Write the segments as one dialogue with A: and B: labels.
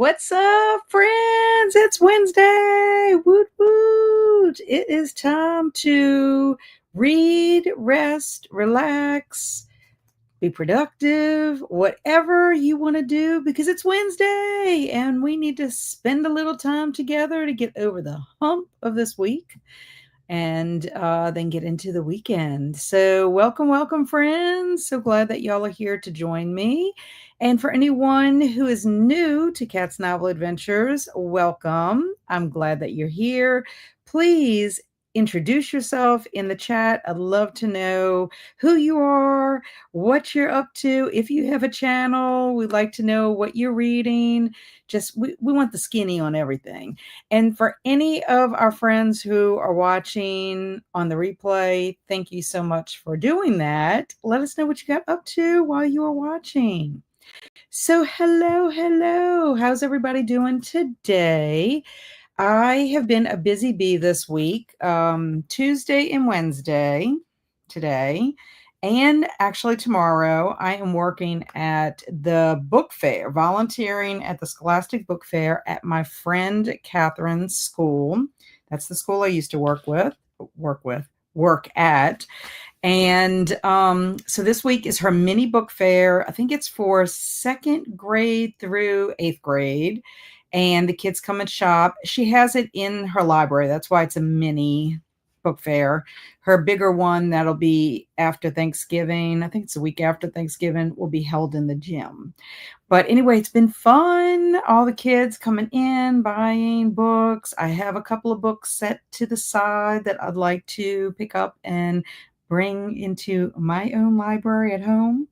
A: What's up, friends? It's Wednesday. Woot woot. It is time to read, rest, relax, be productive, whatever you want to do, because it's Wednesday and we need to spend a little time together to get over the hump of this week and then get into the weekend. So, welcome, friends. So glad that y'all are here to join me. And for anyone who is new to Cat's Novel Adventures, welcome. I'm glad that you're here. Please introduce yourself in the chat. I'd love to know who you are, what you're up to. If you have a channel, we'd like to know what you're reading. We want the skinny on everything. And for any of our friends who are watching on the replay, thank you so much for doing that. Let us know what you got up to while you are watching. So hello. How's everybody doing today? I have been a busy bee this week, Tuesday and Wednesday today. And actually tomorrow, I am working at the book fair, volunteering at the Scholastic Book Fair at my friend Catherine's school. That's the school I used to work at. And so this week is her mini book fair. I think it's for second grade through eighth grade. And the kids come and shop. She has it in her library. That's why it's a mini book fair. Her bigger one that'll be after Thanksgiving, I think it's a week after Thanksgiving, will be held in the gym. But anyway, it's been fun. All the kids coming in, buying books. I have a couple of books set to the side that I'd like to pick up and bring into my own library at home.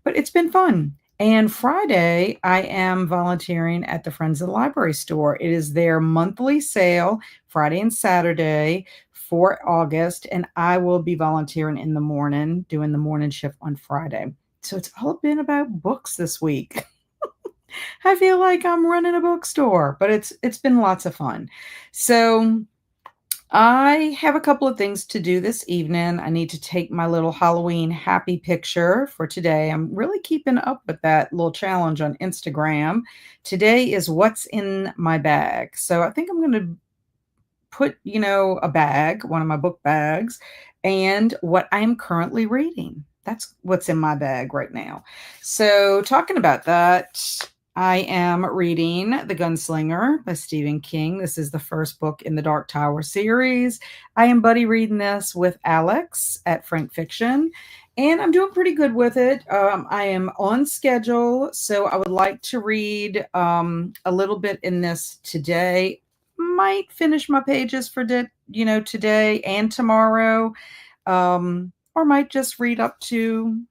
A: But it's been fun. And Friday, I am volunteering at the Friends of the Library store. It is their monthly sale, Friday and Saturday for August, and I will be volunteering in the morning, doing the morning shift on Friday. So it's all been about books this week. I feel like I'm running a bookstore, but it's been lots of fun. So I have a couple of things to do this evening. I need to take my little Halloween happy picture for today. I'm really keeping up with that little challenge on Instagram. Today is what's in my bag. So I think I'm going to put, a bag, one of my book bags, and what I'm currently reading. That's what's in my bag right now. So talking about that, I am reading The Gunslinger by Stephen King. This is the first book in the Dark Tower series. I am buddy reading this with Alex at Frank Fiction, and I'm doing pretty good with it. I am on schedule, so I would like to read a little bit in this today. Might finish my pages for today and tomorrow, or might just read up to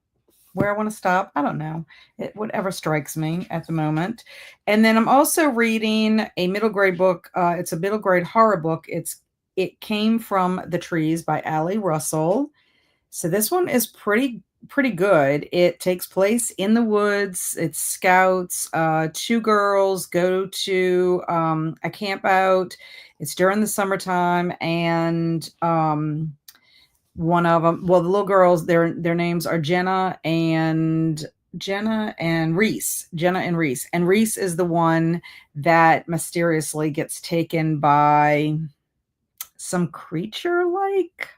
A: where I want to stop. I don't know. Whatever strikes me at the moment. And then I'm also reading a middle grade book. It's a middle grade horror book. It Came from the Trees by Ali Russell. So this one is pretty good. It takes place in the woods. It's scouts. Two girls go to a camp out. It's during the summertime, and one of them, well, the little girls, their names are Jenna and Reese. And Reese is the one that mysteriously gets taken by some creature. Like,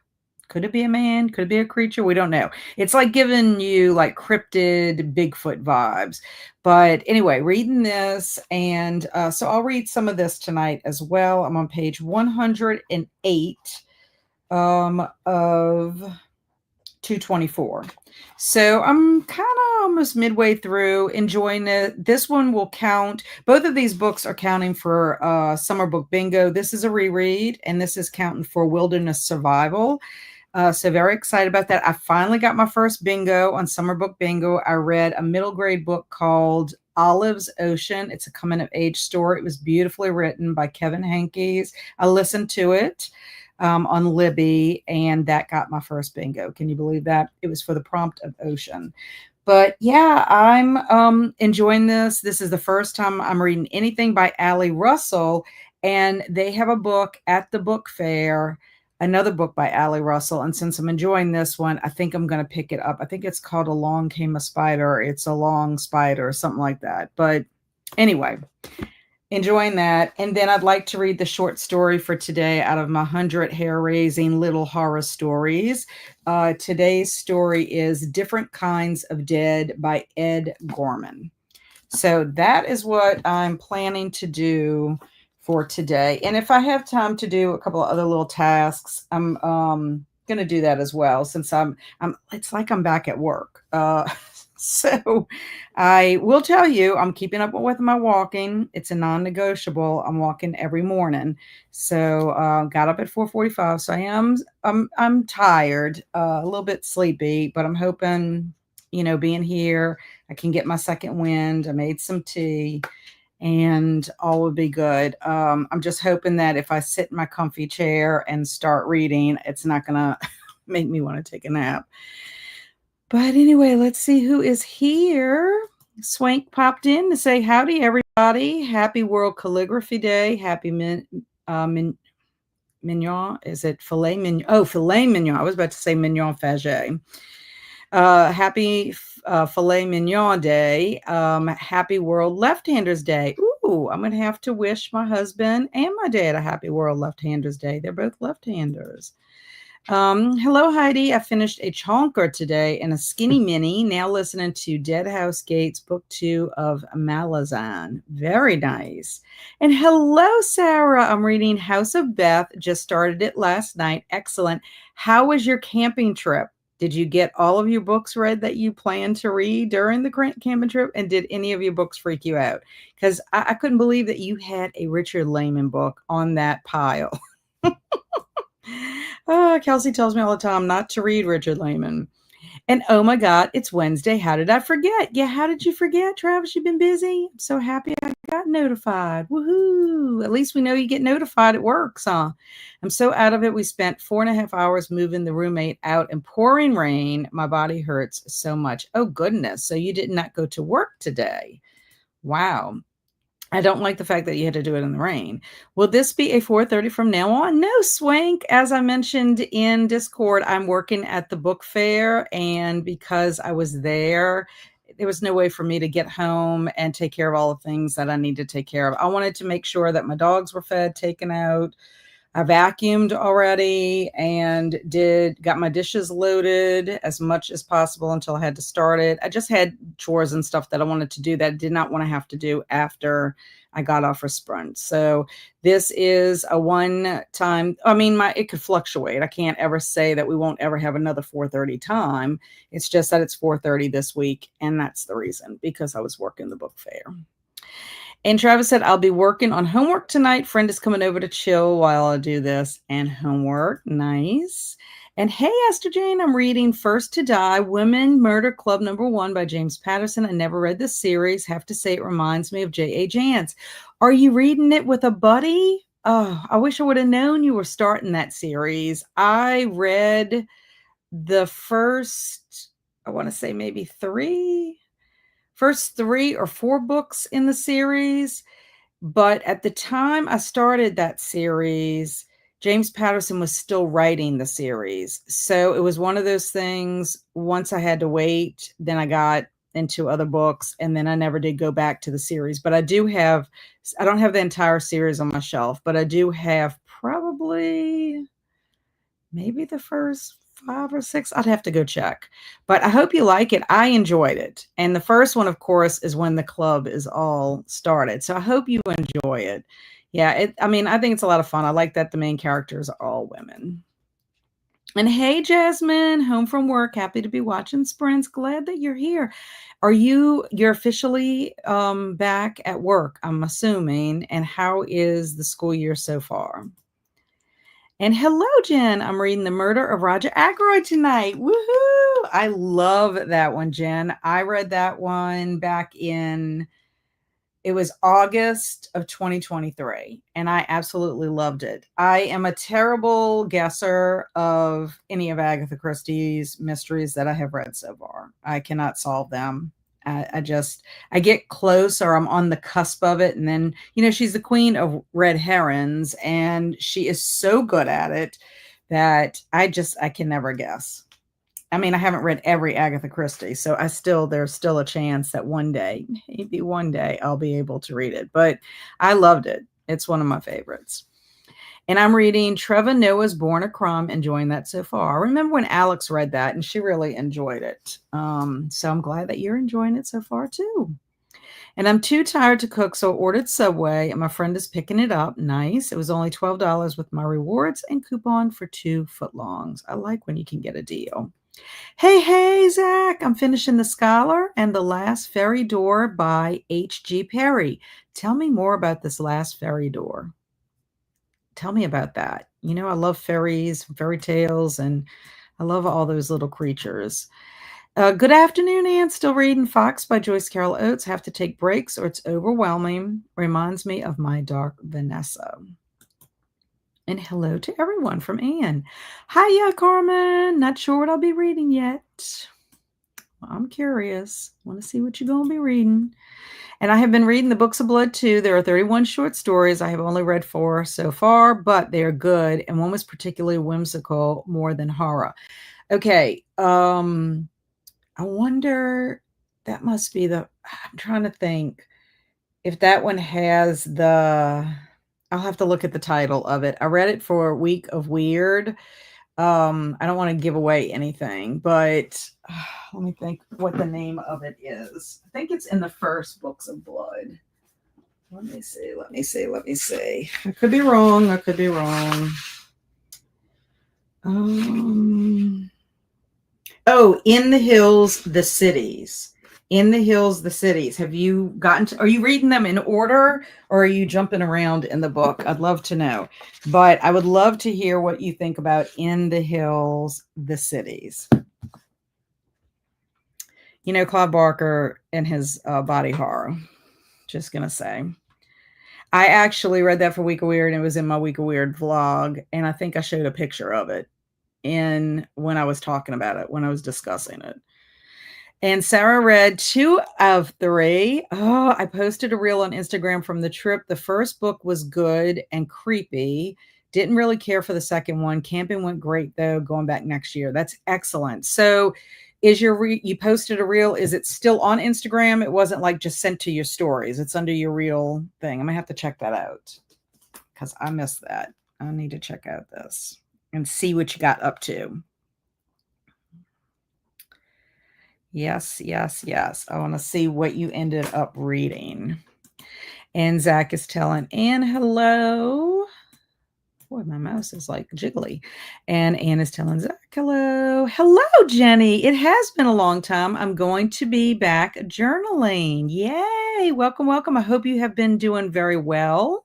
A: could it be a man? Could it be a creature? We don't know. It's like giving you like cryptid Bigfoot vibes. But anyway, reading this. And so I'll read some of this tonight as well. I'm on page 108 of 224. So I'm kind of almost midway through, enjoying it. This one will count. Both of these books are counting for Summer Book Bingo. This is a reread, and this is counting for Wilderness Survival. So very excited about that. I finally got my first bingo on Summer Book Bingo. I read a middle grade book called Olive's Ocean. It's a coming of age story. It was beautifully written by Kevin Hankes. I listened to it on Libby, and that got my first bingo. Can you believe that? It was for the prompt of ocean. But yeah, I'm enjoying this. This is the first time I'm reading anything by Ali Russell, and they have a book at the book fair, another book by Ali Russell. And since I'm enjoying this one, I think I'm going to pick it up. I think it's called Along Came a Spider. It's a long spider or something like that. But anyway, enjoying that. And then I'd like to read the short story for today out of my 100 hair-raising little horror stories. Today's story is Different Kinds of Dead by Ed Gorman. So that is what I'm planning to do for today. And if I have time to do a couple of other little tasks, I'm going to do that as well, since it's like I'm back at work. So I will tell you, I'm keeping up with my walking. It's a non-negotiable. I'm walking every morning. So got up at 4:45. So I'm tired, a little bit sleepy, but I'm hoping, being here, I can get my second wind. I made some tea and all will be good. I'm just hoping that if I sit in my comfy chair and start reading, it's not going to make me want to take a nap. But anyway, let's see who is here. Swank popped in to say howdy, everybody. Happy World Calligraphy Day. Happy mignon. Is it filet mignon? Oh, filet mignon. I was about to say mignon faget. Happy filet mignon day. Happy World Left-Handers Day. Ooh, I'm going to have to wish my husband and my dad a happy World Left-Handers Day. They're both left-handers. Hello, Heidi. I finished a chonker today and a skinny mini. Now listening to Dead House Gates, Book 2 of Malazan. Very nice. And hello, Sarah. I'm reading House of Beth. Just started it last night. Excellent. How was your camping trip? Did you get all of your books read that you planned to read during the camping trip? And did any of your books freak you out? Because I couldn't believe that you had a Richard Lehman book on that pile. Kelsey tells me all the time not to read Richard Lehman. And oh my God, it's Wednesday. How did I forget? Yeah, how did you forget, Travis? You've been busy. I'm so happy I got notified. Woohoo. At least we know you get notified. It works, huh? I'm so out of it. We spent 4.5 hours moving the roommate out in pouring rain. My body hurts so much. Oh, goodness. So you did not go to work today. Wow. I don't like the fact that you had to do it in the rain. Will this be a 4:30 from now on? No, Swank. As I mentioned in Discord, I'm working at the book fair, and because I was there was no way for me to get home and take care of all the things that I need to take care of. I wanted to make sure that my dogs were fed, taken out. I vacuumed already and got my dishes loaded as much as possible until I had to start it. I just had chores and stuff that I wanted to do that I did not want to have to do after I got off for sprint. So this is a one time. I mean, it could fluctuate. I can't ever say that we won't ever have another 4:30 time. It's just that it's 4:30 this week. And that's the reason, because I was working the book fair. And Travis said, I'll be working on homework tonight. Friend is coming over to chill while I do this. And homework. Nice. And hey, Esther Jane, I'm reading First to Die, Women Murder Club #1 by James Patterson. I never read this series. Have to say it reminds me of J.A. Jance. Are you reading it with a buddy? Oh, I wish I would have known you were starting that series. I read the first, I want to say maybe first 3 or 4 books in the series. But at the time I started that series, James Patterson was still writing the series. So it was one of those things, once I had to wait, then I got into other books, and then I never did go back to the series. But I don't have the entire series on my shelf, but I do have probably maybe the first 5 or 6. I'd have to go check. But I hope you like it. I enjoyed it. And the first one, of course, is when the club is all started. So I hope you enjoy it. Yeah, I think it's a lot of fun. I like that the main characters are all women. And hey, Jasmine, home from work. Happy to be watching sprints. Glad that you're here. You're officially back at work, I'm assuming. And how is the school year so far? And hello, Jen. I'm reading The Murder of Roger Ackroyd tonight. Woohoo! I love that one, Jen. I read that one back it was August of 2023, and I absolutely loved it. I am a terrible guesser of any of Agatha Christie's mysteries that I have read so far. I cannot solve them. I get close, or I'm on the cusp of it. And then, she's the queen of red herrings, and she is so good at it that I can never guess. I mean, I haven't read every Agatha Christie, so there's still a chance that one day, maybe one day, I'll be able to read it. But I loved it. It's one of my favorites. And I'm reading Trevor Noah's Born a Crumb, enjoying that so far. I remember when Alex read that and she really enjoyed it. So I'm glad that you're enjoying it so far too. And I'm too tired to cook, so I ordered Subway and my friend is picking it up. Nice. It was only $12 with my rewards and coupon for 2 footlongs. I like when you can get a deal. Hey, Zach, I'm finishing The Scholar and The Last Fairy Door by H.G. Perry. Tell me more about this last fairy door. Tell me about that. You know, I love fairies, fairy tales, and I love all those little creatures. Good afternoon, Anne. Still reading Fox by Joyce Carol Oates. Have to take breaks or it's overwhelming. Reminds me of my dark Vanessa. And hello to everyone from Anne. Hiya, Carmen. Not sure what I'll be reading yet. Well, I'm curious. Want to see what you're going to be reading. And I have been reading the Books of Blood too. There are 31 short stories. I have only read 4 so far, but they are good. And one was particularly whimsical more than horror. Okay. I wonder, that must be I'm trying to think if that one has I'll have to look at the title of it. I read it for Week of Weird. I don't want to give away anything, but let me think what the name of it is. I think it's in the first Books of Blood. Let me see. I could be wrong. In the Hills, the Cities. In the Hills, the Cities. Have you are you reading them in order or are you jumping around in the book? I'd love to know. But I would love to hear what you think about In the Hills, the Cities. You know, Clive Barker and his body horror. Just going to say. I actually read that for Week of Weird and it was in my Week of Weird vlog. And I think I showed a picture of it when I was talking about it, when I was discussing it. And Sarah read 2 of 3. Oh, I posted a reel on Instagram from the trip. The first book was good and creepy. Didn't really care for the second one. Camping went great though, going back next year. That's excellent. So you posted a reel? Is it still on Instagram? It wasn't like just sent to your stories. It's under your reel thing. I'm gonna have to check that out because I missed that. I need to check out this and see what you got up to. Yes. I want to see what you ended up reading. And Zach is telling Anne hello. Boy, my mouse is like jiggly. And Anne is telling Zach hello. Hello, Jenny. It has been a long time. I'm going to be back journaling. Yay. Welcome. I hope you have been doing very well.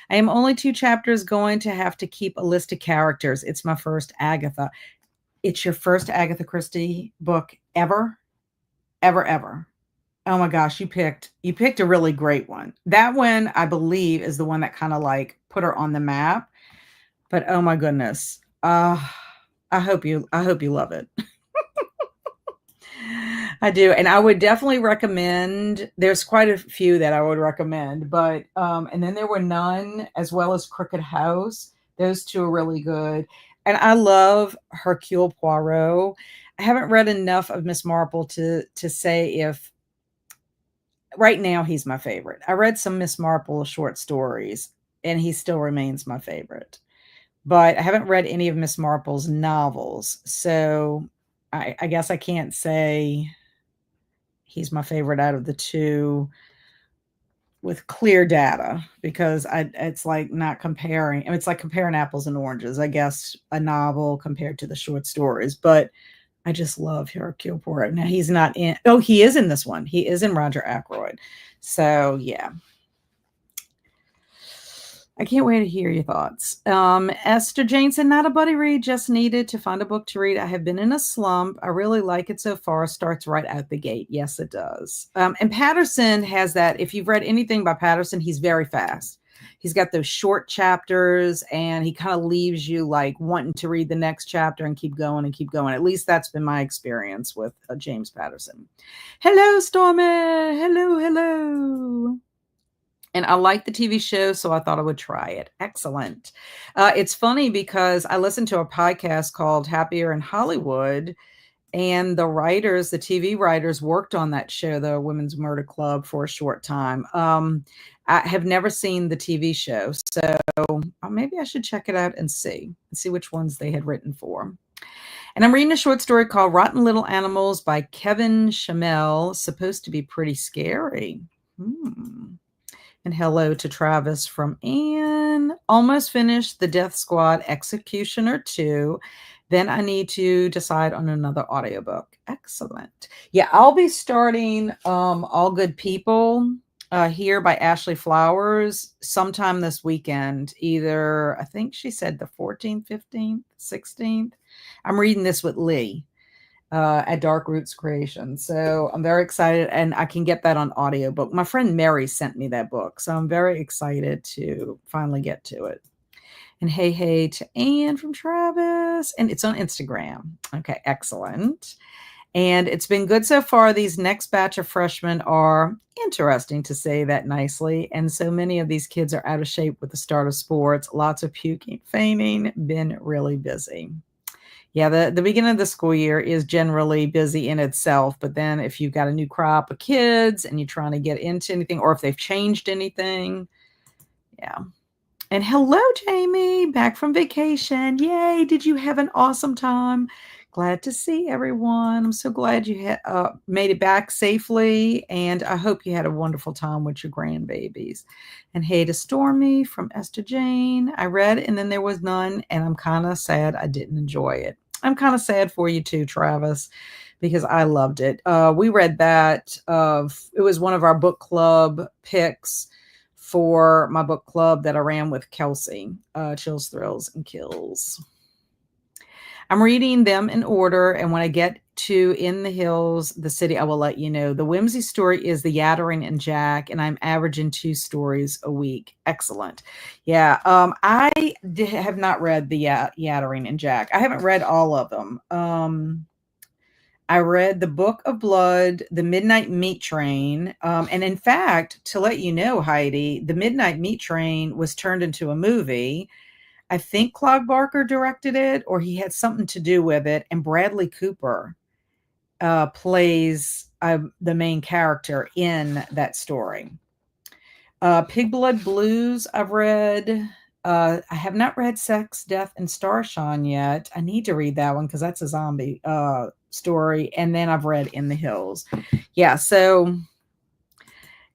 A: I am only 2 chapters going to have to keep a list of characters. It's my first Agatha. It's your first Agatha Christie book ever? Ever. Oh my gosh, you picked a really great one. That one, I believe, is the one that kind of like put her on the map. But oh my goodness. I hope you love it. I do. And I would definitely recommend, there's quite a few that I would recommend, but and then there were None as well as Crooked House. Those 2 are really good. And I love Hercule Poirot. I haven't read enough of Miss Marple to say if right now he's my favorite. I read some Miss Marple short stories and he still remains my favorite. But I haven't read any of Miss Marple's novels. So I guess I can't say he's my favorite out of the 2 with clear data because it's like not comparing. I mean, it's like comparing apples and oranges, I guess, a novel compared to the short stories. But I just love Hercule Poirot. Now he's not in. Oh, he is in this one. He is in Roger Ackroyd. So yeah. I can't wait to hear your thoughts. Esther Jane said, not a buddy read, just needed to find a book to read. I have been in a slump. I really like it so far. Starts right out the gate. Yes, it does. And Patterson has that. If you've read anything by Patterson, he's very fast. He's got those short chapters and he kind of leaves you like wanting to read the next chapter and keep going. At least that's been my experience with James Patterson. Hello, Stormy. Hello. And I like the TV show, so I thought I would try it. Excellent. It's funny because I listened to a podcast called Happier in Hollywood, And the writers, the TV writers, worked on that show, the Women's Murder Club, for a short time. I have never seen the TV show, so maybe I should check it out and see which ones they had written for. And I'm reading a short story called Rotten Little Animals by Kevin Shamel. Supposed to be pretty scary. And hello to Travis from Anne. Almost finished The Death Squad Executioner 2. Then I need to decide on another audiobook. Excellent. Yeah, I'll be starting All Good People here by Ashley Flowers sometime this weekend. Either, I think she said the 14th, 15th, 16th. I'm reading this with Lee at Dark Roots Creation. So I'm very excited, and I can get that on audiobook. My friend Mary sent me that book, so I'm very excited to finally get to it. And hey to Anne from Travis. And it's on Instagram. Okay, excellent. And it's been good so far. These next batch of freshmen are interesting, to say that nicely. And so many of these kids are out of shape with the start of sports. Lots of puking, fainting, been really busy. Yeah, the beginning of the school year is generally busy in itself. But then if you've got a new crop of kids and you're trying to get into anything, or if they've changed anything, yeah. And hello, Jamie, back from vacation. Yay, did you have an awesome time? Glad to see everyone. I'm so glad you made it back safely, and I hope you had a wonderful time with your grandbabies. And hey to Stormy from Esther Jane. I read And Then There Was None, and I'm kind of sad I didn't enjoy it. I'm kind of sad for you too, Travis, because I loved it. We read that. It was one of our book club picks for my book club that I ran with Kelsey, Chills, Thrills, and Kills. I'm reading them in order, and when I get to In the Hills, the city, I will let you know. The whimsy story is The Yattering and Jack, and I'm averaging 2 stories a week. Excellent. Yeah, I have not read The Yattering and Jack. I haven't read all of them. I read The Book of Blood, The Midnight Meat Train. And in fact, to let you know, Heidi, The Midnight Meat Train was turned into a movie. I think Clive Barker directed it, or he had something to do with it. And Bradley Cooper plays the main character in that story. Pig Blood Blues, I've read. I have not read Sex, Death, and Starshine yet. I need to read that one because that's a zombie story. And then I've read In the Hills. Yeah, so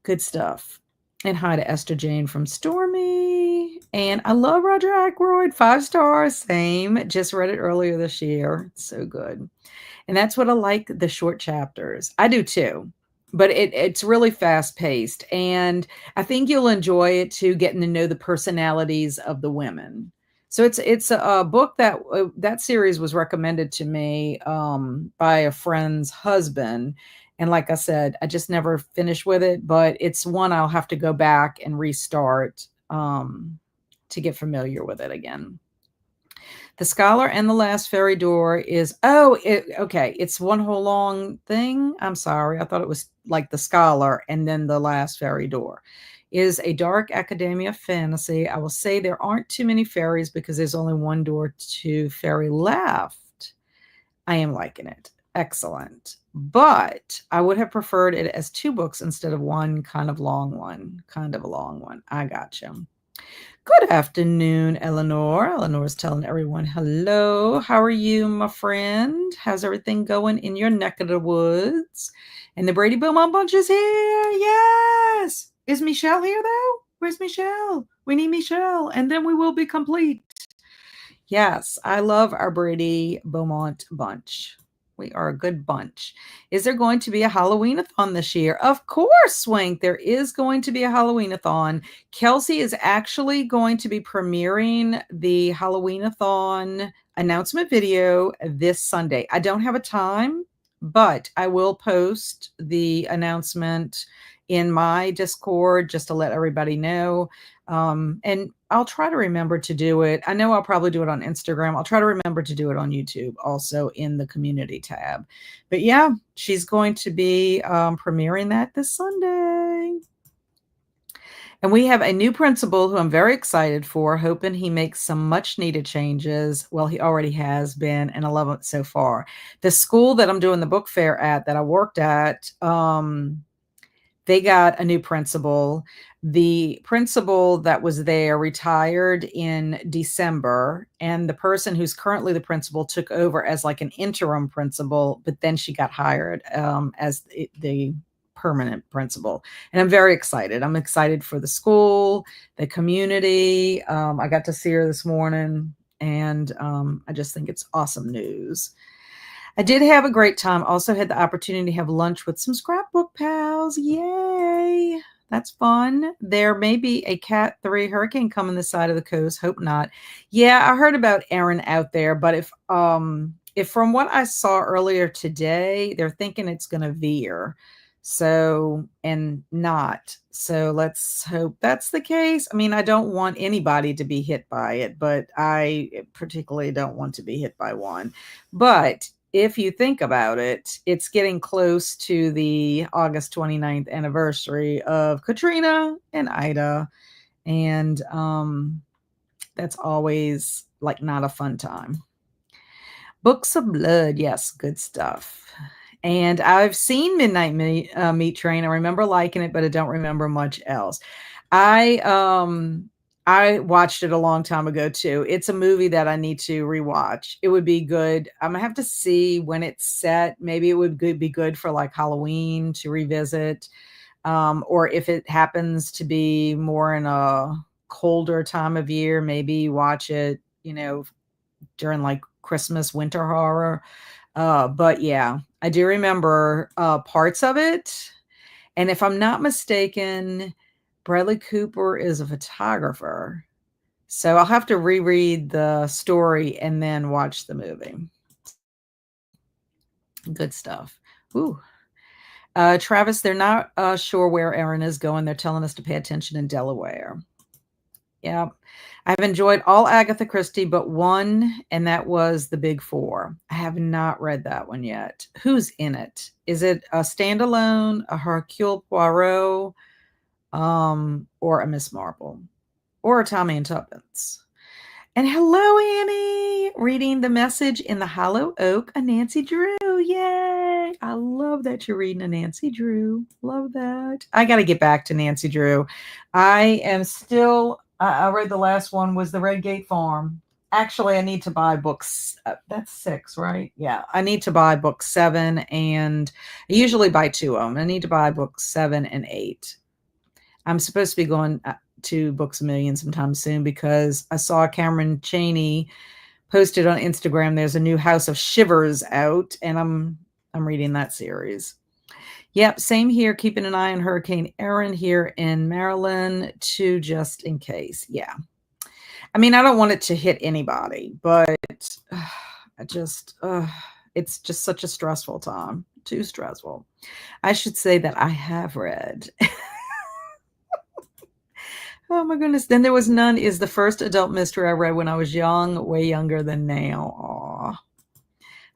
A: good stuff. And hi to Esther Jane from Stormy. And I love Roger Ackroyd. 5 stars. Same. Just read it earlier this year. So good. And that's what I like, the short chapters. I do too. But it's really fast paced. And I think you'll enjoy it too, getting to know the personalities of the women. So it's a book that series was recommended to me by a friend's husband. And like I said, I just never finished with it, but it's one I'll have to go back and restart to get familiar with it again. The Scholar and the Last Fairy Door is, okay, it's one whole long thing. I'm sorry. I thought it was like The Scholar and then The Last Fairy Door. Is a dark academia fantasy. I will say there aren't too many fairies because there's only one door to fairy left. I am liking it. Excellent. But I would have preferred it as 2 books instead of one kind of a long one. I got you. Good afternoon, Eleanor. Eleanor's telling everyone hello. How are you, my friend? How's everything going in your neck of the woods? And the Brady Beaumont Bunch is here. Yes. Is Michelle here, though? Where's Michelle? We need Michelle, and then we will be complete. Yes, I love our Brady Beaumont bunch. We are a good bunch. Is there going to be a Halloween-a-thon this year? Of course, Swank. There is going to be a Halloween-a-thon. Kelsey is actually going to be premiering the Halloween-a-thon announcement video this Sunday. I don't have a time, but I will post the announcement in my Discord just to let everybody know. And I'll try to remember to do it. I know I'll probably do it on Instagram. I'll try to remember to do it on YouTube also in the community tab. But yeah, she's going to be premiering that this Sunday. And we have a new principal who I'm very excited for, hoping he makes some much needed changes. Well, he already has been, and I love it so far. The school that I'm doing the book fair at, that I worked at, they got a new principal. The principal that was there retired in December, and the person who's currently the principal took over as like an interim principal, but then she got hired as the permanent principal. And I'm very excited. I'm excited for the school, the community. I got to see her this morning, and I just think it's awesome news. I did have a great time. Also had the opportunity to have lunch with some scrapbook pals. Yay! That's fun. There may be a Cat 3 hurricane coming this side of the coast. Hope not. Yeah, I heard about Erin out there, but if from what I saw earlier today, they're thinking it's going to veer. So, and not. So let's hope that's the case. I mean, I don't want anybody to be hit by it, but I particularly don't want to be hit by one. But if you think about it, it's getting close to the August 29th anniversary of Katrina and Ida. And that's always like not a fun time. Books of Blood. Yes, good stuff. And I've seen Midnight Meat Train. I remember liking it, but I don't remember much else. I watched it a long time ago too. It's a movie that I need to rewatch. It would be good. I'm gonna have to see when it's set. Maybe it would be good for like Halloween to revisit, or if it happens to be more in a colder time of year, maybe watch it, during like Christmas, winter horror. But yeah, I do remember parts of it. And if I'm not mistaken, Bradley Cooper is a photographer. So I'll have to reread the story and then watch the movie. Good stuff. Ooh. Travis, they're not sure where Erin is going. They're telling us to pay attention in Delaware. Yeah. I've enjoyed all Agatha Christie but one, and that was The Big Four. I have not read that one yet. Who's in it? Is it a standalone, a Hercule Poirot, or a Miss Marple, or a Tommy and Tuppence? And hello, Annie, reading The Message in the Hollow Oak, a Nancy Drew. Yay! I love that you're reading a Nancy Drew. Love that. I got to get back to Nancy Drew. I am still, I read the last one was The Red Gate Farm. Actually, I need to buy books. That's 6, right? Yeah. I need to buy book 7, and I usually buy 2 of them. I need to buy books 7 and 8. I'm supposed to be going to Books A Million sometime soon because I saw Cameron Chaney posted on Instagram. There's a new House of Shivers out, and I'm reading that series. Yep, same here. Keeping an eye on Hurricane Erin here in Maryland too, just in case. Yeah. I mean, I don't want it to hit anybody, but it's just such a stressful time. Too stressful. I should say that I have read. Oh my goodness. Then There Was None is the first adult mystery I read when I was young, way younger than now. Aw.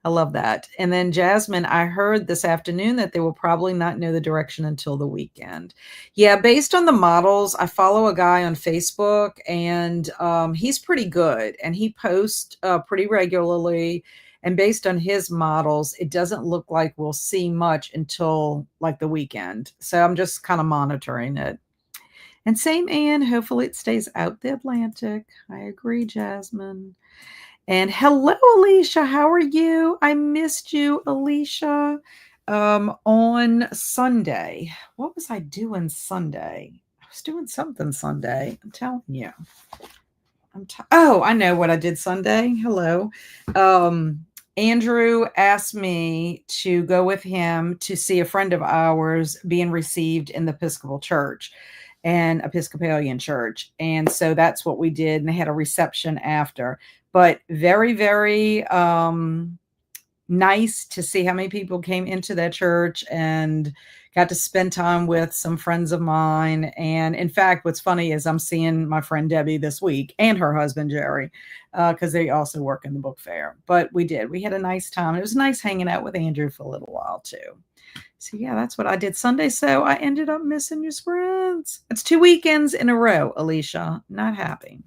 A: I love that. And then Jasmine, I heard this afternoon that they will probably not know the direction until the weekend. Yeah, based on the models, I follow a guy on Facebook, and he's pretty good, and he posts pretty regularly. And based on his models, it doesn't look like we'll see much until like the weekend. So I'm just kind of monitoring it. And same, Anne, hopefully it stays out the Atlantic. I agree, Jasmine. And hello, Alicia. How are you? I missed you, Alicia, on Sunday. What was I doing Sunday? I was doing something Sunday. I'm telling you. Oh, I know what I did Sunday. Hello. Andrew asked me to go with him to see a friend of ours being received in the Episcopal Church and Episcopalian church. And so that's what we did. And they had a reception after, but very, very, nice to see how many people came into that church and got to spend time with some friends of mine. And in fact, what's funny is I'm seeing my friend Debbie this week and her husband Jerry, because they also work in the book fair. But we had a nice time. It was nice hanging out with Andrew for a little while too. So yeah, that's what I did Sunday. So I ended up missing your sprints. It's 2 weekends in a row, Alicia. Not happy.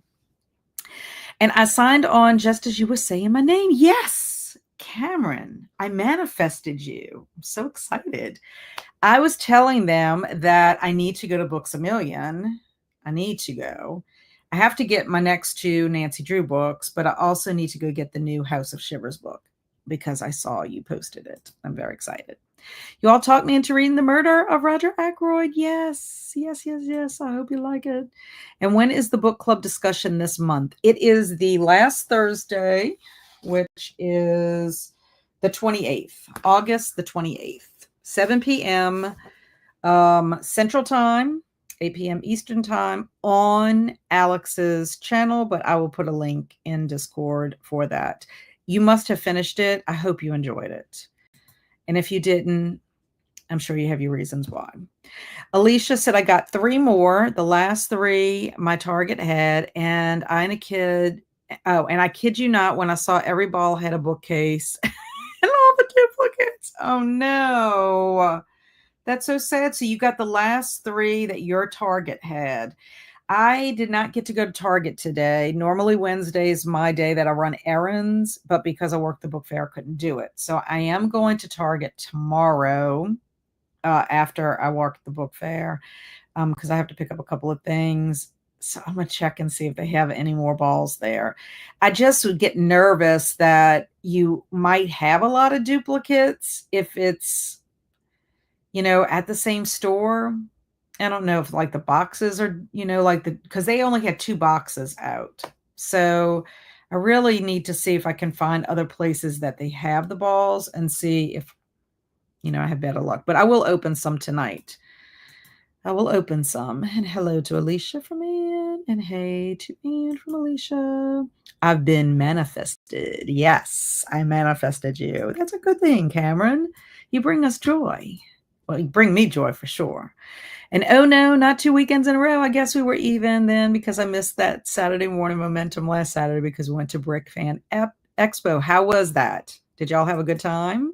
A: And I signed on just as you were saying my name. Yes, Cameron, I manifested you. I'm so excited. I was telling them that I need to go to Books A Million. I need to go. I have to get my next 2 Nancy Drew books, but I also need to go get the new House of Shivers book because I saw you posted it. I'm very excited. You all talked me into reading The Murder of Roger Ackroyd. Yes, yes, yes, yes. I hope you like it. And when is the book club discussion this month? It is the last Thursday, which is the 28th, August the 28th, 7 p.m. Central Time, 8 p.m. Eastern Time on Alex's channel, but I will put a link in Discord for that. You must have finished it. I hope you enjoyed it. And if you didn't, I'm sure you have your reasons why. Alicia said, I got 3 more. The last 3 my target had, and I kid you not, when I saw every ball had a bookcase and all the duplicates. Oh no. That's so sad. So you got the last 3 that your target had. I did not get to go to Target today. Normally Wednesday is my day that I run errands, but because I work the book fair, I couldn't do it. So I am going to Target tomorrow after I work the book fair because I have to pick up a couple of things. So I'm going to check and see if they have any more balls there. I just would get nervous that you might have a lot of duplicates if it's, at the same store. I don't know if like the boxes are, because they only had 2 boxes out. So I really need to see if I can find other places that they have the balls and see if, I have better luck. But I will open some tonight. I will open some. And hello to Alicia from Ann. And hey to Ann from Alicia. I've been manifested. Yes, I manifested you. That's a good thing, Cameron. You bring us joy. Well, you bring me joy for sure. And oh no, not 2 weekends in a row. I guess we were even then because I missed that Saturday morning momentum last Saturday because we went to Brick Fan Expo. How was that? Did y'all have a good time?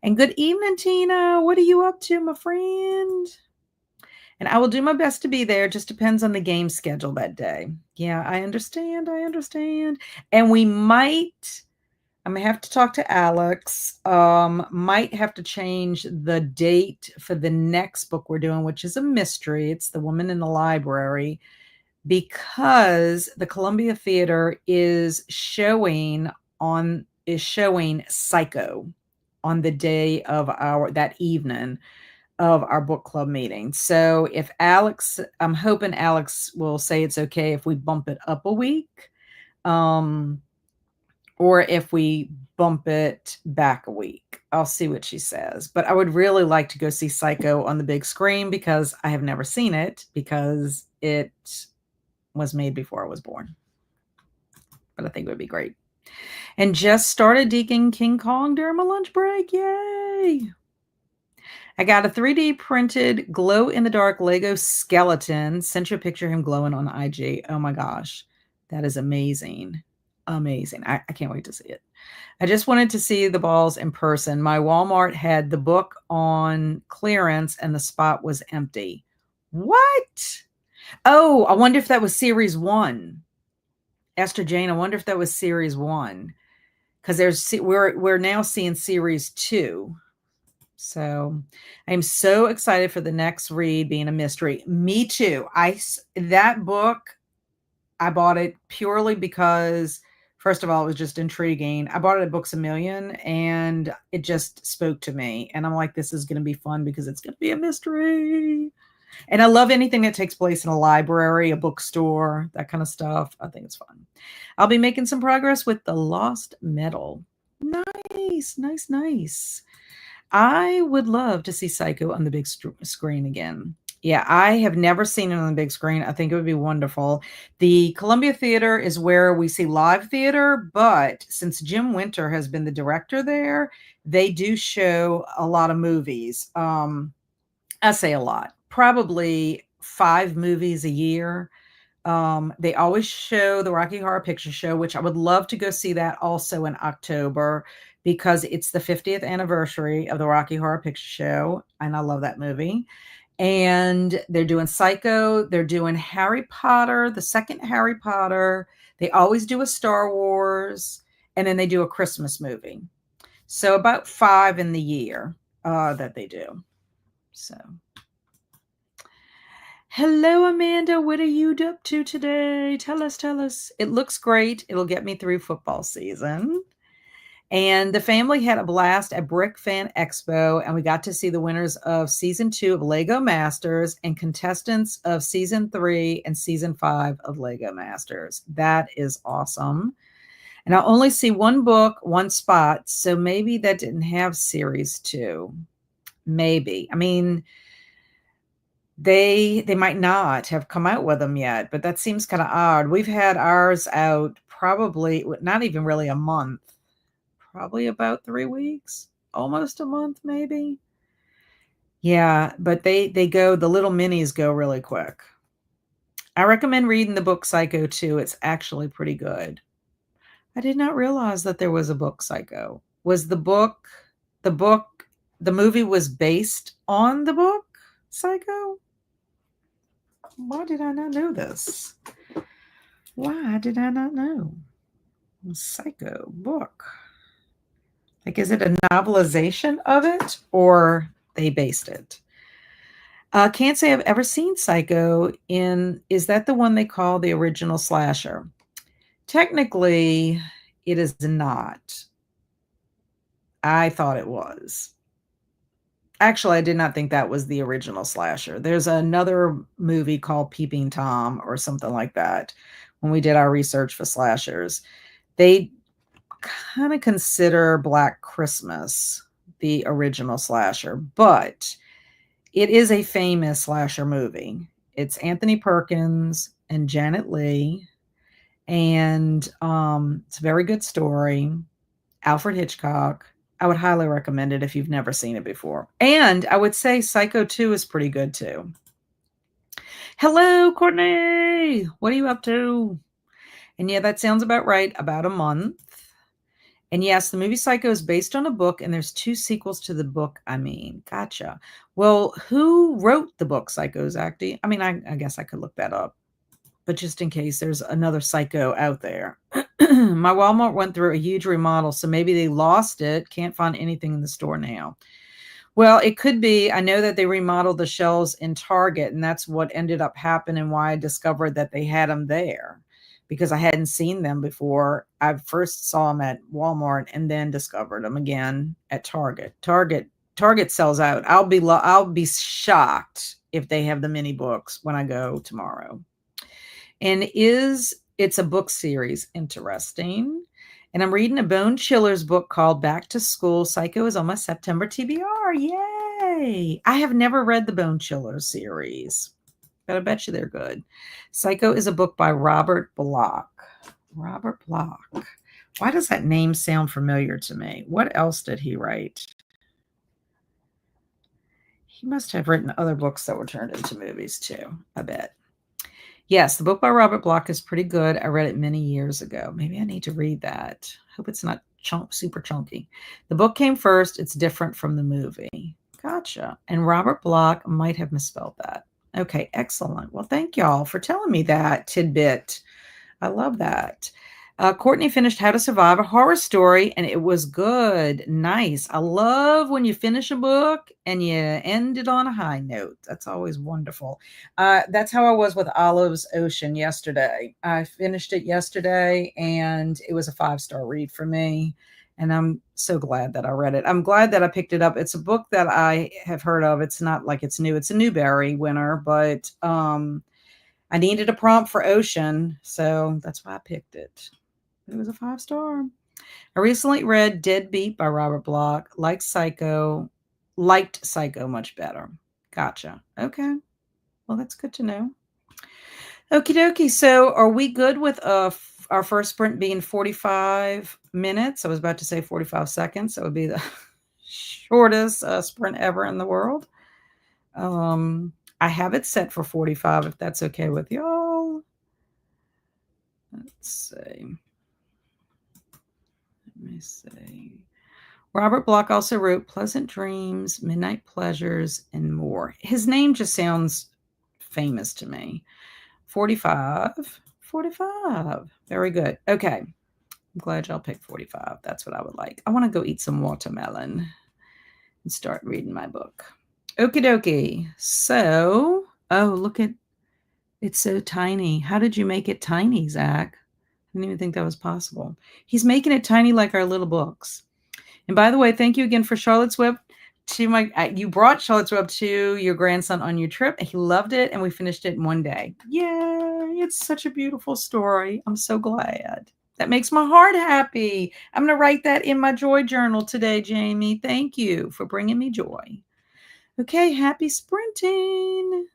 A: And good evening, Tina. What are you up to, my friend? And I will do my best to be there. Just depends on the game schedule that day. Yeah, I understand. And we might... I'm going to have to talk to Alex. Might have to change the date for the next book we're doing, which is a mystery. It's The Woman in the Library, because the Columbia Theater is showing Psycho on the day of that evening of our book club meeting. So I'm hoping Alex will say it's okay if we bump it up a week. Or if we bump it back a week. I'll see what she says. But I would really like to go see Psycho on the big screen because I have never seen it because it was made before I was born. But I think it would be great. And just started Deacon King Kong during my lunch break. Yay! I got a 3D printed glow-in-the-dark Lego skeleton. Sent you a picture of him glowing on IG. Oh my gosh. That is amazing. Amazing. I can't wait to see it. I just wanted to see the balls in person. My Walmart had the book on clearance and the spot was empty. What? Oh, I wonder if that was series 1. Esther Jane, I wonder if that was series 1. Because we're now seeing series 2. So I'm so excited for the next read being a mystery. Me too. That book, I bought it purely because, first of all, it was just intriguing. I bought it at Books A Million and it just spoke to me. And I'm like, this is going to be fun because it's going to be a mystery. And I love anything that takes place in a library, a bookstore, that kind of stuff. I think it's fun. I'll be making some progress with The Lost Medal. Nice. I would love to see Psycho on the big screen again. Yeah, I have never seen it on the big screen. I think it would be wonderful. The Columbia Theater is where we see live theater, but since Jim Winter has been the director there, they do show a lot of movies. I say a lot, probably 5 movies a year. They always show the Rocky Horror Picture Show, which I would love to go see that also in October because it's the 50th anniversary of the Rocky Horror Picture Show, and I love that movie. And they're doing Psycho, they're doing Harry Potter, the second Harry Potter. They always do a Star Wars, and then they do a Christmas movie. So about 5 in the year that they do. So hello, Amanda. What are you up to today? Tell us, tell us. It looks great. It'll get me through football season. And the family had a blast at Brick Fan Expo, and we got to see the winners of season 2 of Lego Masters and contestants of season 3 and season 5 of Lego Masters. That is awesome. And I only see one book, one spot, so maybe that didn't have series 2. Maybe. I mean, they might not have come out with them yet, but that seems kind of odd. We've had ours out probably not even really a month, probably about 3 weeks, almost a month maybe. Yeah, but they go, the little minis go really quick. I recommend reading the book Psycho too. It's actually pretty good. I did not realize that there was a book Psycho. Was the book the movie was based on the book Psycho? Why did I not know this? Why did I not know? Psycho book. Like, is it a novelization of it or they based it? Can't say I've ever seen Psycho is that the one they call the original slasher? Technically, it is not. I thought it was. Actually, I did not think that was the original slasher. There's another movie called Peeping Tom or something like that. When we did our research for slashers, they kind of consider Black Christmas the original slasher, but it is a famous slasher movie. It's Anthony Perkins and Janet Leigh, and it's a very good story. Alfred Hitchcock. I would highly recommend it if you've never seen it before. And I would say Psycho 2 is pretty good too. Hello, Courtney. What are you up to? And yeah, that sounds about right. About a month. And yes, the movie Psycho is based on a book, and there's 2 sequels to the book. I mean, gotcha. Well, who wrote the book Psycho, Zacty? I mean, I guess I could look that up, but just in case there's another Psycho out there. My Walmart went through a huge remodel, so maybe they lost it. Can't find anything in the store now. Well, it could be. I know that they remodeled the shelves in Target, and that's what ended up happening, why I discovered that they had them there, because I hadn't seen them before. I first saw them at Walmart and then discovered them again at Target. Target sells out. I'll be shocked if they have the mini books when I go tomorrow. And it's a book series. Interesting. And I'm reading a Bone Chillers book called Back to School. Psycho is on my September TBR. Yay! I have never read the Bone Chillers series, but I bet you they're good. Psycho is a book by Robert Bloch. Robert Bloch. Why does that name sound familiar to me? What else did he write? He must have written other books that were turned into movies too, I bet. Yes, the book by Robert Bloch is pretty good. I read it many years ago. Maybe I need to read that. Hope it's not super chunky. The book came first. It's different from the movie. Gotcha. And Robert Bloch might have misspelled that. Okay, excellent. Well, thank y'all for telling me that tidbit. I love that. Courtney finished How to Survive a Horror Story, and it was good. Nice. I love when you finish a book and you end it on a high note. That's always wonderful. That's how I was with Olive's Ocean yesterday. I finished it yesterday, and it was a 5-star read for me. And I'm so glad that I read it. I'm glad that I picked it up. It's a book that I have heard of. It's not like it's new. It's a Newbery winner, but I needed a prompt for Ocean, so that's why I picked it. It was a 5-star. I recently read Deadbeat by Robert Bloch. Liked Psycho much better. Gotcha. Okay. Well, that's good to know. Okie dokie. So, are we good with our first sprint being 45 minutes? I was about to say 45 seconds. That would be the shortest sprint ever in the world. I have it set for 45 if that's okay with y'all. Let's see. Let me see. Robert Bloch also wrote Pleasant Dreams, Midnight Pleasures, and more. His name just sounds famous to me. 45. 45. Very good. Okay. I'm glad y'all picked 45. That's what I would like. I want to go eat some watermelon and start reading my book. Okie dokie. So, oh, look at it's so tiny. How did you make it tiny, Zach? I didn't even think that was possible. He's making it tiny like our little books. And by the way, thank you again for Charlotte's Web. You brought Charlotte's Web to your grandson on your trip, and he loved it, and we finished it in one day. Yay! It's such a beautiful story. I'm so glad. That makes my heart happy. I'm going to write that in my joy journal today, Jamie. Thank you for bringing me joy. Okay, happy sprinting.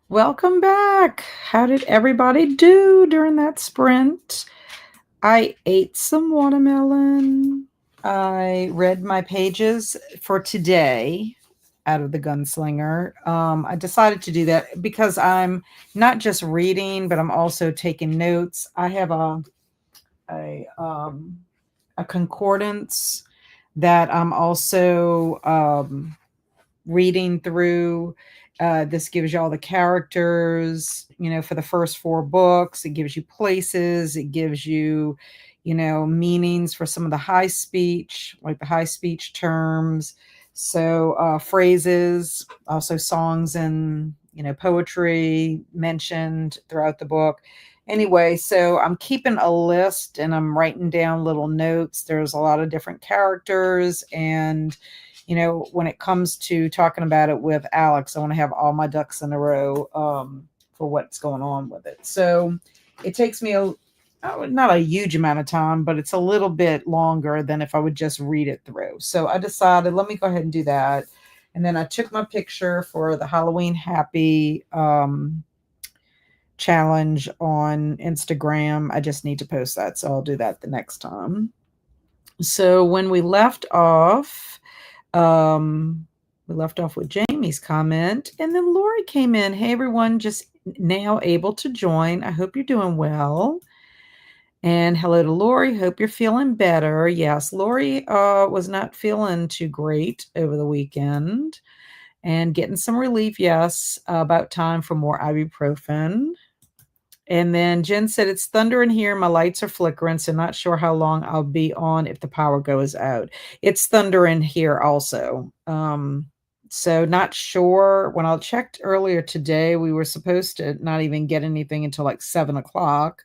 A: Welcome back. How did everybody do during that sprint? I ate some watermelon. I read my pages for today out of the Gunslinger. I decided to do that because I'm not just reading, but I'm also taking notes. I have a, um, a concordance that I'm also reading through. This gives you all the characters, for the first four books. It gives you places. It gives you, meanings for some of the high speech, like the high speech terms. So phrases, also songs and, poetry mentioned throughout the book. Anyway, so I'm keeping a list and I'm writing down little notes. There's a lot of different characters, and when it comes to talking about it with Alex, I want to have all my ducks in a row for what's going on with it. So it takes me not a huge amount of time, but it's a little bit longer than if I would just read it through. So I decided, let me go ahead and do that. And then I took my picture for the Halloween Happy challenge on Instagram. I just need to post that, so I'll do that the next time. So when we left off with Jamie's comment, and then Lori came in. Hey, everyone, just now able to join. I hope you're doing well. And hello to Lori. Hope you're feeling better. Yes, Lori was not feeling too great over the weekend and getting some relief. Yes, about time for more ibuprofen. And then Jen said, it's thundering here. My lights are flickering, so not sure how long I'll be on if the power goes out. It's thundering here also. So not sure. When I checked earlier today, we were supposed to not even get anything until like 7 o'clock.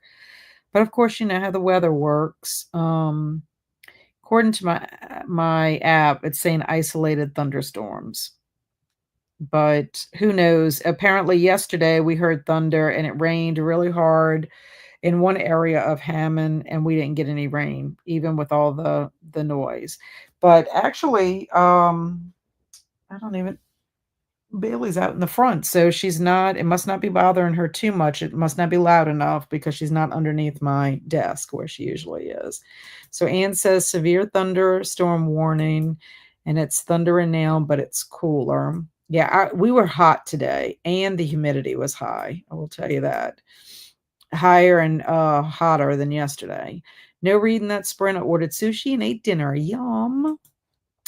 A: But of course, you know how the weather works. According to my app, it's saying isolated thunderstorms. But who knows? Apparently yesterday we heard thunder and it rained really hard in one area of Hammond, and we didn't get any rain, even with all the noise. But actually, I don't even Bailey's out in the front, so she's not. It must not be bothering her too much. It must not be loud enough because she's not underneath my desk where she usually is. So Anne says severe thunderstorm warning, and it's thundering now, but it's cooler. Yeah, we were hot today, and the humidity was high. I will tell you that. Higher and hotter than yesterday. No reading that sprint. I ordered sushi and ate dinner. Yum.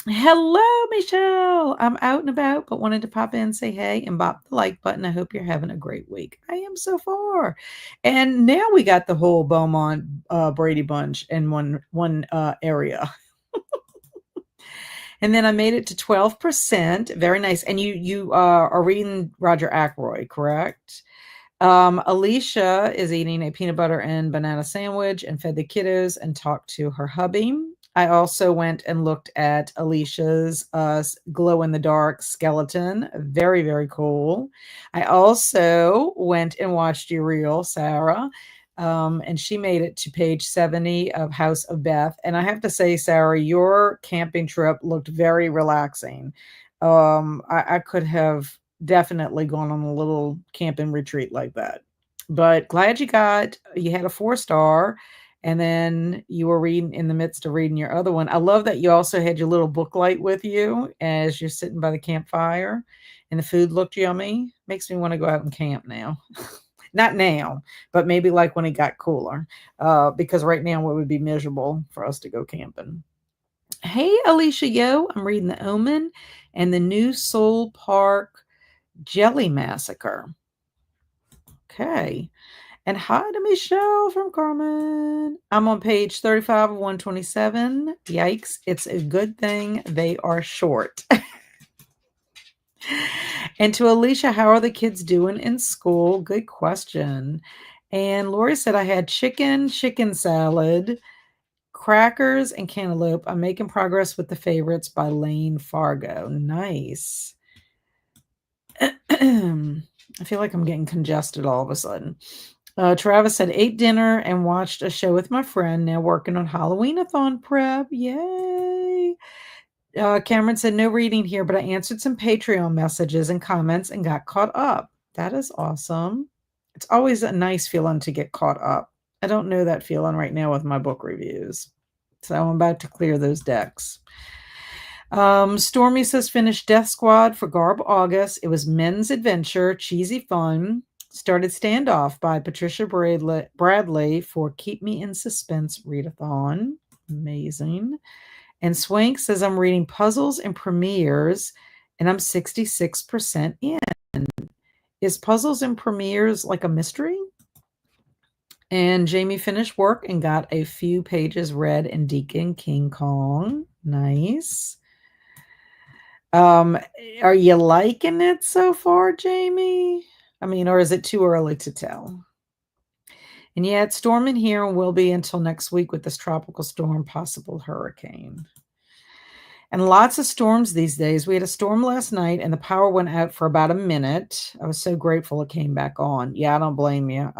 A: Hello, Michelle. I'm out and about, but wanted to pop in and say hey and bop the like button. I hope you're having a great week. I am so far. And now we got the whole Beaumont Brady Bunch in one area. And then I made it to 12%. Very nice. And you are reading Roger Ackroyd, correct? Alicia is eating a peanut butter and banana sandwich and fed the kiddos and talked to her hubby. I also went and looked at Alicia's glow in the dark skeleton. Very, very cool. I also went and watched your reel, Sarah. And she made it to page 70 of House of Beth. And I have to say, Sarah, your camping trip looked very relaxing. I could have definitely gone on a little camping retreat like that. But glad you had a 4-star, and then you were reading in the midst of reading your other one. I love that you also had your little book light with you as you're sitting by the campfire, and the food looked yummy. Makes me want to go out and camp now. Not now, but maybe like when it got cooler, because right now it would be miserable for us to go camping. Hey, Alicia Yo, I'm reading The Omen and the new Soul Park Jelly Massacre. Okay. And hi to Michelle from Carmen. I'm on page 35 of 127. Yikes. It's a good thing they are short. And to Alicia, how are the kids doing in school? Good question. And Lori said I had chicken salad, crackers, and cantaloupe. I'm making progress with the favorites by Lane Fargo. Nice. I feel like I'm getting congested all of a sudden. Travis said, ate dinner and watched a show with my friend, now working on Halloween-a-thon prep. Yay. Cameron said, no reading here, but I answered some Patreon messages and comments and got caught up. That is awesome. It's always a nice feeling to get caught up. I don't know that feeling right now with my book reviews. So I'm about to clear those decks. Stormy says finished Death Squad for Garb August. It was men's adventure, cheesy fun. Started Standoff by Patricia Bradley for Keep Me in Suspense Readathon. Amazing. And Swank says I'm reading Puzzles and Premieres, and I'm 66% in. Is Puzzles and Premieres like a mystery? And Jamie finished work and got a few pages read in Deacon King Kong. Nice. Are you liking it so far, Jamie? I mean, or is it too early to tell? And yeah, it's storming here and will be until next week with this tropical storm, possible hurricane. And lots of storms these days. We had a storm last night and the power went out for about a minute. I was so grateful it came back on. Yeah, I don't blame you.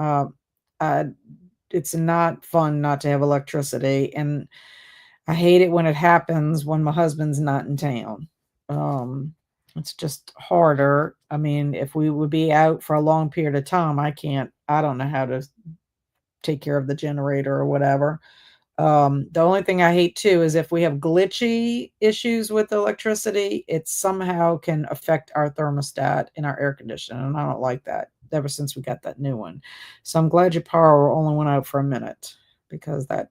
A: It's not fun not to have electricity. And I hate it when it happens when my husband's not in town. It's just harder. I mean, if we would be out for a long period of time, I don't know how to take care of the generator or whatever. The only thing I hate too is if we have glitchy issues with electricity, it somehow can affect our thermostat in our air conditioner. And I don't like that ever since we got that new one. So I'm glad your power only went out for a minute because that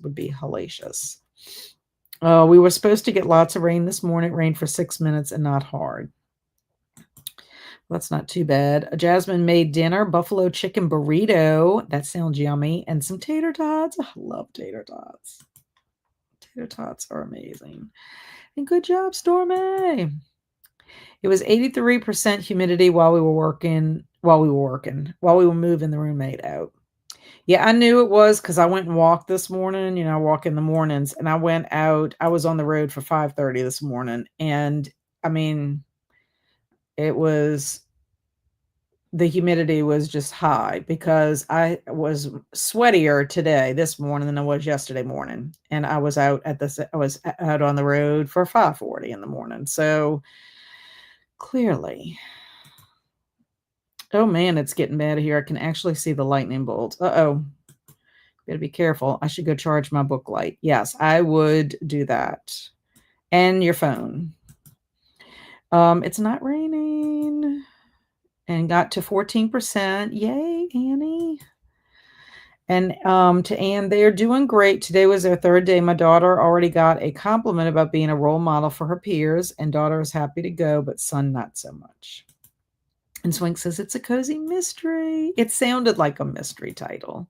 A: would be hellacious. We were supposed to get lots of rain this morning. It rained for 6 minutes and not hard. That's not too bad. Jasmine made dinner, buffalo chicken burrito. That sounds yummy. And some tater tots. I love tater tots. Tater tots are amazing. And good job, Stormy. It was 83% humidity while we were moving the roommate out. Yeah, I knew it was because I went and walked this morning. I walk in the mornings, and I went out. I was on the road for 5:30 this morning, and I mean, the humidity was just high because I was sweatier this morning than I was yesterday morning, and I was out on the road for 5:40 in the morning. So clearly, oh man, it's getting bad here. I can actually see the lightning bolts. Uh-oh. Gotta be careful. I should go charge my book light. Yes, I would do that. And your phone. It's not raining. And got to 14%. Yay, Annie. And to Anne, they're doing great. Today was their third day. My daughter already got a compliment about being a role model for her peers, and daughter is happy to go, but son not so much. And Swink says it's a cozy mystery. It sounded like a mystery title.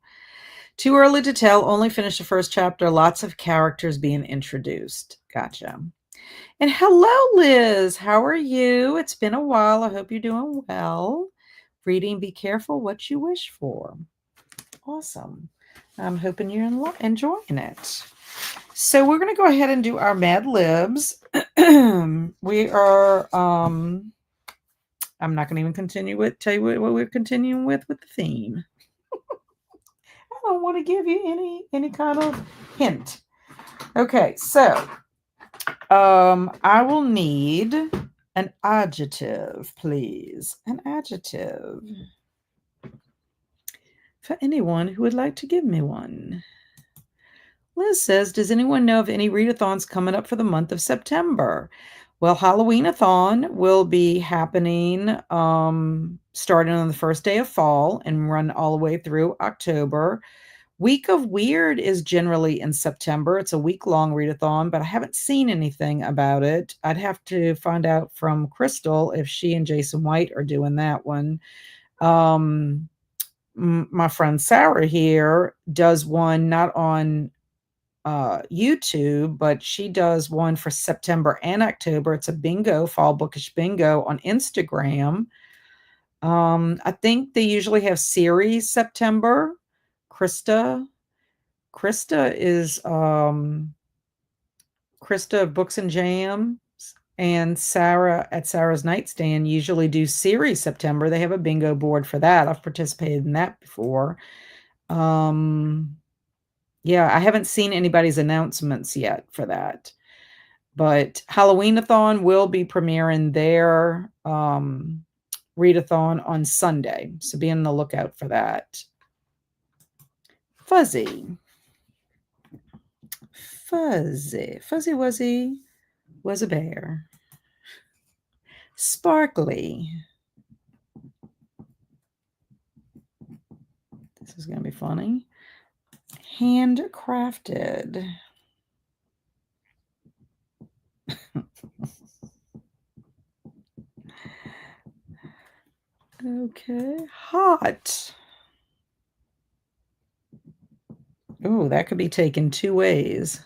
A: Too early to tell. Only finished the first chapter. Lots of characters being introduced. Gotcha. And hello, Liz. How are you? It's been a while. I hope you're doing well. Reading, be careful what you wish for. Awesome. I'm hoping you're enjoying it. So we're going to go ahead and do our Mad Libs. We are, I'm not going to even tell you what we're continuing with the theme. I don't want to give you any kind of hint. Okay, so I will need an adjective, please. An adjective. For anyone who would like to give me one. Liz says, does anyone know of any readathons coming up for the month of September? Well, Halloween-a-thon will be happening starting on the first day of fall and run all the way through October. Week of Weird is generally in September. It's a week-long readathon, but I haven't seen anything about it. I'd have to find out from Crystal if she and Jason White are doing that one. My friend Sarah here does one not on YouTube, but she does one for September and October. It's a bingo, fall bookish bingo on Instagram. I think they usually have series September. Krista is Krista of Books and Jams, and Sarah at Sarah's Nightstand usually do series September. They have a bingo board for that. I've participated in that before. Yeah, I haven't seen anybody's announcements yet for that. But Halloween-a-thon will be premiering their readathon on Sunday. So be on the lookout for that. Fuzzy. Fuzzy Wuzzy was a bear. Sparkly. This is going to be funny. Handcrafted. Okay. Hot. Oh, that could be taken two ways.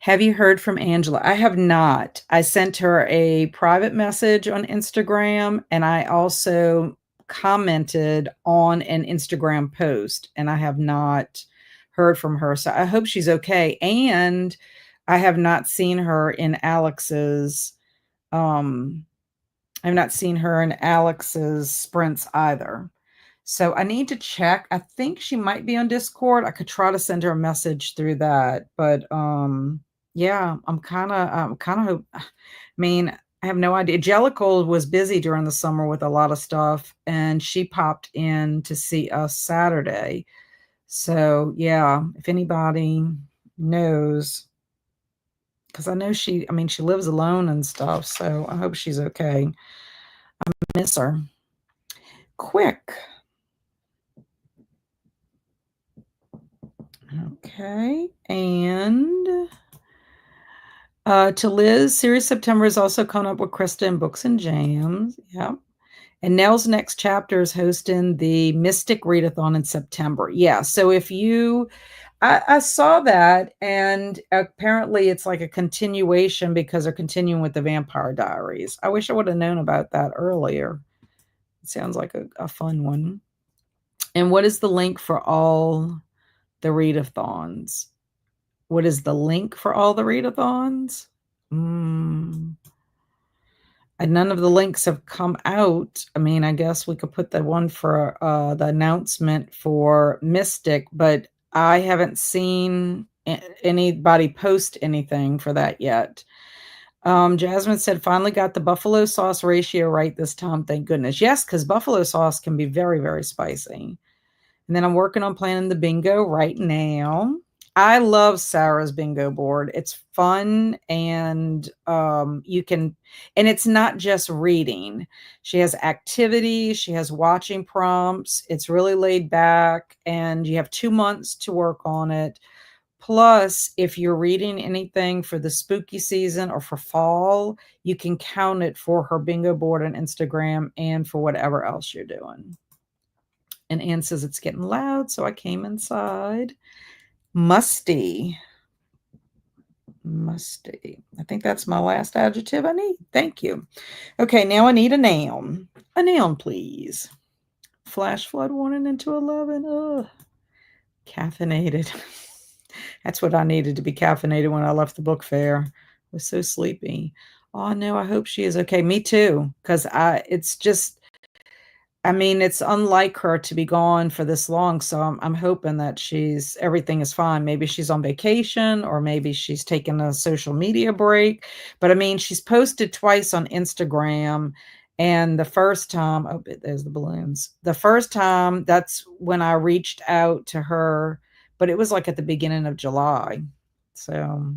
A: Have you heard from Angela? I have not. I sent her a private message on Instagram, and I also commented on an Instagram post, and I have not heard from her. So I hope she's okay. And I have not seen her in Alex's I've not seen her in Alex's sprints either. So I need to check. I think she might be on Discord. I could try to send her a message through that. But yeah, I mean, I have no idea. Jellicle was busy during the summer with a lot of stuff, and she popped in to see us Saturday. So yeah, if anybody knows, because I know she lives alone and stuff, so I hope she's okay. I miss her. Quick. Okay, and to Liz, Series September is also coming up with Krista and Books and Jams. Yeah. And Nell's next chapter is hosting the Mystic Readathon in September. Yeah. So if you, I saw that, and apparently it's like a continuation because they're continuing with the Vampire Diaries. I wish I would have known about that earlier. It sounds like a fun one. And what is the link for all the readathons? What is the link for all the readathons? And none of the links have come out. I mean, I guess we could put the one for the announcement for Mystic, but I haven't seen anybody post anything for that yet. Jasmine said, finally got the buffalo sauce ratio right this time. Thank goodness. Yes, because buffalo sauce can be very, very spicy. And then I'm working on planning the bingo right now. I love Sarah's bingo board. It's fun, and you can, and it's not just reading. She has activities, she has watching prompts. It's really laid back, and you have 2 months to work on it. Plus, if you're reading anything for the spooky season or for fall, you can count it for her bingo board on Instagram and for whatever else you're doing. And Anne says it's getting loud, so I came inside. Musty. Musty. I think that's my last adjective I need. Thank you. Okay, now I need a noun. A noun, please. Flash flood warning into 11. Ugh. Caffeinated. That's what I needed to be caffeinated when I left the book fair. I was so sleepy. Oh no, I hope she is okay. Me too. Because it's just, I mean, it's unlike her to be gone for this long, so I'm hoping that everything is fine. Maybe she's on vacation, or maybe she's taking a social media break. But I mean, she's posted twice on Instagram, and the first time, oh, there's the balloons. The first time, that's when I reached out to her, but it was like at the beginning of July. So,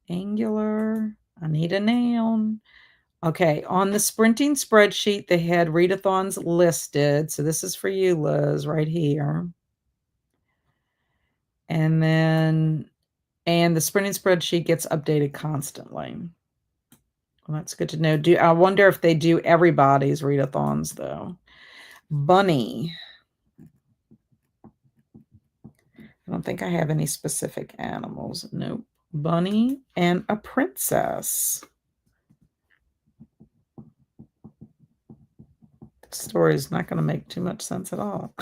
A: angular, I need a noun. Okay, on the sprinting spreadsheet, they had readathons listed. So this is for you, Liz, right here. And then, and the sprinting spreadsheet gets updated constantly. Well, that's good to know. I wonder if they do everybody's readathons, though. Bunny. I don't think I have any specific animals. Nope. Bunny and a princess. Story is not going to make too much sense at all.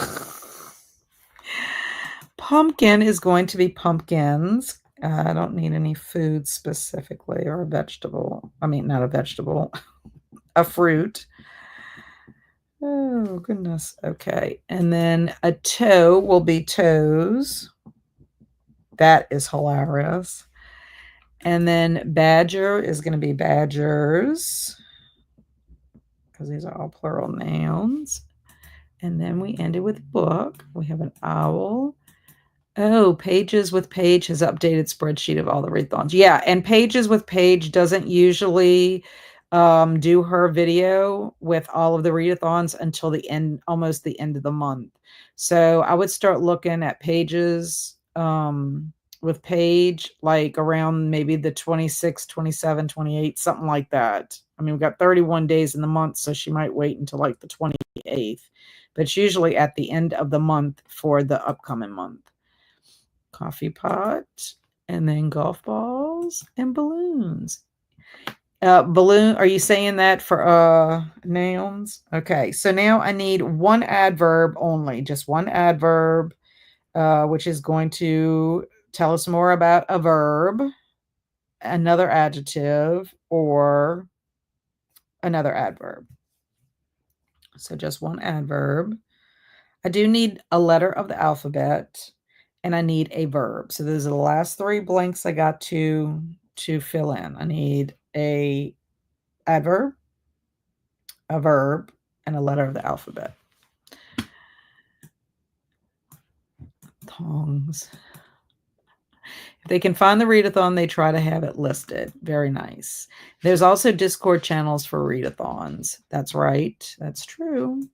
A: Pumpkin is going to be pumpkins. I don't need any food specifically, or a vegetable. I mean, not a vegetable, a fruit. Oh, goodness. Okay. And then a toe will be toes. That is hilarious. And then badger is going to be badgers. because these are all plural nouns. And then we ended with book. We have an owl. Oh, Pages with Paige has updated spreadsheet of all the readathons. Yeah, and Pages with Paige doesn't usually do her video with all of the readathons until the end, almost the end of the month. So I would start looking at Pages with Paige like around maybe the 26, 27, 28, something like that. I mean, we've got 31 days in the month, so she might wait until like the 28th. But it's usually at the end of the month for the upcoming month. Coffee pot, and then golf balls and balloons. Balloon, are you saying that for nouns? Okay, so now I need one adverb only, just one adverb, which is going to tell us more about a verb, another adjective, or another adverb. So just one adverb. I do need a letter of the alphabet, and I need a verb. So those are the last three blanks I got to fill in. I need a adverb, a verb, and a letter of the alphabet. Tongs. If they can find the readathon, they try to have it listed. Very nice. There's also Discord channels for readathons. That's right. That's true.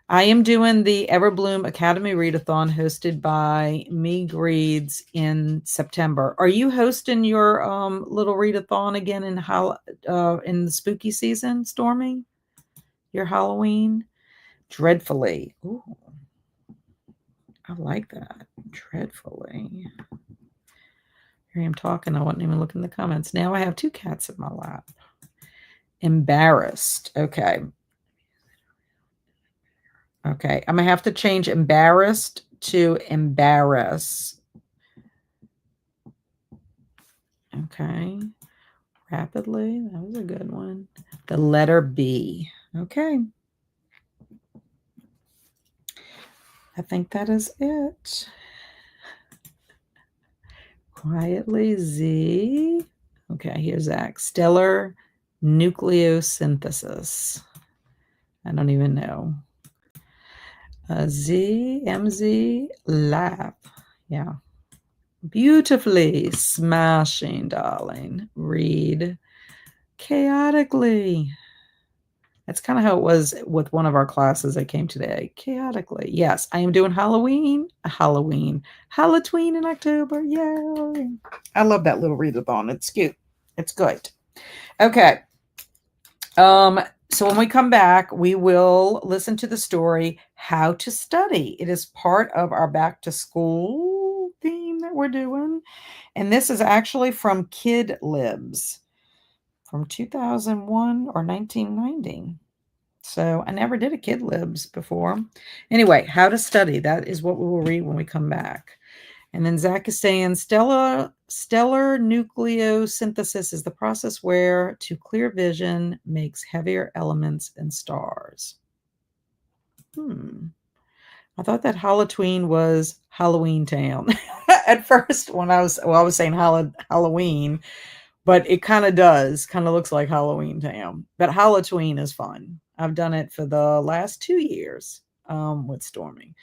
A: I am doing the Everbloom Academy Readathon hosted by Meeg Reads in September. Are you hosting your little readathon again in the spooky season, Stormy? Your Halloween? Dreadfully. Ooh, I like that. Dreadfully. Here I am talking. I wasn't even looking in the comments. Now I have two cats in my lap. Embarrassed. Okay. Okay, I'm going to have to change embarrassed to embarrass. Okay, rapidly. That was a good one. The letter B. Okay. I think that is it. Quietly, Z. Okay, here's Zach. Stellar nucleosynthesis. I don't even know. Z, MZ, laugh. Yeah. Beautifully. Smashing, darling. Read. Chaotically. That's kind of how it was with one of our classes that came today. Chaotically. Yes, I am doing Halloween in October. Yay. I love that little readathon. It's cute. It's good. Okay. So when we come back, we will listen to the story, How to Study. It is part of our back to school theme that we're doing. And this is actually from Kid Libs from 2001 or 1990. So I never did a Kid Libs before. Anyway, How to Study. That is what we will read when we come back. And then Zach is saying stellar nucleosynthesis is the process where to clear vision makes heavier elements and stars. I thought that Halloween was Halloween Town. At first, when I was saying Halloween, but it kind of looks like Halloween Town. But Halloween is fun. I've done it for the last 2 years with Stormy.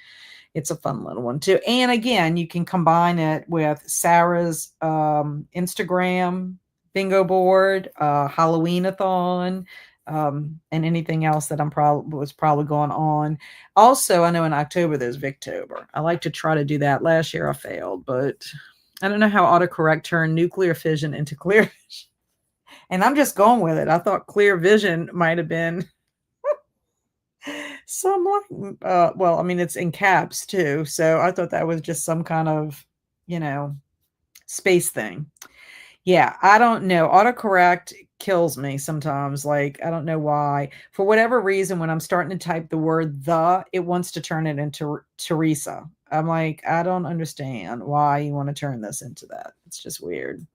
A: It's a fun little one too. And again, you can combine it with Sarah's Instagram bingo board, Halloween-a-thon, and anything else that was probably going on. Also, I know in October there's Victober. I like to try to do that. Last year I failed, but I don't know how autocorrect turned nuclear fission into clear vision. And I'm just going with it. I thought clear vision might have been some well, I mean, it's in caps too. So I thought that was just some kind of, space thing. Yeah, I don't know. Autocorrect kills me sometimes. Like, I don't know why. For whatever reason, when I'm starting to type the word it wants to turn it into Teresa. I'm like, I don't understand why you want to turn this into that. It's just weird.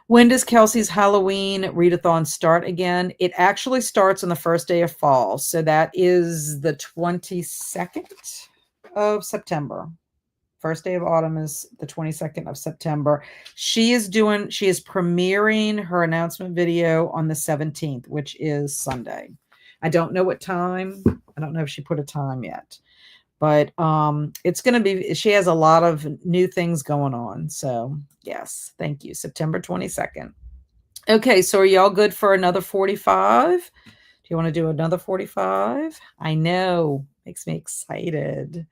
A: When does Kelsey's Halloween readathon start again? It actually starts on the first day of fall. So that is the 22nd of September. First day of autumn is the 22nd of September. She is premiering her announcement video on the 17th, which is Sunday. I don't know what time. I don't know if she put a time yet. But it's going to be, she has a lot of new things going on. So, yes, thank you. September 22nd. Okay, so are y'all good for another 45? Do you want to do another 45? I know, makes me excited.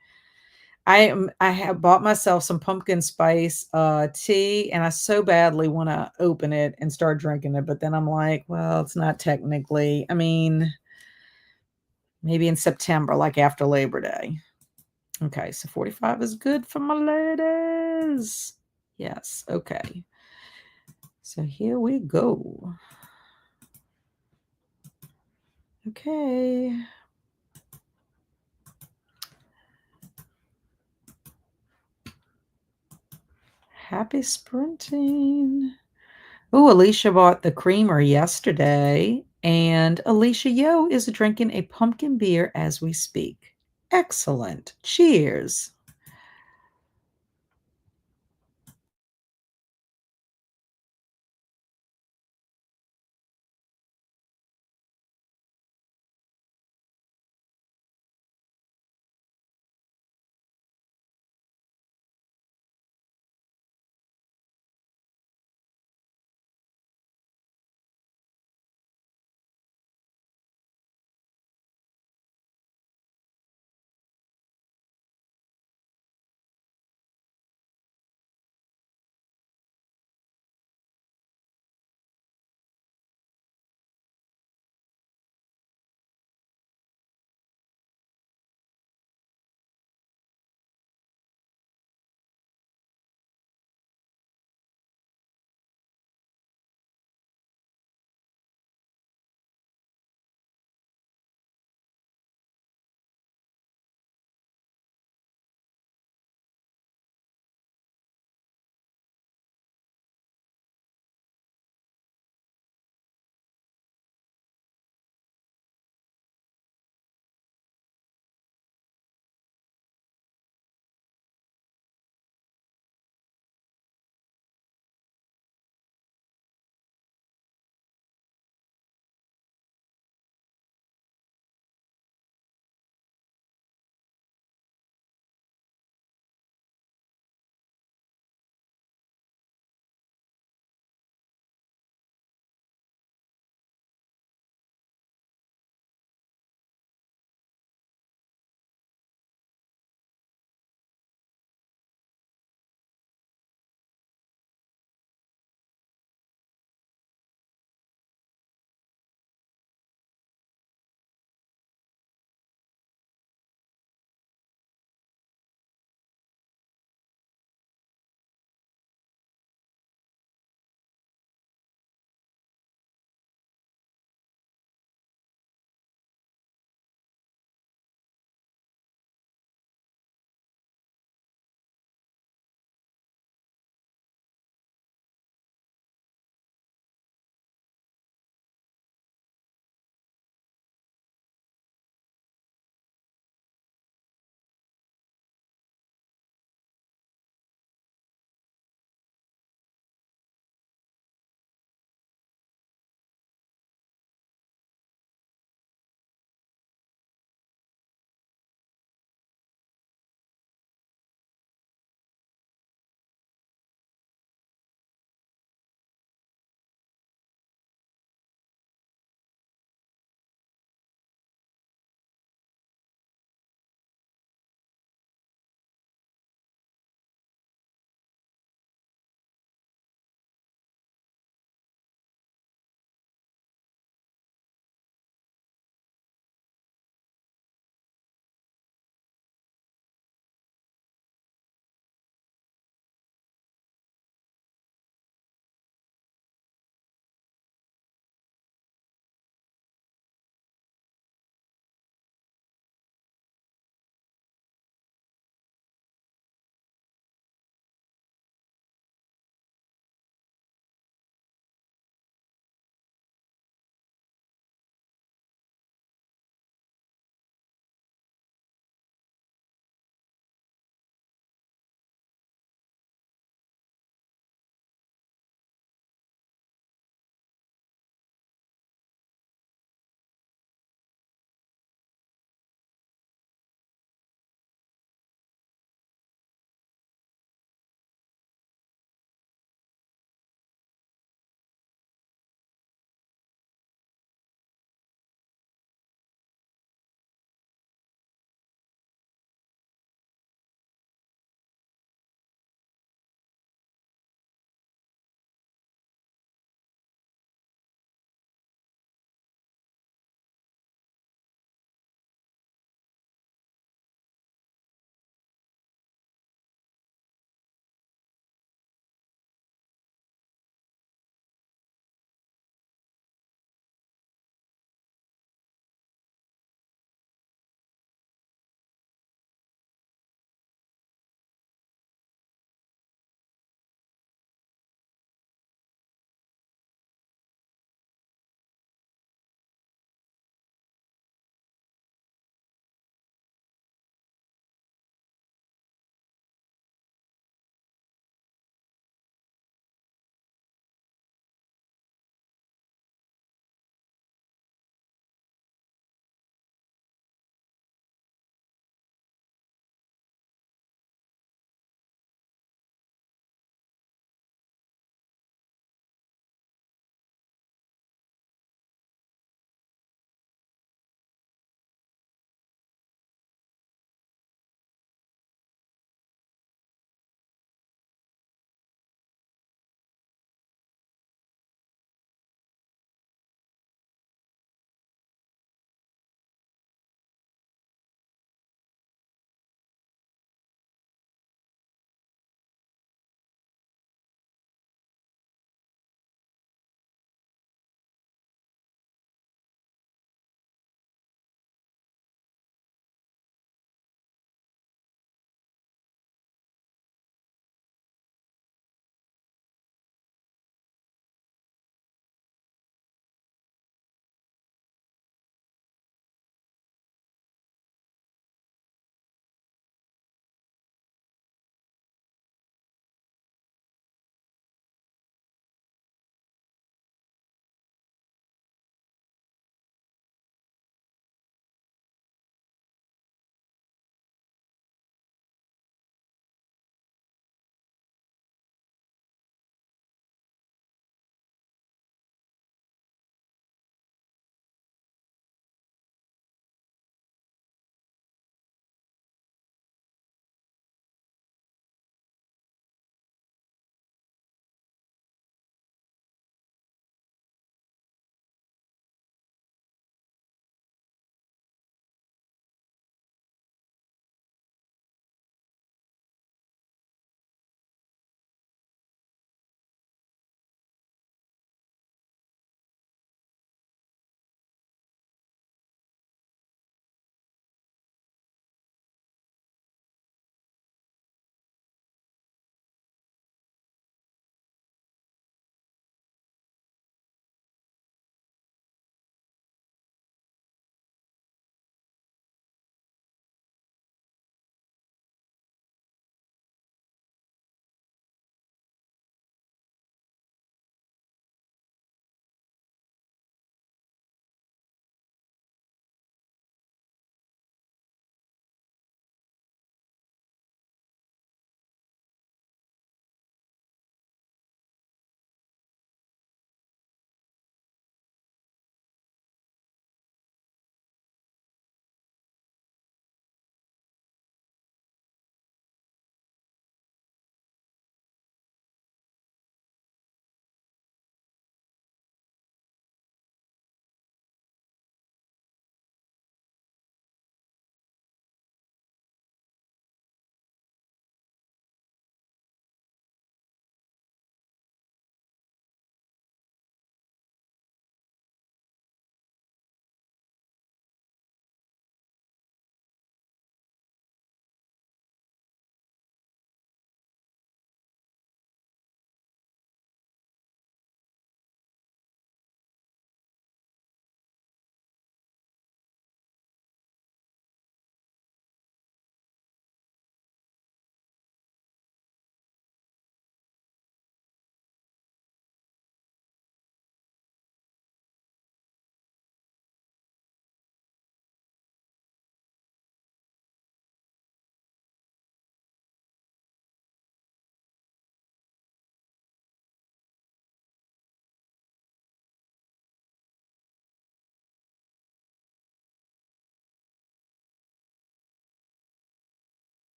A: I have bought myself some pumpkin spice tea, and I so badly want to open it and start drinking it, but then I'm like, well, it's not technically. I mean, maybe in September, like after Labor Day. Okay, so 45 is good for my ladies. Yes, okay. So here we go. Okay. Happy sprinting. Oh, Alicia bought the creamer yesterday, and Alicia Yo is drinking a pumpkin beer as we speak. Excellent. Cheers.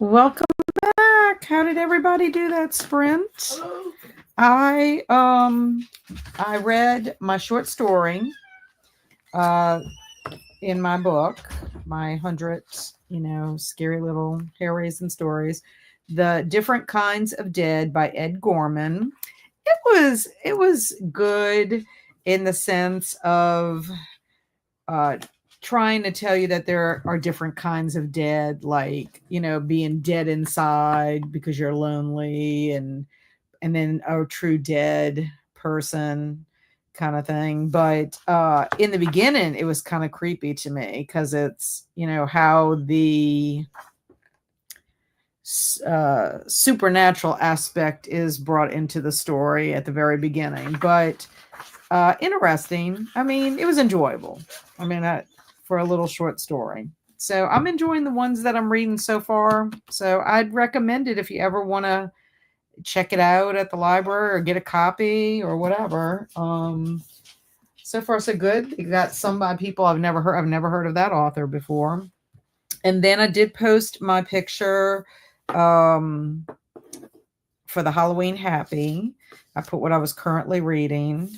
A: Welcome back. How did everybody do that sprint? I read my short story in my book, my 100, scary little hair-raising stories, The Different Kinds of Dead by Ed Gorman. It was good in the sense of trying to tell you that there are different kinds of dead, like, being dead inside because you're lonely, and then a true dead person kind of thing. But in the beginning, it was kind of creepy to me because it's, how the supernatural aspect is brought into the story at the very beginning. But interesting. I mean, it was enjoyable. I mean, for a little short story. So I'm enjoying the ones that I'm reading so far. So I'd recommend it if you ever want to check it out at the library or get a copy or whatever. So far so good. You got some by people I've never heard. I've never heard of that author before. And then I did post my picture for the Halloween Happy. I put what I was currently reading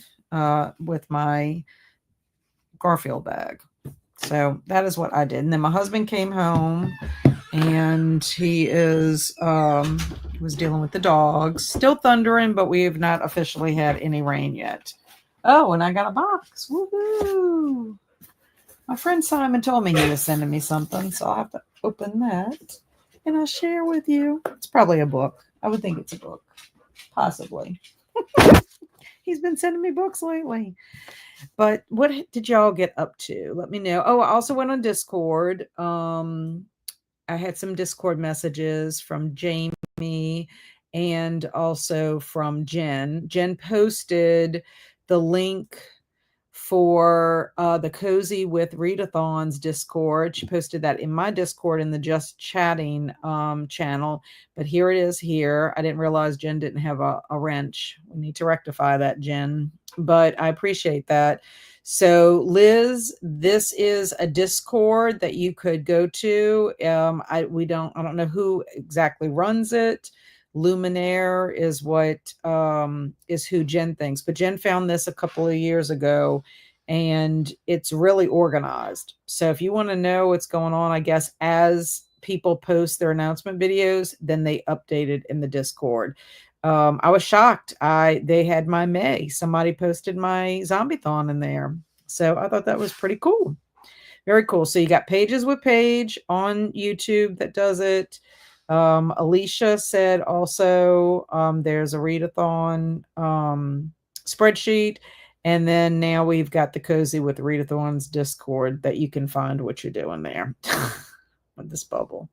A: with my Garfield bag. So that is what I did. And then my husband came home, and he was dealing with the dogs. Still thundering, but we have not officially had any rain yet. Oh, and I got a box. Woohoo! My friend Simon told me he was sending me something, so I'll have to open that and I'll share with you. It's probably a book. I would think it's a book. Possibly. He's been sending me books lately. But what did y'all get up to? Let me know. Oh, I also went on Discord. I had some Discord messages from Jamie and also from Jen. Jen posted the link for the Cozy with Readathons Discord. She posted that in my Discord in the Just Chatting channel. But here it is here. I didn't realize Jen didn't have a wrench. We need to rectify that, Jen. But I appreciate that. So Liz, this is a Discord that you could go to. I don't know who exactly runs it. Luminaire is what is who Jen thinks, but Jen found this a couple of years ago, and it's really organized. So if you want to know what's going on, I guess as people post their announcement videos, then they update it in the Discord. I was shocked. They had my May. Somebody posted my Zombie-thon in there. So I thought that was pretty cool. Very cool. So you got Pages with Paige on YouTube that does it. Alicia said also there's a readathon spreadsheet. And then now we've got the Cozy with Readathons Discord that you can find what you're doing there with this bubble.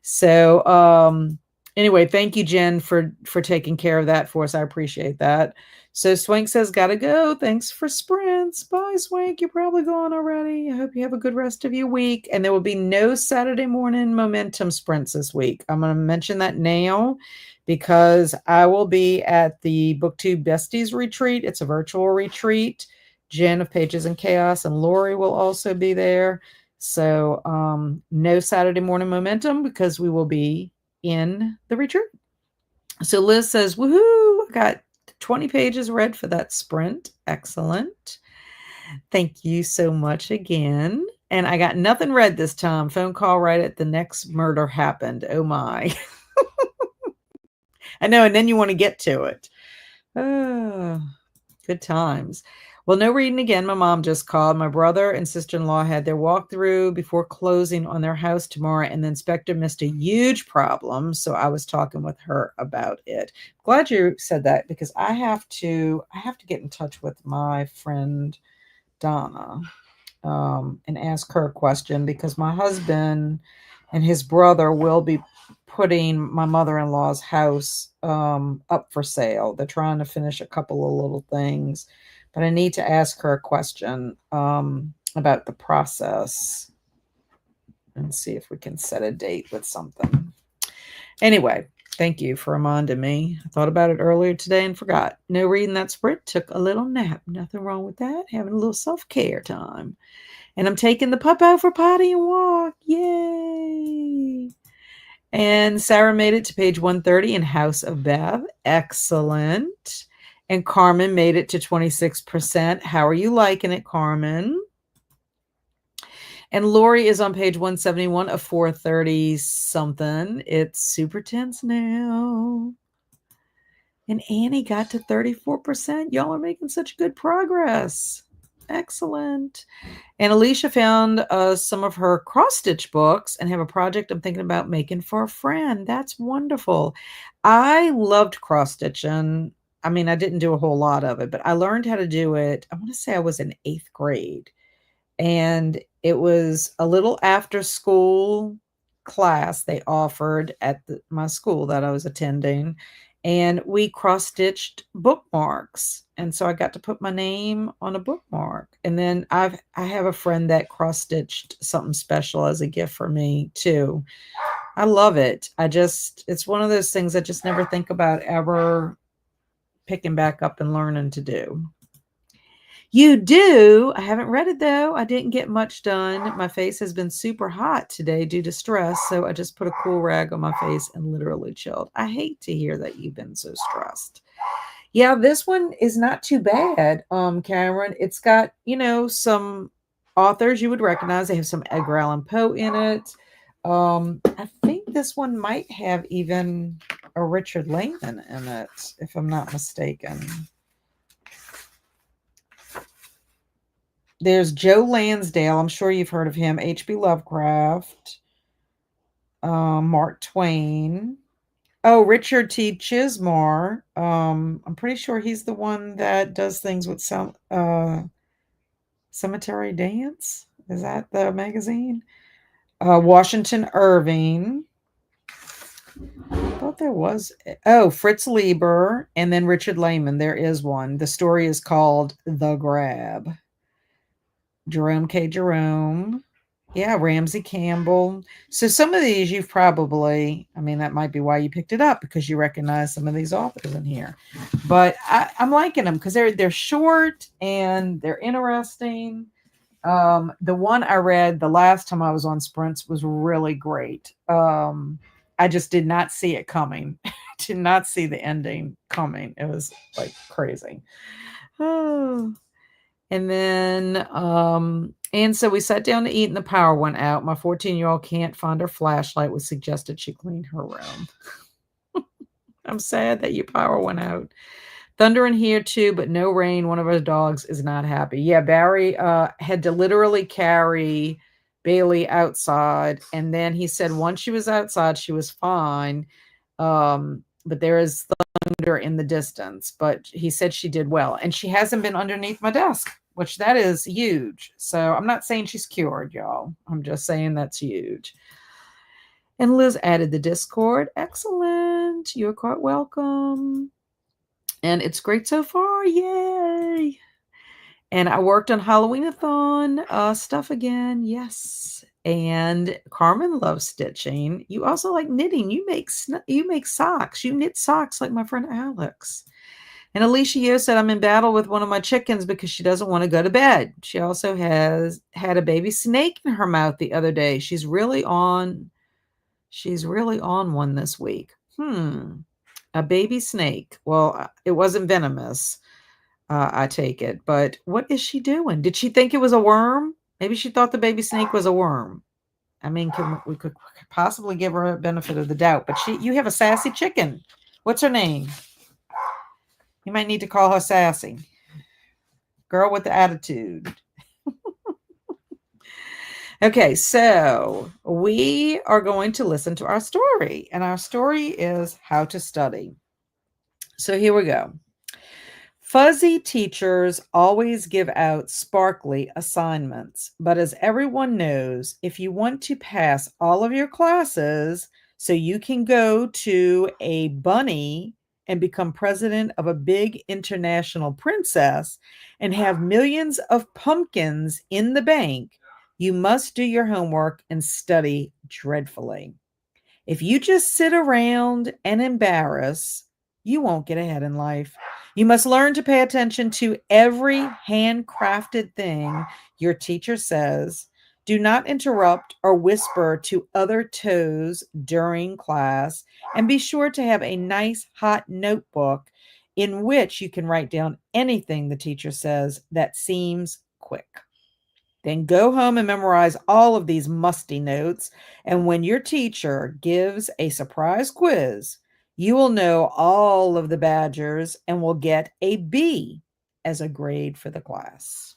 A: So anyway, thank you, Jen, for taking care of that for us. I appreciate that. So Swank says, gotta go. Thanks for sprints. Bye, Swank. You're probably gone already. I hope you have a good rest of your week. And there will be no Saturday morning momentum sprints this week. I'm going to mention that now because I will be at the BookTube Besties retreat. It's a virtual retreat. Jen of Pages and Chaos and Lori will also be there. So no Saturday morning momentum because we will be in the retreat. So Liz says, woohoo, I got 20 pages read for that sprint. Excellent. Thank you so much again. And I got nothing read this time. Phone call right at the next murder happened. Oh my. I know. And then you want to get to it. Oh, good times. Well, no reading again. My mom just called. My brother and sister-in-law had their walkthrough before closing on their house tomorrow, and the inspector missed a huge problem. So I was talking with her about it. Glad you said that because I have to get in touch with my friend Donna and ask her a question because my husband and his brother will be putting my mother-in-law's house up for sale. They're trying to finish a couple of little things. But I need to ask her a question about the process and see if we can set a date with something. Anyway, thank you for reminding me. I thought about it earlier today and forgot. No reading that sprint. Took a little nap. Nothing wrong with that. Having a little self-care time. And I'm taking the pup out for potty and walk. Yay! And Sarah made it to page 130 in House of Bev. Excellent. And Carmen made it to 26%. How are you liking it, Carmen? And Lori is on page 171 of 430 something. It's super tense now. And Annie got to 34%. Y'all are making such good progress. Excellent. And Alicia found some of her cross-stitch books and have a project I'm thinking about making for a friend. That's wonderful. I loved cross-stitching. I mean, I didn't do a whole lot of it, but I learned how to do it. I want to say I was in 8th grade. And it was a little after school class they offered at my school that I was attending. And we cross stitched bookmarks. And so I got to put my name on a bookmark. And then I have a friend that cross stitched something special as a gift for me too. I love it. It's one of those things I just never think about ever picking back up and learning to do. You do. I haven't read it though. I didn't get much done. My face has been super hot today due to stress, so I just put a cool rag on my face and literally chilled. I hate to hear that you've been so stressed. Yeah, this one is not too bad, Cameron. It's got, some authors you would recognize. They have some Edgar Allan Poe in it. I think this one might have even a Richard Lehman in it, if I'm not mistaken. There's Joe Lansdale. I'm sure you've heard of him. H.P. Lovecraft. Mark Twain. Oh, Richard T. Chismar. I'm pretty sure he's the one that does things with some Cemetery Dance. Is that the magazine? Washington Irving. I thought there was. Oh, Fritz Lieber and then Richard Lehman. There is one. The story is called The Grab. Jerome K. Jerome. Yeah, Ramsey Campbell. So some of these you've probably, that might be why you picked it up, because you recognize some of these authors in here. But I'm liking them because they're short and they're interesting. The one I read the last time I was on Sprints was really great. I just did not see it coming. Did not see the ending coming. It was like crazy. Oh. And then, and so we sat down to eat and the power went out. My 14-year-old can't find her flashlight, was suggested she clean her room. I'm sad that your power went out. Thunder in here too, but no rain. One of our dogs is not happy. Yeah, Barry had to literally carry Bailey outside. And then he said once she was outside, she was fine. But there is thunder in the distance. But he said she did well. And she hasn't been underneath my desk, which that is huge. So I'm not saying she's cured, y'all. I'm just saying that's huge. And Liz added the Discord. Excellent. You're quite welcome. And it's great so far. Yay. And I worked on Halloween-a-thon stuff again. Yes. And Carmen loves stitching. You also like knitting. You make socks. You knit socks like my friend Alex. And Alicia Yo said, I'm in battle with one of my chickens because she doesn't want to go to bed. She also has had a baby snake in her mouth the other day. She's really on one this week. A baby snake. Well, it wasn't venomous, I take it. But what is she doing? Did she think it was a worm? Maybe she thought the baby snake was a worm. We could possibly give her a benefit of the doubt. But you have a sassy chicken. What's her name? You might need to call her Sassy. Girl with the attitude. Okay, so we are going to listen to our story. And our story is How to Study. So here we go. Fuzzy teachers always give out sparkly assignments. But as everyone knows, if you want to pass all of your classes so you can go to a bunny and become president of a big international princess and have millions of pumpkins in the bank, you must do your homework and study dreadfully. If you just sit around and embarrass, you won't get ahead in life. You must learn to pay attention to every handcrafted thing your teacher says. Do not interrupt or whisper to other toes during class, and be sure to have a nice hot notebook in which you can write down anything the teacher says that seems quick. Then go home and memorize all of these musty notes. And when your teacher gives a surprise quiz, you will know all of the badgers and will get a B as a grade for the class.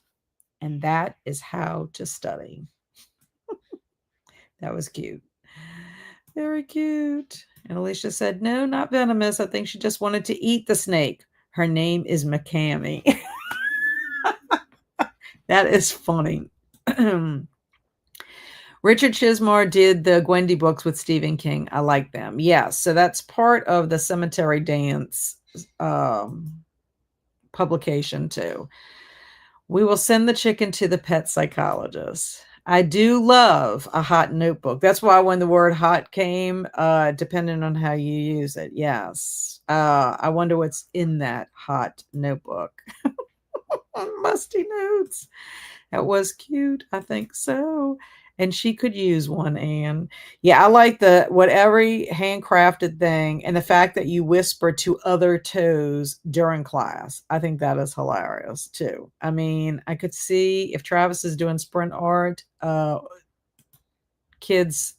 A: And that is how to study. That was cute. Very cute. And Alicia said, no, not venomous. I think she just wanted to eat the snake. Her name is McCammy. That is funny. Richard Chismar did the Gwendy books with Stephen King. I like them. Yes. So that's part of the Cemetery Dance publication too. We will send the chicken to the pet psychologist. I do love a hot notebook. That's why when the word hot came, depending on how you use it. Yes. I wonder what's in that hot notebook. Musty notes. That was cute. I think so. And she could use one, Anne. Yeah, I like every handcrafted thing and the fact that you whisper to other toes during class. I think that is hilarious too. I mean, I could see if Travis is doing sprint art, kids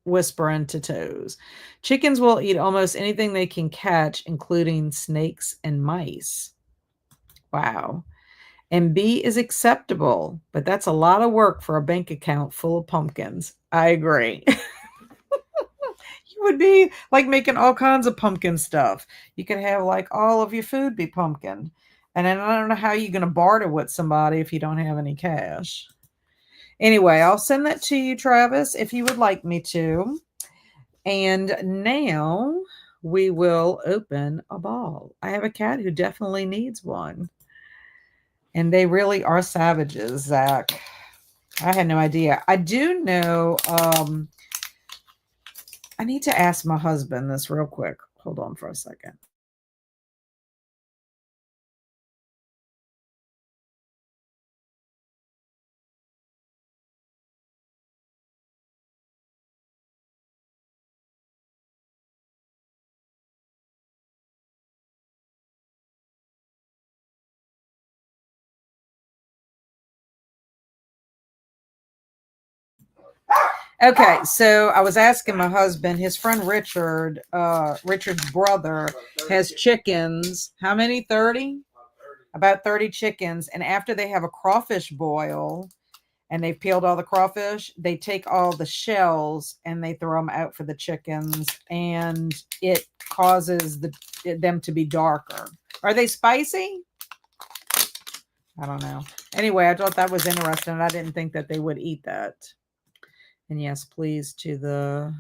A: whispering to toes. Chickens will eat almost anything they can catch, including snakes and mice. Wow. And B is acceptable, but that's a lot of work for a bank account full of pumpkins. I agree. You would be like making all kinds of pumpkin stuff. You could have like all of your food be pumpkin. And then I don't know how you're going to barter with somebody if you don't have any cash. Anyway, I'll send that to you, Travis, if you would like me to. And now we will open a ball. I have a cat who definitely needs one. And they really are savages, Zach. I had no idea. I do know. I need to ask my husband this real quick. Hold on for a second. Okay, so I was asking my husband, his friend Richard, Richard's brother, has chickens. How many? 30? About 30 chickens. And after they have a crawfish boil and they've peeled all the crawfish, they take all the shells and they throw them out for the chickens. And it causes them to be darker. Are they spicy? I don't know. Anyway, I thought that was interesting. I didn't think that they would eat that. And yes, please to the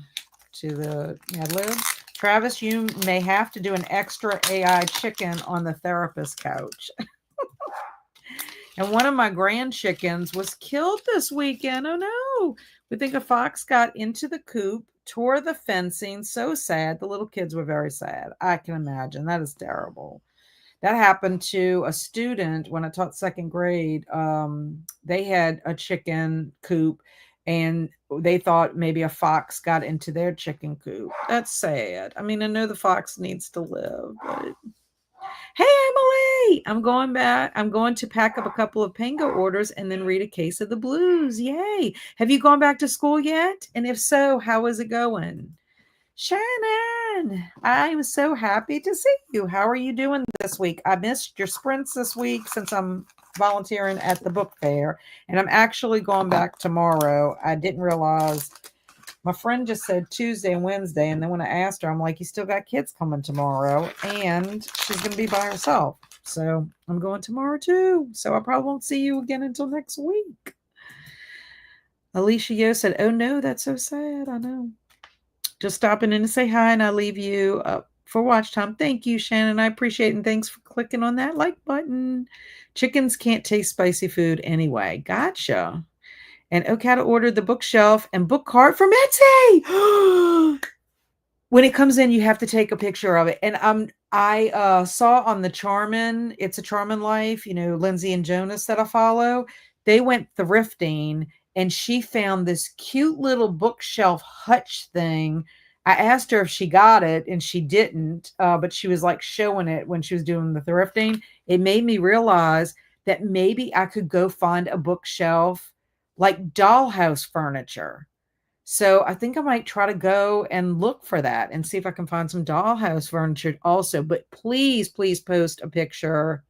A: ad lib. Travis, you may have to do an extra AI chicken on the therapist couch. And one of my grand chickens was killed this weekend. Oh no. We think a fox got into the coop, tore the fencing. So sad. The little kids were very sad. I can imagine. That is terrible. That happened to a student when I taught second grade. They had a chicken coop and they thought maybe a fox got into their chicken coop. That's sad. I mean, I know the fox needs to live, but hey, Emily, I'm going back. I'm going to pack up a couple of Pango orders and then read a case of the blues. Yay. Have you gone back to school yet? And if so, how is it going? Shannon, I'm so happy to see you. How are you doing this week? I missed your sprints this week since I'm volunteering at the book fair, and I'm actually going back tomorrow. I didn't realize my friend just said Tuesday and Wednesday, and then when I asked her, I'm like, you still got kids coming tomorrow, and she's going to be by herself. So I'm going tomorrow too. So I probably won't see you again until next week. Alicia Yo said, oh no, that's so sad. I know. Just stopping in to say hi, and I leave you for watch time. Thank you, Shannon. I appreciate it, and thanks for clicking on that like button. Chickens can't taste spicy food anyway. Gotcha. And Okada ordered the bookshelf and book cart from Etsy. When it comes in, you have to take a picture of it. And I saw on the Charmin, It's a Charmin Life, Lindsay and Jonas that I follow. They went thrifting and she found this cute little bookshelf hutch thing. I asked her if she got it, and she didn't, but she was like showing it when she was doing the thrifting. It made me realize that maybe I could go find a bookshelf like dollhouse furniture. So I think I might try to go and look for that and see if I can find some dollhouse furniture also. But please, please post a picture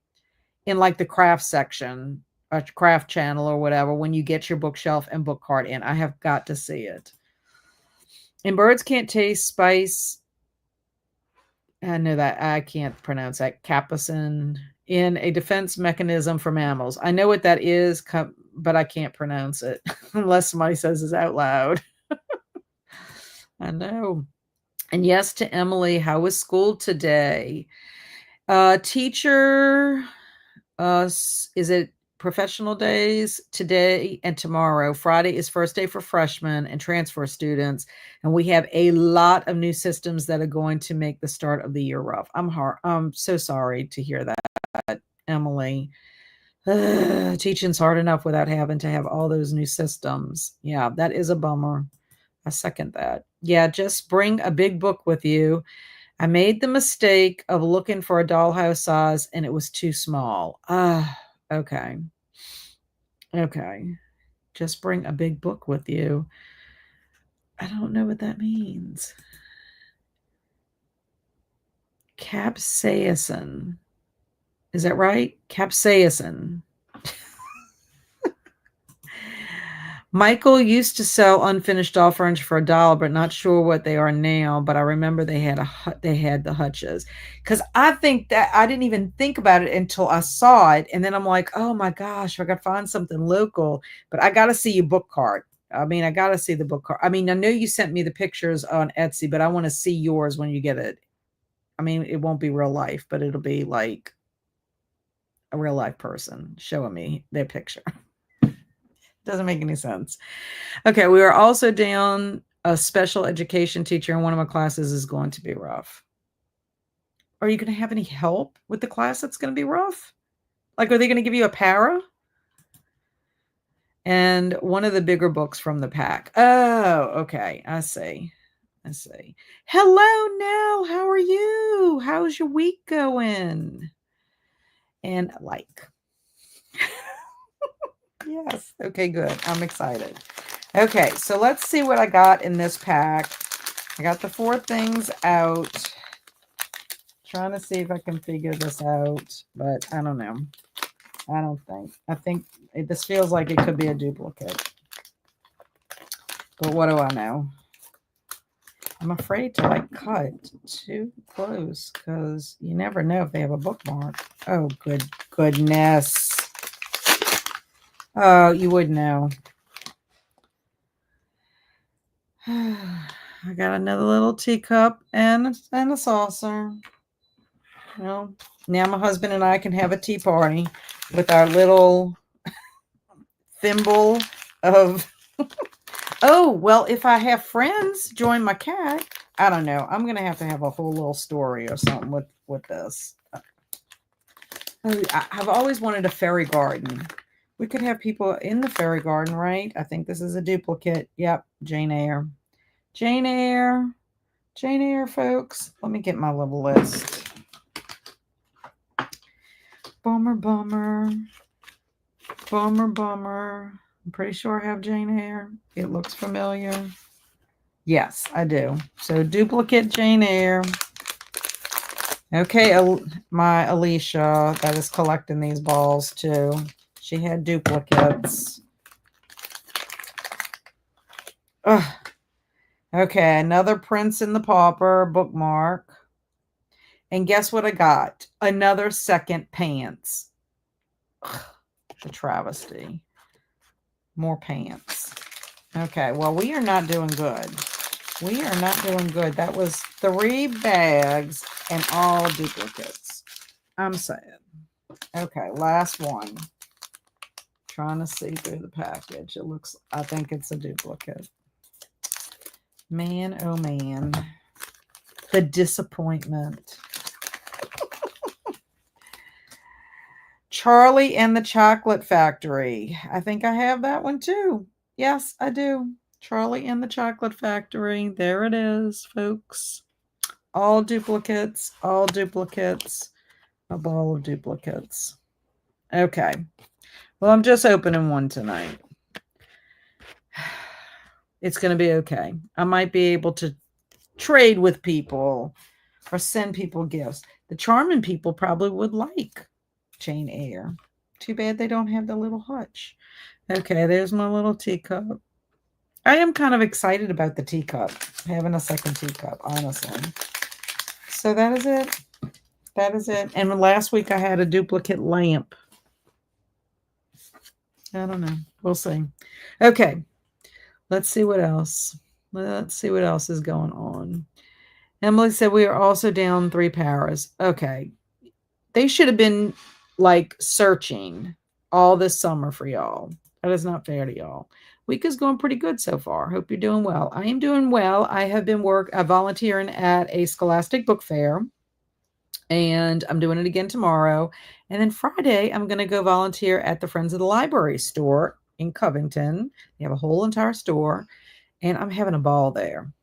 A: in like the craft section, a craft channel or whatever, when you get your bookshelf and book cart in. I have got to see it. And birds can't taste spice. I know that I can't pronounce that. Capsaicin in a defense mechanism for mammals. I know what that is, but I can't pronounce it unless somebody says it out loud. I know. And yes to Emily, how was school today? Teacher, is it professional days today and tomorrow? Friday is first day for freshmen and transfer students, and we have a lot of new systems that are going to make the start of the year rough. I'm so sorry to hear that, Emily. Teaching's hard enough without having to have all those new systems. Yeah, that is a bummer. I second that. Yeah, just bring a big book with you. I made the mistake of looking for a dollhouse size and it was too small. Okay. Okay. Just bring a big book with you. I don't know what that means. Capsaicin. Is that right? Capsaicin. Michael used to sell unfinished doll furniture for $1, but not sure what they are now. But I remember they had the hutches, because I think that I didn't even think about it until I saw it, and then I'm like, oh my gosh, I got to find something local. But I got to see your book cart. I mean, I got to see the book cart. I mean, I know you sent me the pictures on Etsy, but I want to see yours when you get it. I mean, it won't be real life, but it'll be like a real life person showing me their picture. Doesn't make any sense. Okay, we are also down a special education teacher in one of my classes is going to be rough. Are you going to have any help with the class that's going to be rough? Like, are they going to give you a para? And one of the bigger books from the pack. Oh, okay. I see. Hello, Nell. How are you? How's your week going? And like, yes. Okay, good. I'm excited. Okay, so let's see what I got in this pack. I got the 4 things out. Trying to see if I can figure this out, but I don't know. I think this feels like it could be a duplicate. But what do I know? I'm afraid to like cut too close because you never know if they have a bookmark. Oh, goodness. Oh, you would know. I got another little teacup and a saucer. Well, now my husband and I can have a tea party with our little thimble of... Oh, well, if I have friends join my cat, I don't know. I'm going to have a whole little story or something with this. I've always wanted a fairy garden. We could have people in the fairy garden, right? I think this is a duplicate. Yep, Jane Eyre. Jane Eyre. Jane Eyre, folks. Let me get my little list. Bummer. I'm pretty sure I have Jane Eyre. It looks familiar. Yes, I do. So duplicate Jane Eyre. Okay, my Alicia that is collecting these balls too. She had duplicates. Ugh. Okay, another Prince and the Pauper bookmark. And guess what I got? Another second pants. Ugh, the travesty. More pants. Okay, well, we are not doing good. We are not doing good. That was 3 bags and all duplicates. I'm sad. Okay, last one. Trying to see through the package. I think it's a duplicate. Man, oh man. The disappointment. Charlie and the Chocolate Factory. I think I have that one too. Yes, I do. Charlie and the Chocolate Factory. There it is, folks. All duplicates, all duplicates, a ball of duplicates. Okay. Well, I'm just opening one tonight. It's going to be okay. I might be able to trade with people or send people gifts. The Charming people probably would like Jane Eyre. Too bad they don't have the little hutch. Okay, there's my little teacup. I am kind of excited about the teacup, having a second teacup, honestly. So that is it. That is it. And last week I had a duplicate lamp. I don't know. We'll see. Okay. Let's see what else. Let's see what else is going on. Emily said we are also down 3 paras. Okay. They should have been like searching all this summer for y'all. That is not fair to y'all. Week is going pretty good so far. Hope you're doing well. I am doing well. I have been volunteering at a Scholastic Book Fair, and I'm doing it again tomorrow. And then Friday, I'm going to go volunteer at the Friends of the Library store in Covington. They have a whole entire store, and I'm having a ball there.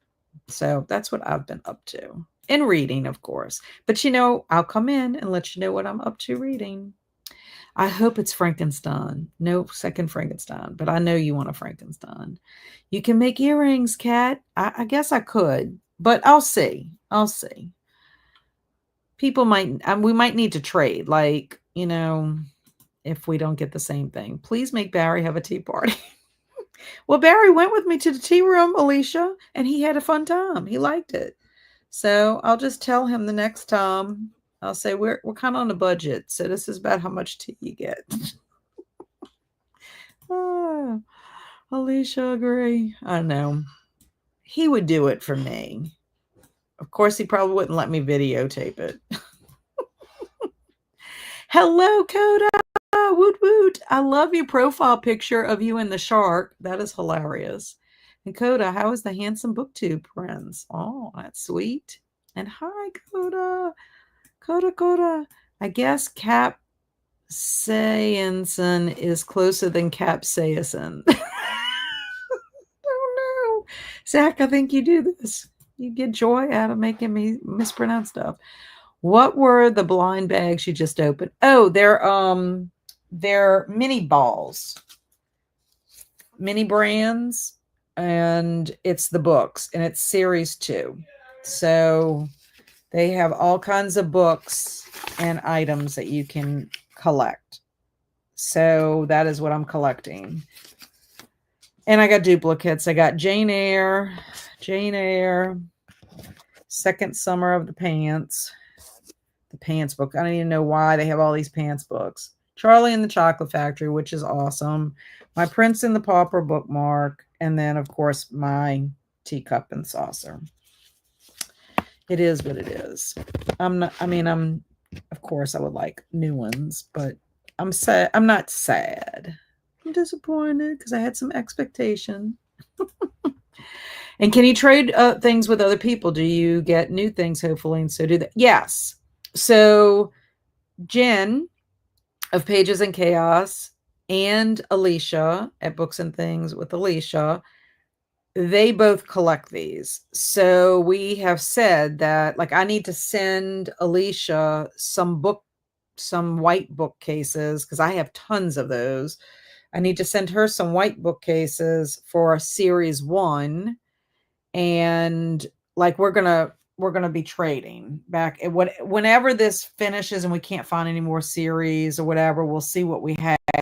A: So that's what I've been up to. And reading, of course. But I'll come in and let you know what I'm up to reading. I hope it's Frankenstein. No second Frankenstein, but I know you want a Frankenstein. You can make earrings, Kat. I guess I could, but I'll see. I'll see. People we might need to trade, like, if we don't get the same thing. Please make Barry have a tea party. Well, Barry went with me to the tea room, Alicia, and he had a fun time. He liked it. So I'll just tell him the next time. I'll say we're kind of on a budget, so this is about how much tea you get. Alicia, agree. I know. He would do it for me. Of course, he probably wouldn't let me videotape it. Hello, Coda. Woot woot. I love your profile picture of you and the shark. That is hilarious. And Coda, how is the handsome booktube friends? Oh, that's sweet. And hi, Coda. Coda. I guess capsaicin is closer than capsaicin. Oh no. Zach, I think you do this. You get joy out of making me mispronounce stuff. What were the blind bags you just opened? Oh, they're mini balls. Mini brands, and it's the books, and it's series 2. So they have all kinds of books and items that you can collect. So that is what I'm collecting. And I got duplicates. I got Jane Eyre, Second Summer of the Pants book. I don't even know why they have all these pants books. Charlie and the Chocolate Factory, which is awesome. My Prince and the Pauper bookmark. And then, of course, my teacup and saucer. It is what it is. Of course, I would like new ones, but I'm sad. I'm not sad. I'm disappointed because I had some expectation. And can you trade things with other people? Do you get new things, hopefully? And so do that. Yes. So Jen of Pages and Chaos and Alicia at Books and Things with Alicia, they both collect these. So we have said that, like, I need to send Alicia some white bookcases because I have tons of those. I need to send her some white bookcases for series 1. And like, we're gonna be trading back whenever this finishes and we can't find any more series or whatever. We'll see what we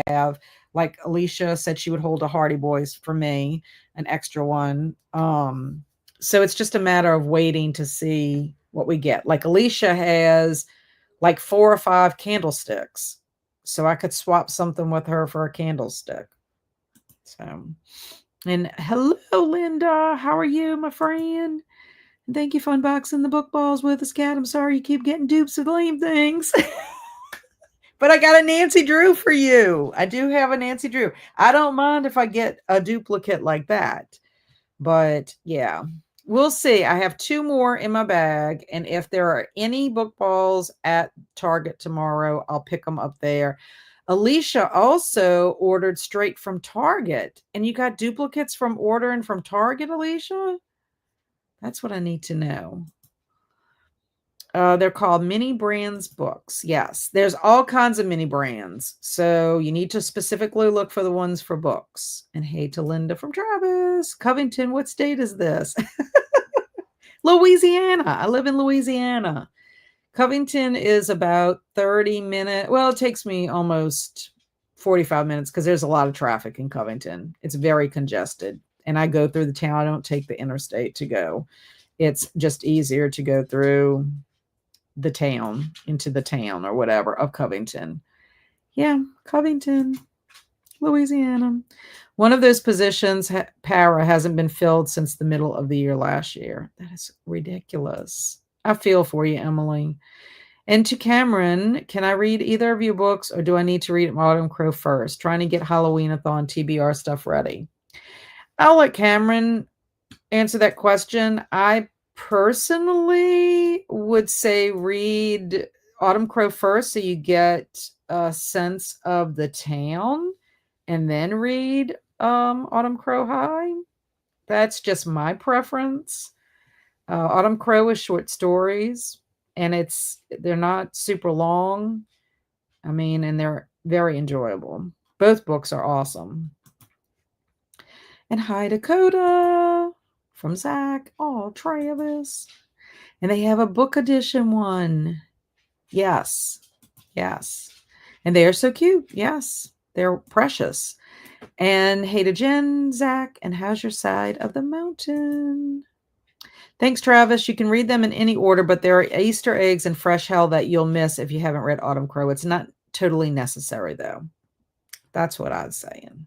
A: have. Like Alicia said, she would hold a Hardy Boys for me, an extra one. So it's just a matter of waiting to see what we get. Like Alicia has like 4 or 5 candlesticks, so I could swap something with her for a candlestick. So, and hello, Linda. How are you, my friend? And thank you for unboxing the book balls with us, Kat. I'm sorry you keep getting dupes of lame things. But I got a Nancy Drew for you. I do have a Nancy Drew. I don't mind if I get a duplicate like that. But yeah, we'll see. I have 2 more in my bag. And if there are any book balls at Target tomorrow, I'll pick them up there. Alicia also ordered straight from Target. And you got duplicates from ordering from Target, Alicia? That's what I need to know. They're called mini brands books. Yes, there's all kinds of mini brands. So you need to specifically look for the ones for books. And hey to Linda from Travis. Covington, what state is this? Louisiana. I live in Louisiana. Covington is about 30 minutes. Well, it takes me almost 45 minutes because there's a lot of traffic in Covington. It's very congested. And I go through the town. I don't take the interstate to go. It's just easier to go through the town, into the town or whatever of Covington. Yeah, Covington, Louisiana. One of those positions, para, hasn't been filled since the middle of the year last year. That is ridiculous. I feel for you, Emily. And to Cameron, can I read either of your books or do I need to read Autumn Crow first? Trying to get Halloween-a-thon TBR stuff ready. I'll let Cameron answer that question. I personally would say read Autumn Crow first so you get a sense of the town and then read Autumn Crow High. That's just my preference. Autumn Crow is short stories and they're not super long. I mean, and they're very enjoyable. Both books are awesome. And hi, Dakota from Zach. Oh, Travis. And they have a book edition one. Yes. Yes. And they are so cute. Yes. They're precious. And hey to Jen, Zach, and how's your side of the mountain? Thanks, Travis. You can read them in any order, but there are Easter eggs and fresh hell that you'll miss if you haven't read Autumn Crow. It's not totally necessary, though. That's what I was saying.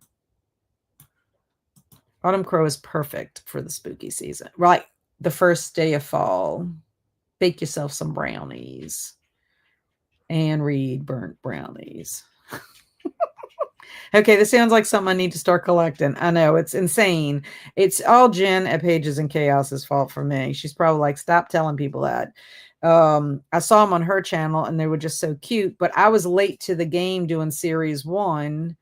A: Autumn Crow is perfect for the spooky season. Right. The first day of fall. Bake yourself some brownies. And read burnt brownies. Okay, this sounds like something I need to start collecting. I know, it's insane. It's all Jen at Pages and Chaos's fault for me. She's probably like, stop telling people that. I saw them on her channel and they were just so cute, but I was late to the game doing series 1.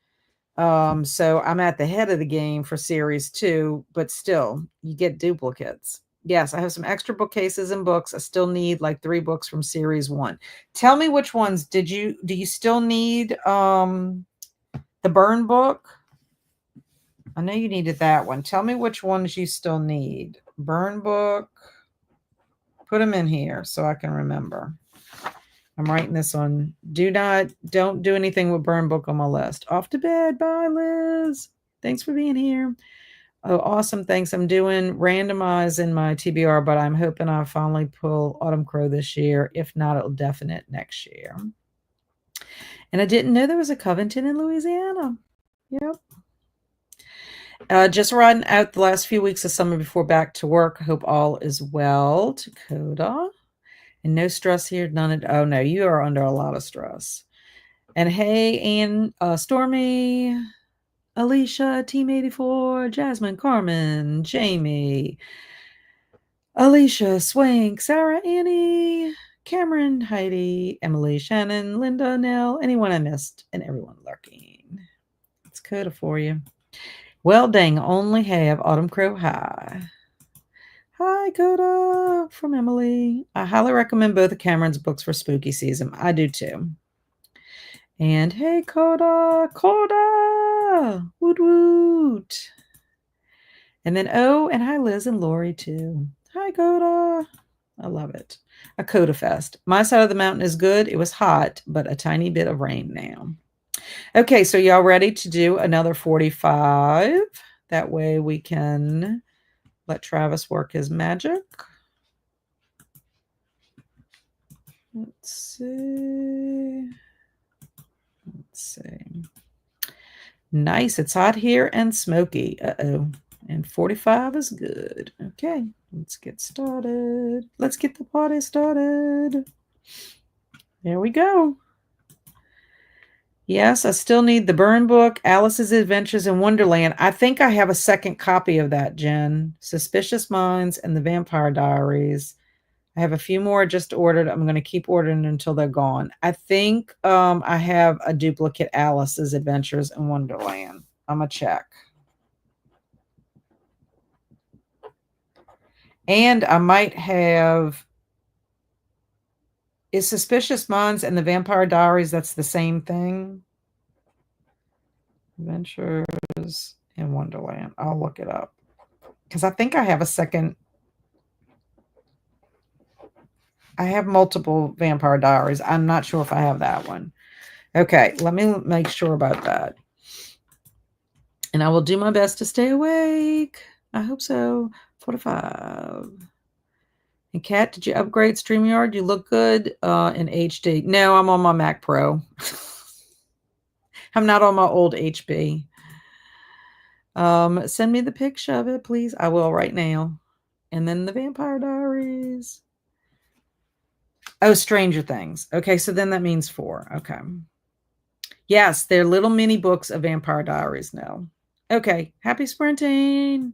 A: So I'm at the head of the game for series 2, but still, you get duplicates. Yes, I have some extra bookcases and books. I still need like 3 books from series 1. Tell me which ones do you still need the burn book? I know you needed that one. Tell me which ones you still need. Burn book. Put them in here so I can remember. I'm writing this on. Don't do anything with burn book on my list. Off to bed. Bye, Liz. Thanks for being here. Oh, awesome. Thanks. I'm doing randomizing my TBR, but I'm hoping I'll finally pull Autumn Crow this year. If not, it'll definite next year. And I didn't know there was a Covington in Louisiana. Yep. Just riding out the last few weeks of summer before back to work. Hope all is well. Dakota. And no stress here. Oh, no, you are under a lot of stress. And hey, Ann, Stormy, Alicia, Team 84, Jasmine, Carmen, Jamie, Alicia, Swank, Sarah, Annie, Cameron, Heidi, Emily, Shannon, Linda, Nell, anyone I missed, and everyone lurking. It's Coda for you. Well, dang, only have Autumn Crow High. Hi, Coda from Emily. I highly recommend both of Cameron's books for spooky season. I do too. And hey, Coda, woot woot. And then, and hi, Liz and Lori too. Hi, Coda. I love it. A Coda Fest. My side of the mountain is good. It was hot, but a tiny bit of rain now. Okay, so y'all ready to do another 45? That way we can let Travis work his magic. Let's see. Nice. It's hot here and smoky. Uh-oh. And 45 is good. Okay, let's get started. Let's get the party started. There we go. Yes, I still need the burn book, Alice's Adventures in Wonderland. I think I have a second copy of that, Jen. Suspicious Minds and the Vampire Diaries. I have a few more just ordered. I'm going to keep ordering until they're gone. I think I have a duplicate Alice's Adventures in Wonderland. I'm going to check. And I might have, is Suspicious Minds and the Vampire Diaries, that's the same thing? Adventures in Wonderland. I'll look it up. Because I think I have a second. I have multiple Vampire Diaries. I'm not sure if I have that one. Okay, let me make sure about that. And I will do my best to stay awake. I hope so. 45. And Kat, did you upgrade StreamYard? You look good in HD. No, I'm on my Mac Pro. I'm not on my old HP. Send me the picture of it, please. I will right now. And then the Vampire Diaries. Oh, Stranger Things. Okay, so then that means 4. Okay. Yes, they're little mini books of Vampire Diaries now. Okay, happy sprinting.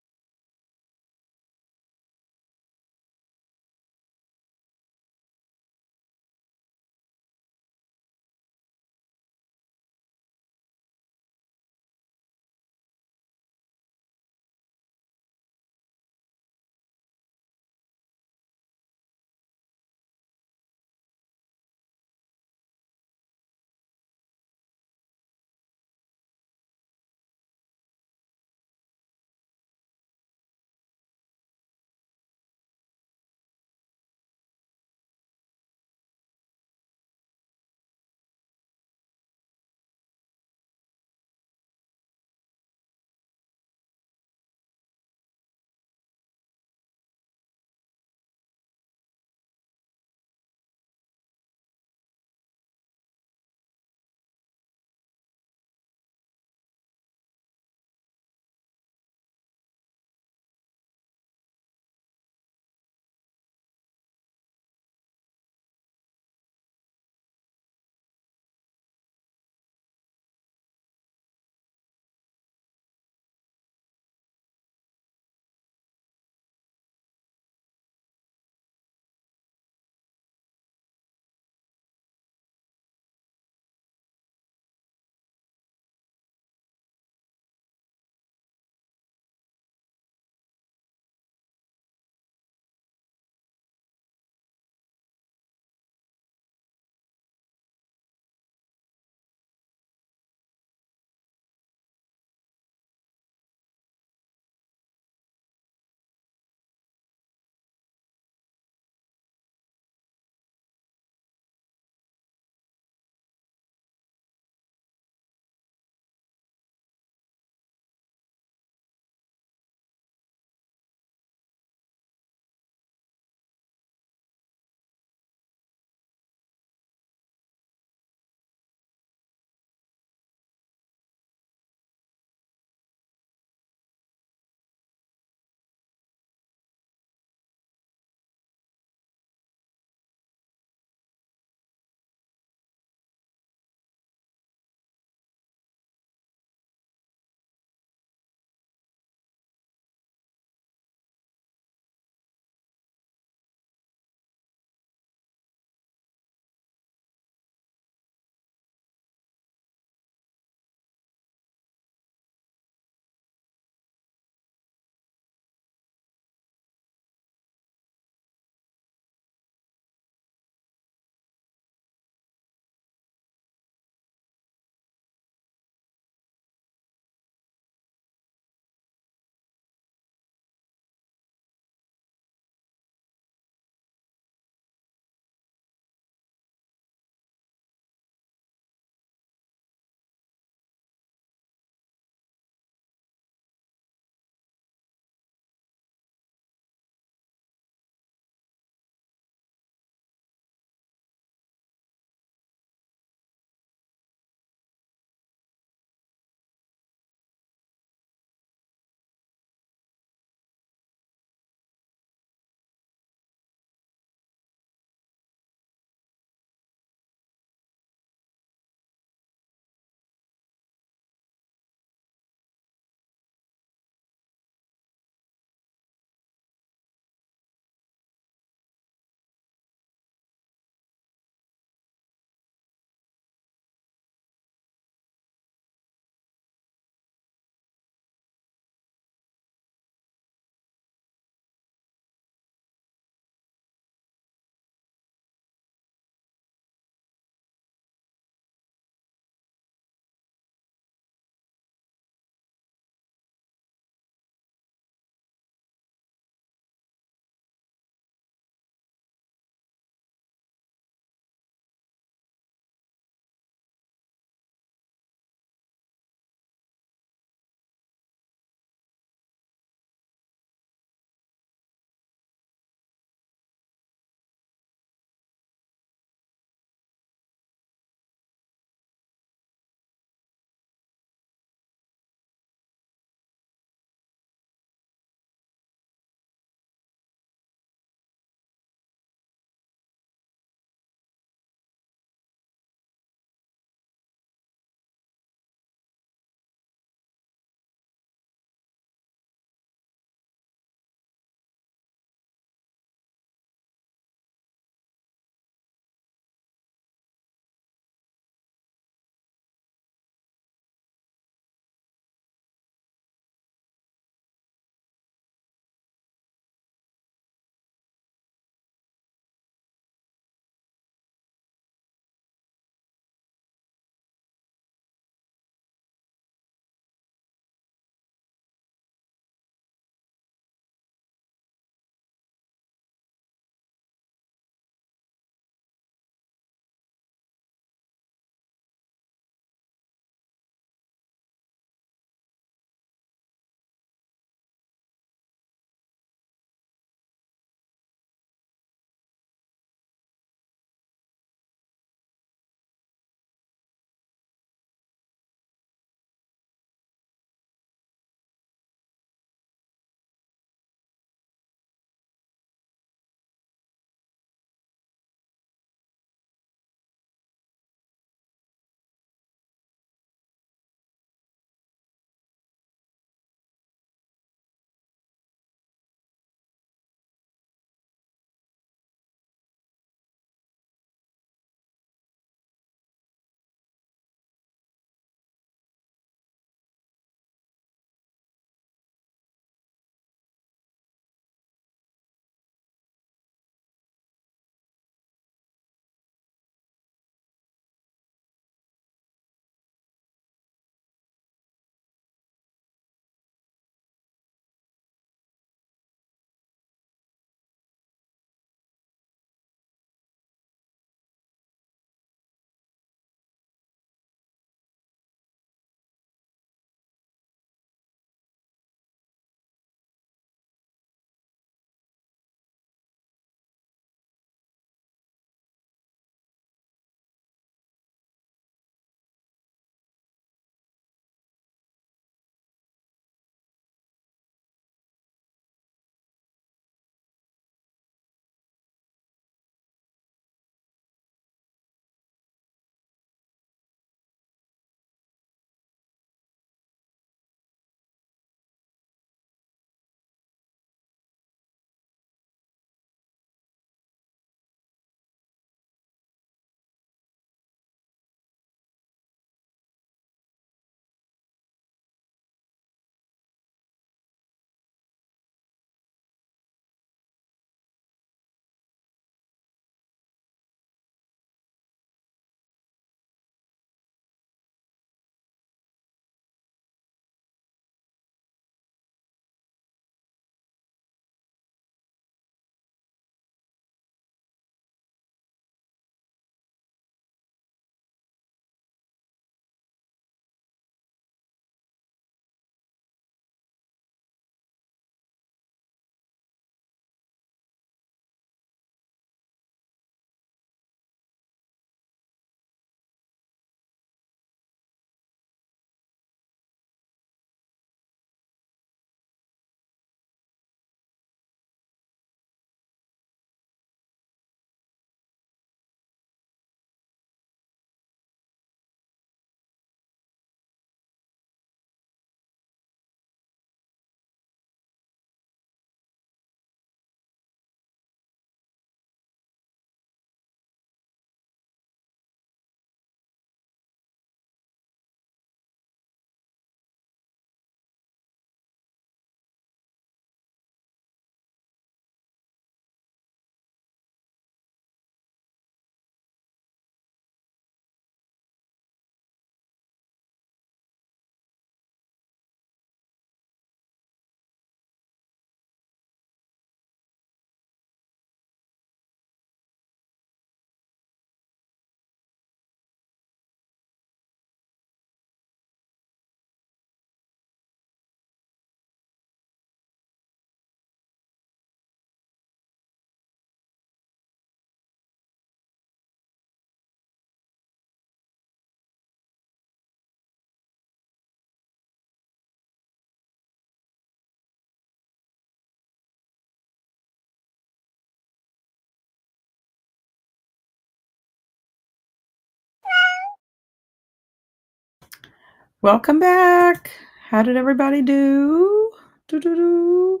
A: Welcome back. How did everybody do? Do.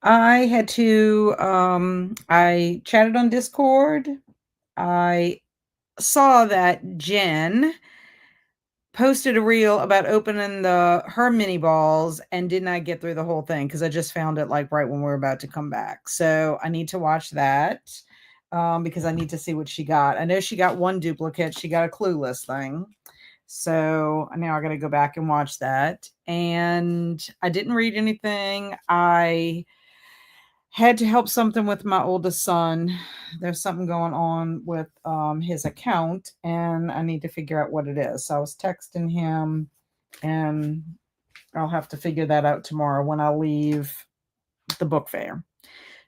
A: I had to, I chatted on Discord. I saw that Jen posted a reel about opening her mini balls and did not get through the whole thing because I just found it like right when we were about to come back. So I need to watch that because I need to see what she got. I know she got one duplicate. She got a Clueless thing. So now I got to go back and watch that. And I didn't read anything. I had to help something with my oldest son. There's something going on with his account, and I need to figure out what it is. So I was texting him, and I'll have to figure that out tomorrow when I leave the book fair.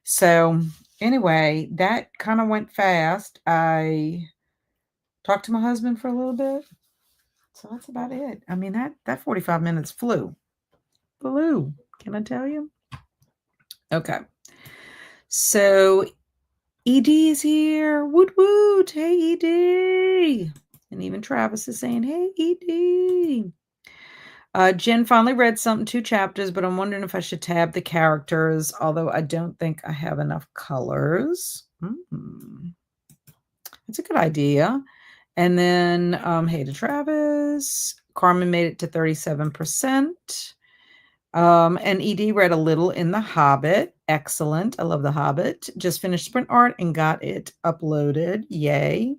A: So anyway, that kind of went fast. I talked to my husband for a little bit. So that's about it. I mean, that 45 minutes flew. Can I tell you? Okay. So ED is here. Woot woot. Hey, ED. And even Travis is saying, hey, ED. Jen finally read something, 2 chapters, but I'm wondering if I should tab the characters, although I don't think I have enough colors. That's a good idea. And then, hey to Travis. Carmen made it to 37%. And ED read a little in The Hobbit. Excellent. I love The Hobbit. Just finished Sprint Art and got it uploaded. Yay.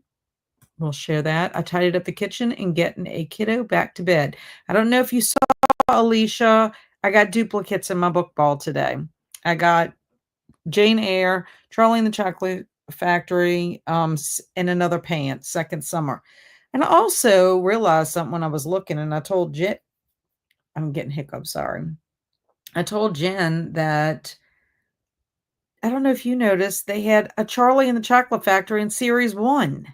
A: We'll share that. I tidied up the kitchen and getting a kiddo back to bed. I don't know if you saw, Alicia. I got duplicates in my book ball today. I got Jane Eyre, Charlie and the Chocolate Factory, and another pant, Second Summer. And I also realized something when I was looking, and I told Jen, I'm getting hiccups, sorry. I told Jen that, I don't know if you noticed, they had a Charlie and the Chocolate Factory in series 1.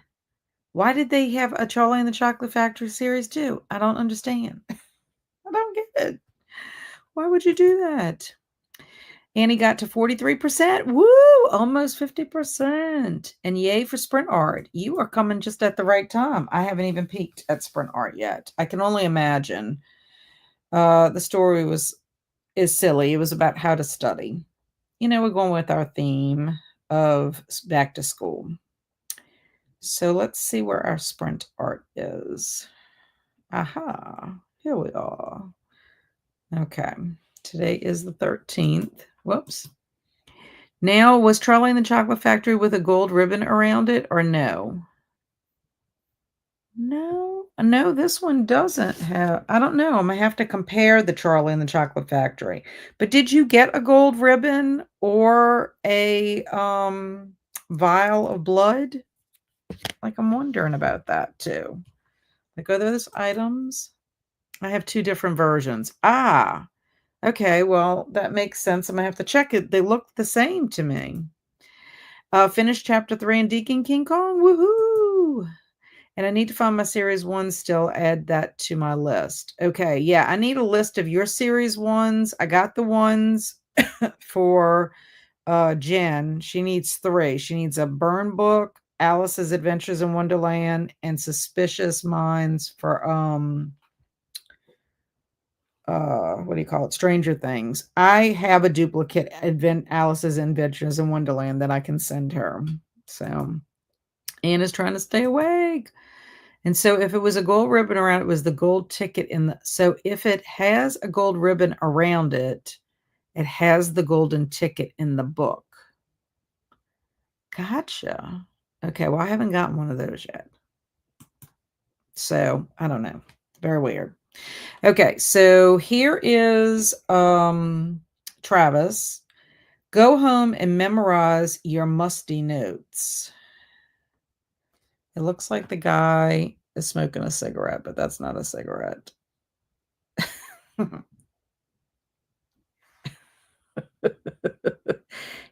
A: Why did they have a Charlie and the Chocolate Factory series 2? I don't understand. I don't get it. Why would you do that? Annie got to 43%. Woo! Almost 50%. And yay for Sprint Art. You are coming just at the right time. I haven't even peeked at Sprint Art yet. I can only imagine. The story is silly. It was about how to study. You know, we're going with our theme of back to school. So let's see where our Sprint Art is. Aha, here we are. Okay, today is the 13th. Whoops. Now, was Charlie and the Chocolate Factory with a gold ribbon around it or no? No, this one doesn't have, I don't know. I'm going to have to compare the Charlie and the Chocolate Factory. But did you get a gold ribbon or a vial of blood? Like, I'm wondering about that too. Like, are those items? I have 2 different versions. Ah, okay. Well, that makes sense. I'm going to have to check it. They look the same to me. Finished chapter 3 in Deacon King Kong. Woohoo! And I need to find my series 1 still, add that to my list. Okay, yeah, I need a list of your series 1s. I got the ones for Jen. She needs 3. She needs a burn book, Alice's Adventures in Wonderland, and Suspicious Minds for what do you call it? Stranger Things. I have a duplicate Alice's Adventures in Wonderland that I can send her. So Anna's trying to stay awake. And so if it was a gold ribbon around it, was the gold ticket in the, so if it has a gold ribbon around it, it has the golden ticket in the book. Gotcha. Okay, well, I haven't gotten one of those yet. So I don't know. Very weird. Okay, so here is Travis. Go home and memorize your musty notes. It looks like the guy is smoking a cigarette, but that's not a cigarette.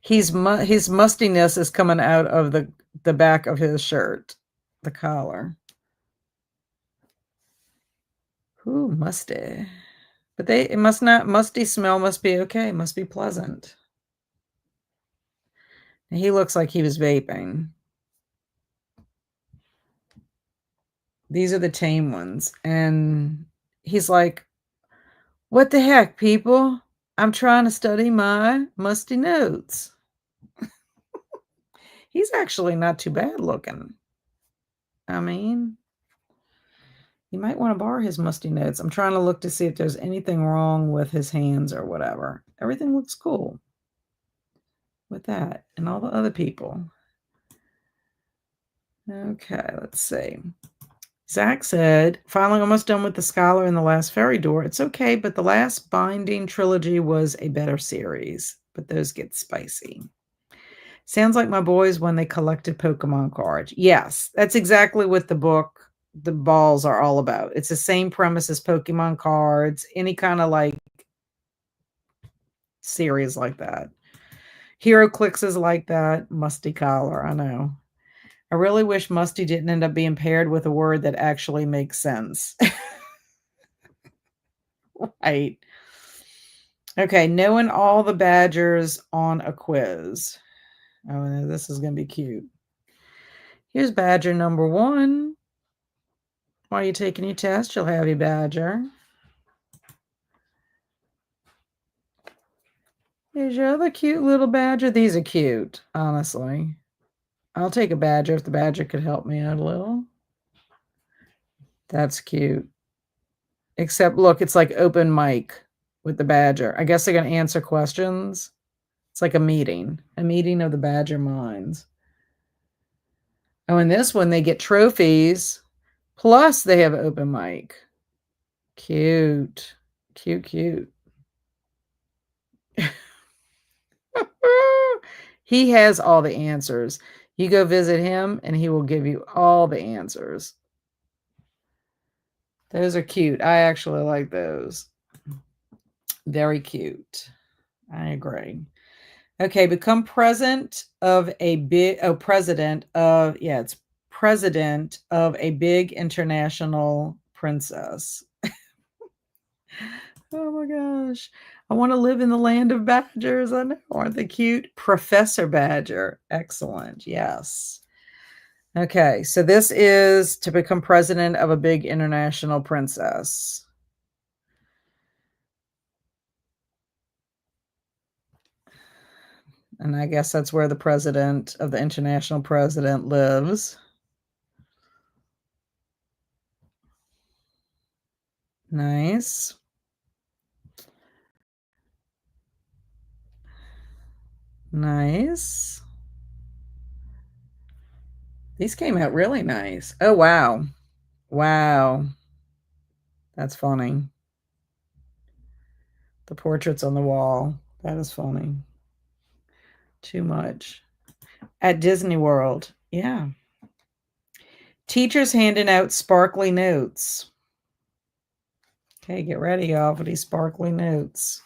A: His mustiness is coming out of the back of his shirt, the collar. Ooh, musty. But it must not, musty smell must be okay, must be pleasant. And he looks like he was vaping. These are the tame ones. And he's like, "What the heck, people? I'm trying to study my musty notes." He's actually not too bad looking. I mean, you might want to borrow his musty notes. I'm trying to look to see if there's anything wrong with his hands or whatever. Everything looks cool with that and all the other people. Okay, let's see. Zach said, finally almost done with The Scholar and The Last Fairy Door. It's okay, but the last Binding trilogy was a better series, but those get spicy. Sounds like my boys when they collected Pokemon cards. Yes, that's exactly what the balls are all about. It's the same premise as Pokemon cards, any kind of like series like that. Hero Clicks is like that. Musty Collar, I know. I really wish Musty didn't end up being paired with a word that actually makes sense. Right. Okay, knowing all the badgers on a quiz. Oh, no, this is going to be cute. Here's badger number 1. While you're taking your test, you'll have your badger. Here's your other cute little badger. These are cute, honestly. I'll take a badger if the badger could help me out a little. That's cute. Except, look, it's like open mic with the badger. I guess they're going to answer questions. It's like a meeting of the badger minds. Oh, and this one, they get trophies, plus they have open mic. Cute. Cute, cute. He has all the answers. You go visit him, and he will give you all the answers. Those are cute. I actually like those. Very cute. I agree. Okay, become president of a big president of it's president of a big international princess. Oh my gosh. I want to live in the land of badgers. I know. Aren't they cute? Professor Badger. Excellent. Yes. Okay, so this is to become president of a big international princess. And I guess that's where the president of the international president lives. Nice. Nice. These came out really nice. Oh, wow. Wow. That's funny. The portraits on the wall. That is funny. Too much. At Disney World. Yeah. Teachers handing out sparkly notes. Okay, get ready, y'all, for these sparkly notes.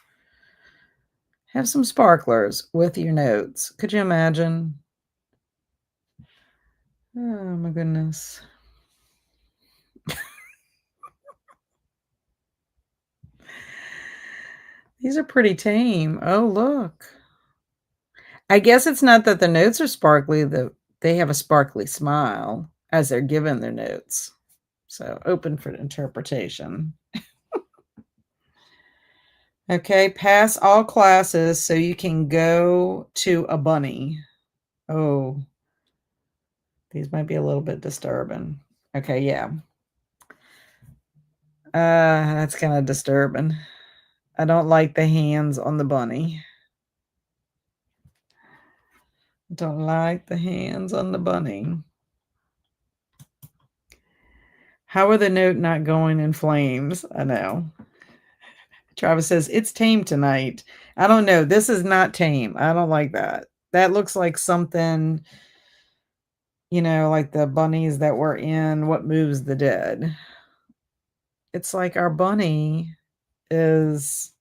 A: Have some sparklers with your notes. Could you imagine? Oh, my goodness. These are pretty tame. Oh, look. I guess it's not that the notes are sparkly, they have a sparkly smile as they're given their notes. So open for interpretation. Okay, pass all classes so you can go to a bunny. Oh, these might be a little bit disturbing. Okay, yeah. That's kind of disturbing. I don't like the hands on the bunny. Don't like the hands on the bunny. How are the note not going in flames? I know. Travis says, it's tame tonight. I don't know. This is not tame. I don't like that. That looks like something, like the bunnies that were in What Moves the Dead. It's like our bunny is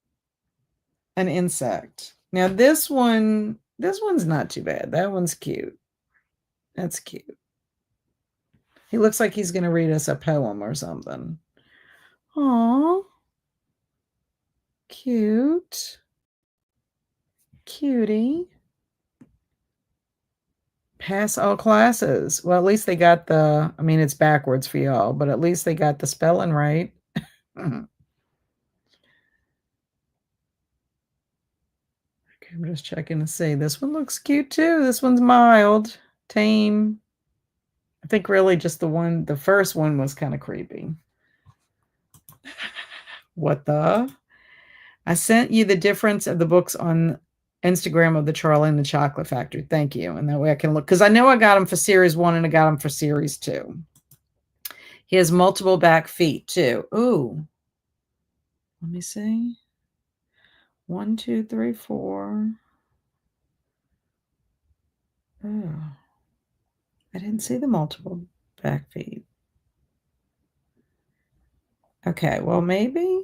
A: an insect. Now this one's not too bad. That one's cute. That's cute. He looks like he's going to read us a poem or something. Aw. Cute. Cutie. Pass all classes. Well, at least they got it's backwards for y'all, but at least they got the spelling right. Okay, I'm just checking to see. This one looks cute too. This one's mild, tame. I think really just the first one was kind of creepy. What the? I sent you the difference of the books on Instagram of the Charlie and the Chocolate Factory. Thank you. And that way I can look, because I know I got them for series 1 and I got them for series 2. He has multiple back feet too. Ooh. Let me see. 1, 2, 3, 4. Oh. I didn't see the multiple back feet. Okay, well, maybe.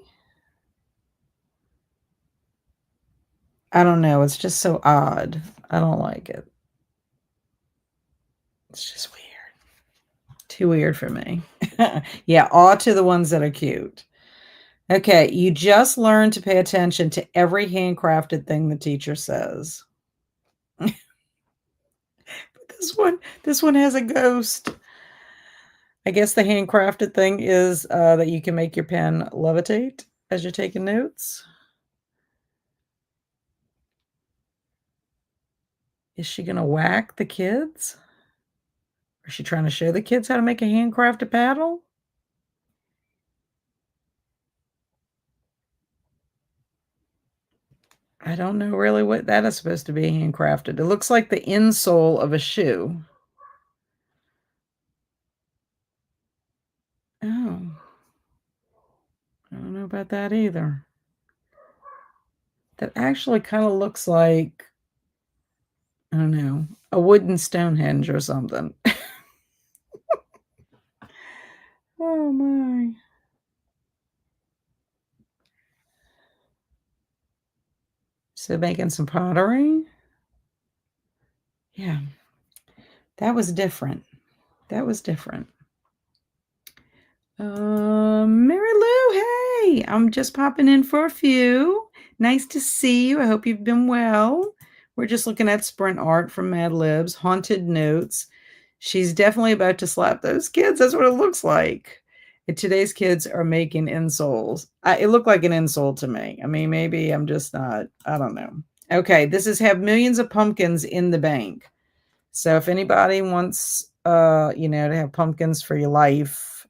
A: I don't know. It's just so odd. I don't like it. It's just weird. Too weird for me. Yeah, awe to the ones that are cute. Okay, you just learn to pay attention to every handcrafted thing the teacher says. This one has a ghost. I guess the handcrafted thing is that you can make your pen levitate as you're taking notes. Is she going to whack the kids? Is she trying to show the kids how to make a handcrafted paddle? I don't know really what that is supposed to be handcrafted. It looks like the insole of a shoe. Oh. I don't know about that either. That actually kind of looks like, I don't know, a wooden Stonehenge or something. Oh my. So making some pottery? Yeah. That was different. That was different. Mary Lou, hey, I'm just popping in for a few. Nice to see you. I hope you've been well. We're just looking at sprint art from Mad Libs, Haunted Notes. She's definitely about to slap those kids. That's what it looks like. And today's kids are making insoles. It looked like an insole to me. I mean, maybe I'm just not, I don't know. Okay, this is have millions of pumpkins in the bank. So if anybody wants, to have pumpkins for your life,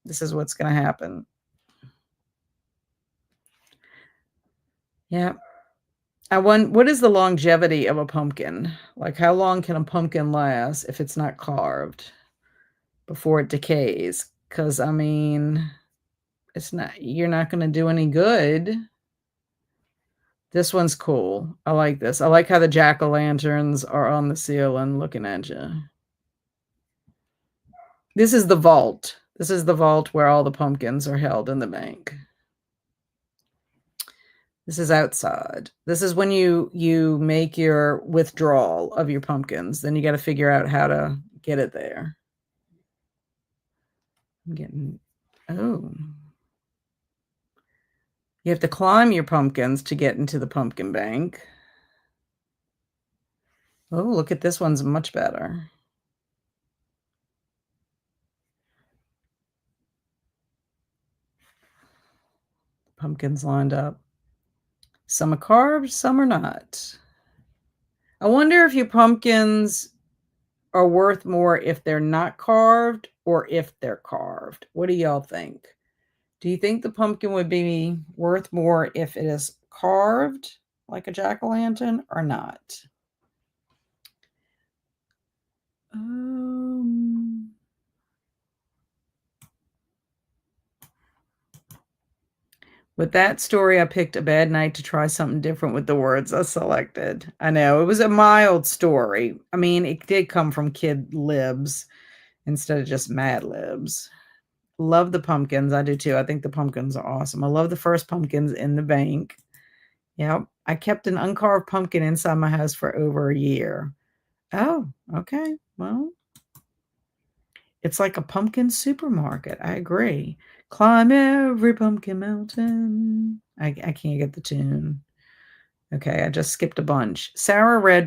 A: this is what's going to happen. Yeah. What is the longevity of a pumpkin? Like, how long can a pumpkin last if it's not carved before it decays? Because, I mean, you're not going to do any good. This one's cool. I like this. I like how the jack-o'-lanterns are on the ceiling looking at you. This is the vault. This is the vault where all the pumpkins are held in the bank. This is outside. This is when you make your withdrawal of your pumpkins. Then you got to figure out how to get it there. I'm getting, oh. You have to climb your pumpkins to get into the pumpkin bank. Oh, look at this one's much better. Pumpkins lined up. Some are carved, some are not. I wonder if your pumpkins are worth more if they're not carved or if they're carved. What do y'all think? Do you think the pumpkin would be worth more if it is carved like a jack-o'-lantern or not? With that story, I picked a bad night to try something different with the words I selected. I know, it was a mild story. I mean, it did come from Kid Libs instead of just Mad Libs. Love the pumpkins. I do too. I think the pumpkins are awesome. I love the first pumpkins in the bank. Yep. I kept an uncarved pumpkin inside my house for over a year. Oh, okay. Well, it's like a pumpkin supermarket. I agree. Climb every pumpkin mountain. I can't get the tune. Okay, I just skipped a bunch. Sarah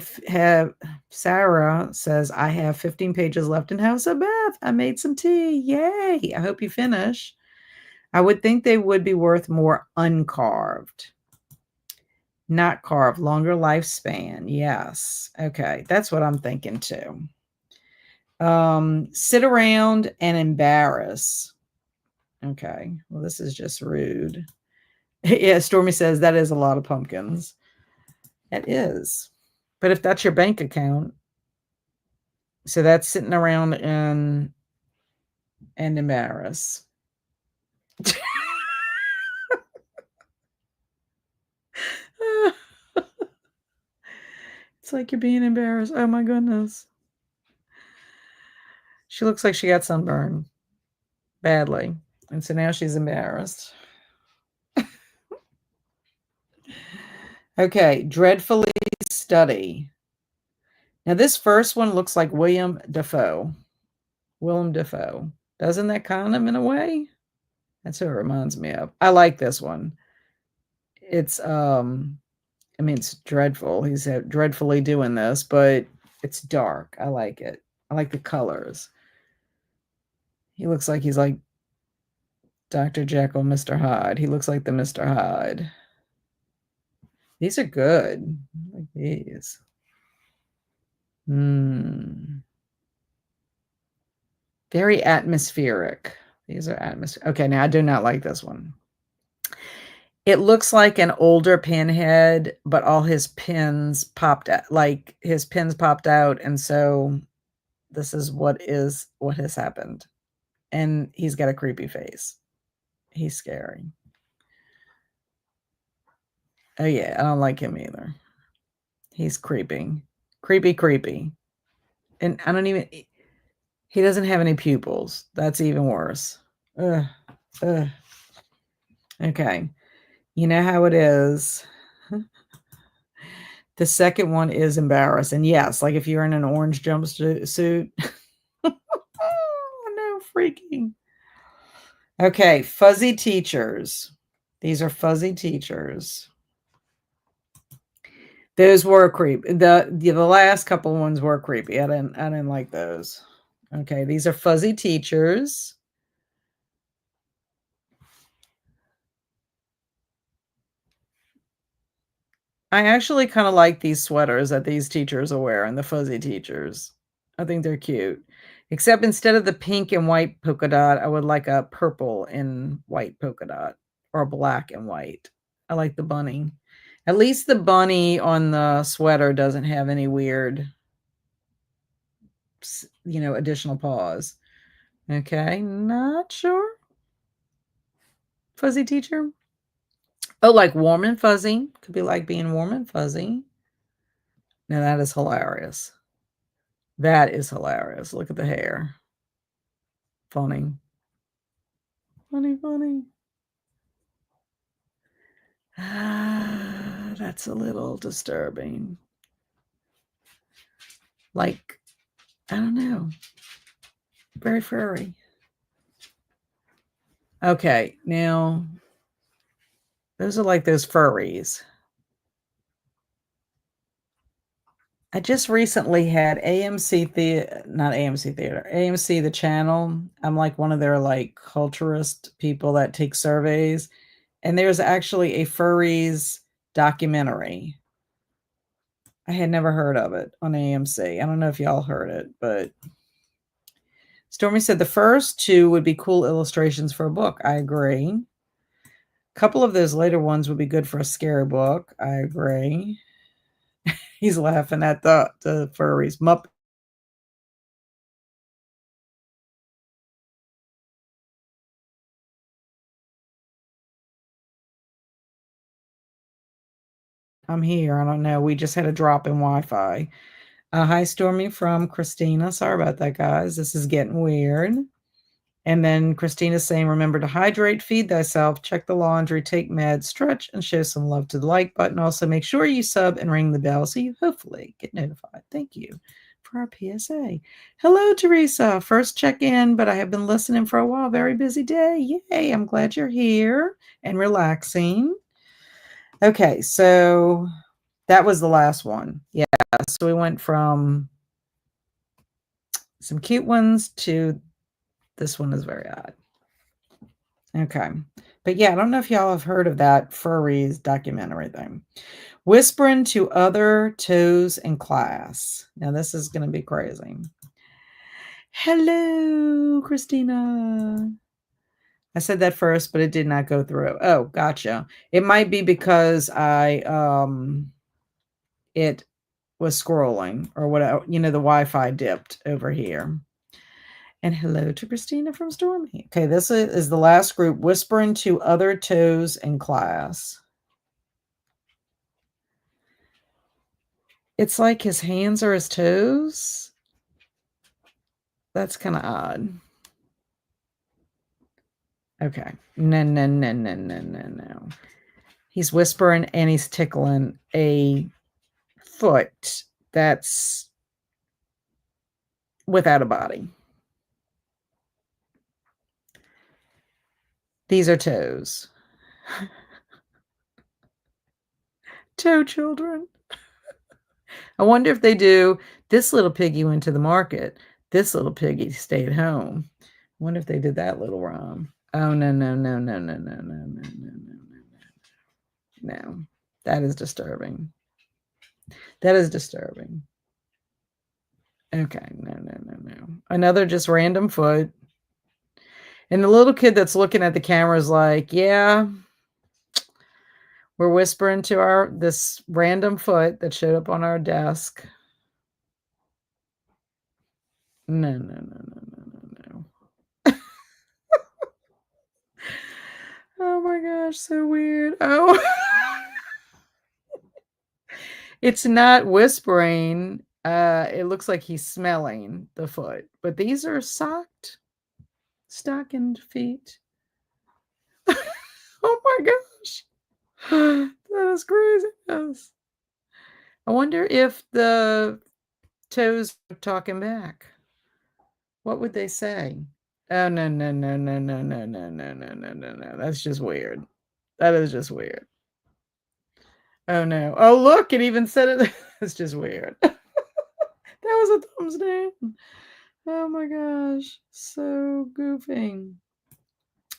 A: says, I have 15 pages left in House of Beth. I made some tea. Yay. I hope you finish. I would think they would be worth more uncarved. Not carved, longer lifespan. Yes. Okay. That's what I'm thinking too. Sit around and embarrass. Okay. Well, this is just rude. Yeah, Stormy says that is a lot of pumpkins. It is. But if that's your bank account, so that's sitting around and embarrass. It's like you're being embarrassed. Oh my goodness. She looks like she got sunburned badly. And so now she's embarrassed. Okay, dreadfully study. Now this first one looks like William Defoe. Willem Dafoe. Doesn't that kind of in a way? That's who it reminds me of. I like this one. It's I mean it's dreadful. He's dreadfully doing this, but it's dark. I like it. I like the colors. He looks like he's like Dr. Jekyll, Mr. Hyde. He looks like the Mr. Hyde. These are good. I like these. Very atmospheric. These are atmospheric. Okay, now I do not like this one. It looks like an older pinhead, but all his pins popped out, like his pins popped out, and so this is what has happened. And he's got a creepy face. He's scary. Oh yeah, I don't like him either. He's creeping. Creepy. And I don't even he doesn't have any pupils. That's even worse. Ugh. Ugh. Okay. You know how it is. The second one is embarrassing. Yes, like if you're in an orange jumpsuit. Oh, no, freaking. Okay, fuzzy teachers. These are fuzzy teachers. Those were creepy. The last couple ones were creepy. I didn't like those. Okay, these are fuzzy teachers. I actually kind of like these sweaters that these teachers are wearing, the fuzzy teachers. I think they're cute. Except instead of the pink and white polka dot, I would like a purple and white polka dot or black and white. I like the bunny. At least the bunny on the sweater doesn't have any weird, additional paws. Okay, not sure. Fuzzy teacher. Oh, like warm and fuzzy. Could be like being warm and fuzzy. Now that is hilarious. That is hilarious. Look at the hair. Funny. Funny. Ah, that's a little disturbing. Like, I don't know. Very furry. Okay, now those are like those furries. I just recently had not AMC Theater, AMC the channel. I'm like one of their like culturist people that take surveys, and there's actually a furries documentary. I had never heard of it on AMC. I don't know if y'all heard it, but Stormy said the first two would be cool illustrations for a book. I agree. A couple of those later ones would be good for a scary book. I agree. He's laughing at the furries. Muppet. I'm here. I don't know. We just had a drop in Wi-Fi. Hi, Stormy from Christina. Sorry about that, guys. This is getting weird. And then Christina's saying, remember to hydrate, feed thyself, check the laundry, take meds, stretch, and show some love to the like button. Also, make sure you sub and ring the bell so you hopefully get notified. Thank you for our PSA. Hello, Teresa. First check in, but I have been listening for a while. Very busy day. Yay. I'm glad you're here and relaxing. Okay, so that was the last one. Yeah, so we went from some cute ones to this one is very odd. Okay. But yeah, I don't know if y'all have heard of that furries documentary thing. Whispering to other toes in class. Now this is going to be crazy. Hello, Christina. I said that first, but it did not go through. Oh, gotcha. It might be because it was scrolling or whatever, the Wi-Fi dipped over here. And hello to Christina from Stormy. Okay, this is the last group, whispering to other toes in class. It's like his hands are his toes. That's kind of odd. Okay. No, no, no, no, no, no, no. He's whispering and he's tickling a foot that's without a body. These are toes. Toe children. I wonder if they do. This little piggy went to the market. This little piggy stayed home. I wonder if they did that little rhyme. Oh, no, no, no, no, no, no, no, no, no, no, no, no. No, that is disturbing. That is disturbing. Okay, no, no, no, no. Another just random foot. And the little kid that's looking at the camera is like, yeah, we're whispering to this random foot that showed up on our desk. No, no, no, no, no, no, no. Oh my gosh, so weird. Oh, it's not whispering. It looks like he's smelling the foot, but these are stockinged feet. Oh my gosh. That is crazy. I wonder if the toes are talking back. What would they say? Oh, no, no, no, no, no, no, no, no, no, no, no, no. That's just weird. That is just weird. Oh, no. Oh, look, it even said it. It's just weird. That was a thumbs down. Oh my gosh. So goofy.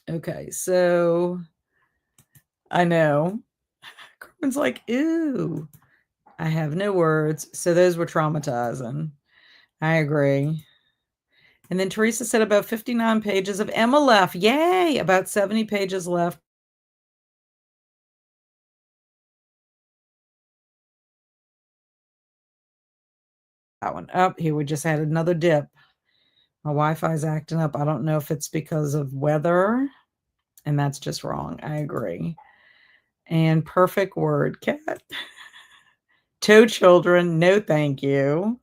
A: Okay, so I know. Carmen's like, ew. I have no words. So those were traumatizing. I agree. And then Teresa said about 59 pages of Emma left. Yay! About 70 pages left. That one. Up here, we just had another dip. My Wi-Fi is acting up. I don't know if it's because of weather, and that's just wrong. I agree. And perfect word, cat. Toe children, no thank you.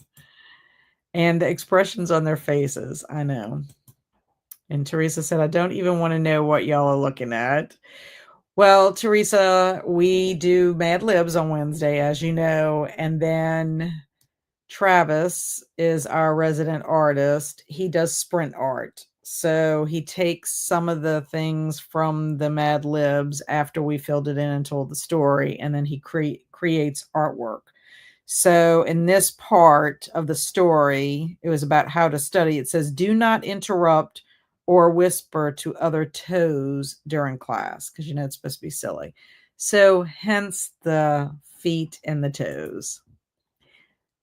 A: And the expressions on their faces. I know. And Teresa said, I don't even want to know what y'all are looking at. Well, Teresa, we do Mad Libs on Wednesday, as you know, and then Travis is our resident artist. He does sprint art. So he takes some of the things from the Mad Libs after we filled it in and told the story, and then he creates artwork. So in this part of the story, it was about how to study. It says, do not interrupt or whisper to other toes during class, because it's supposed to be silly. So hence the feet and the toes.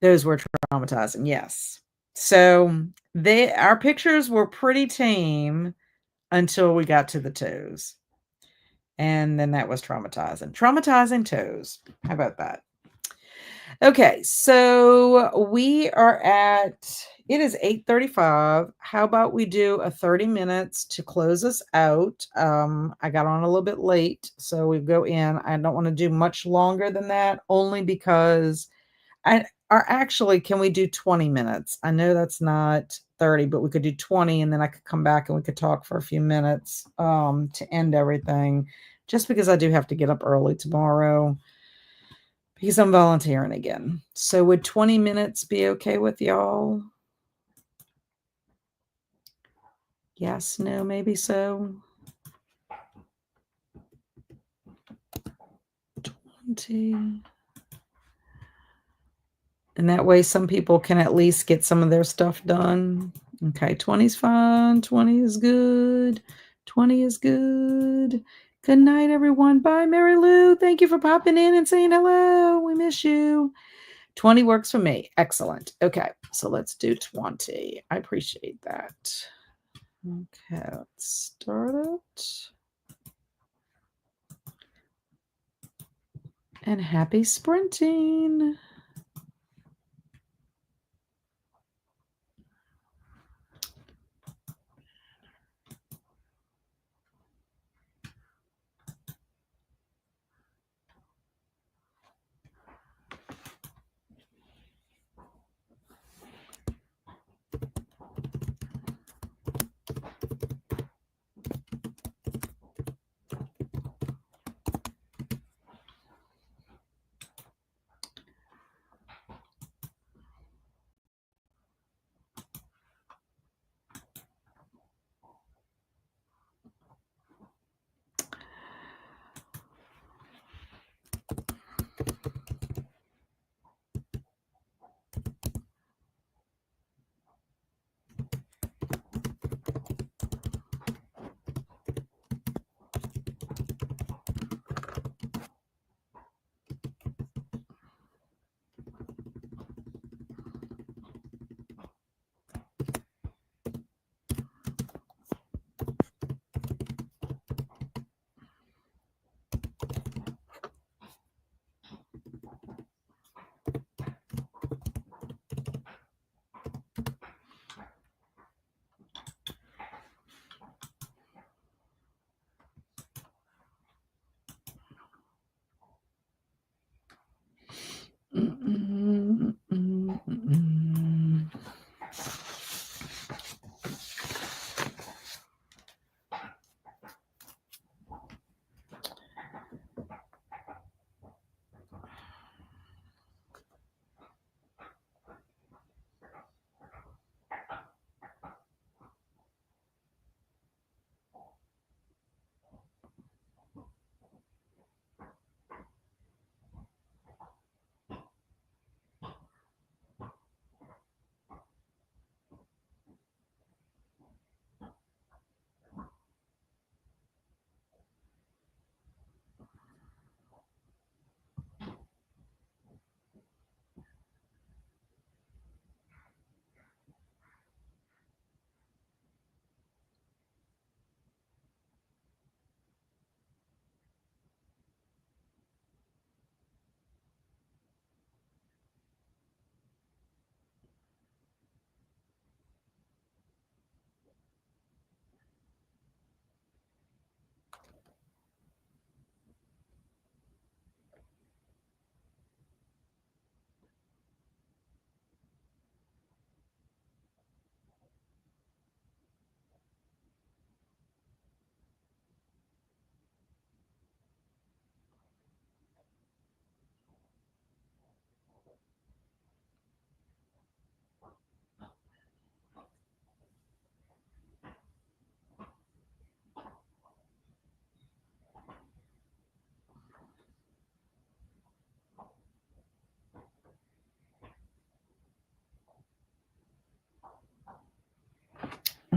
A: Those were traumatizing, yes. So our pictures were pretty tame until we got to the toes. And then that was traumatizing. Traumatizing toes. How about that? Okay, so we are it is 8:35. How about we do a 30 minutes to close us out? I got on a little bit late, so we go in. I don't want to do much longer than that, only because actually, can we do 20 minutes? I know that's not 30, but we could do 20, and then I could come back and we could talk for a few minutes to end everything, just because I do have to get up early tomorrow because I'm volunteering again. So would 20 minutes be okay with y'all? Yes, no, maybe so. 20. And that way some people can at least get some of their stuff done. Okay, 20 is fine. 20 is good. 20 is good. Good night, everyone. Bye, Mary Lou. Thank you for popping in and saying hello. We miss you. 20 works for me. Excellent. Okay, so let's do 20. I appreciate that. Okay, let's start it. And happy sprinting.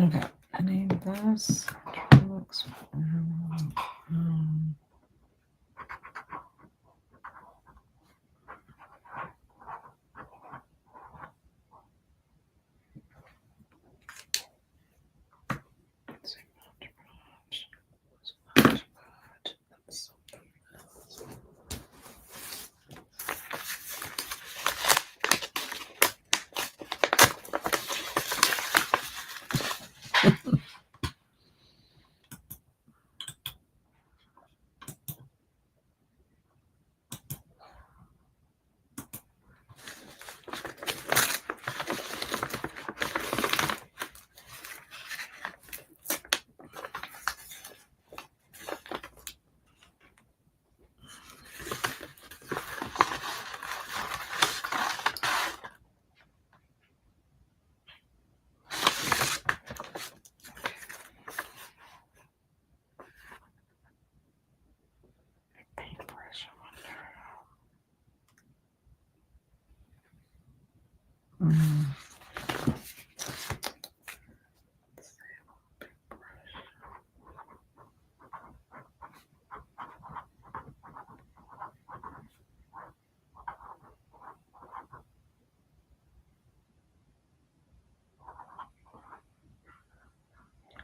A: Okay, I need this.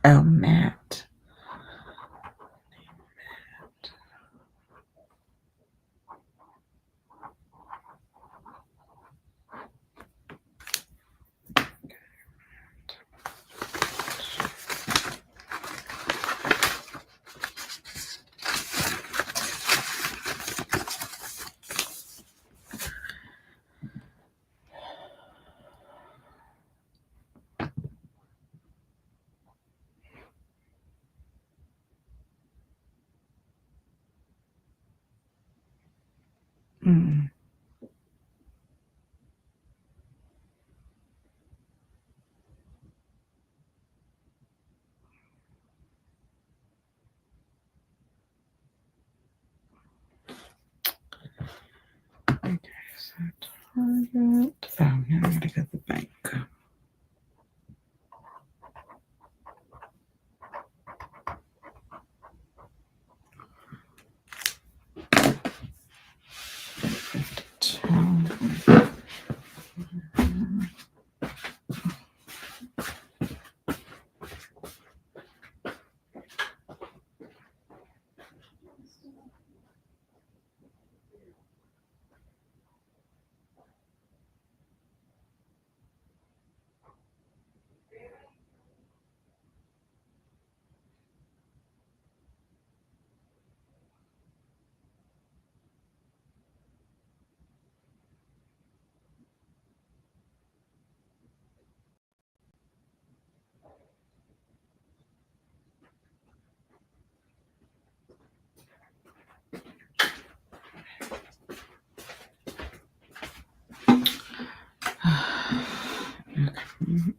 A: Oh, Matt. Mm. Okay, so Target. Oh, now I gotta go to the bank.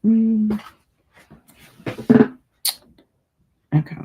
A: Mm. Okay.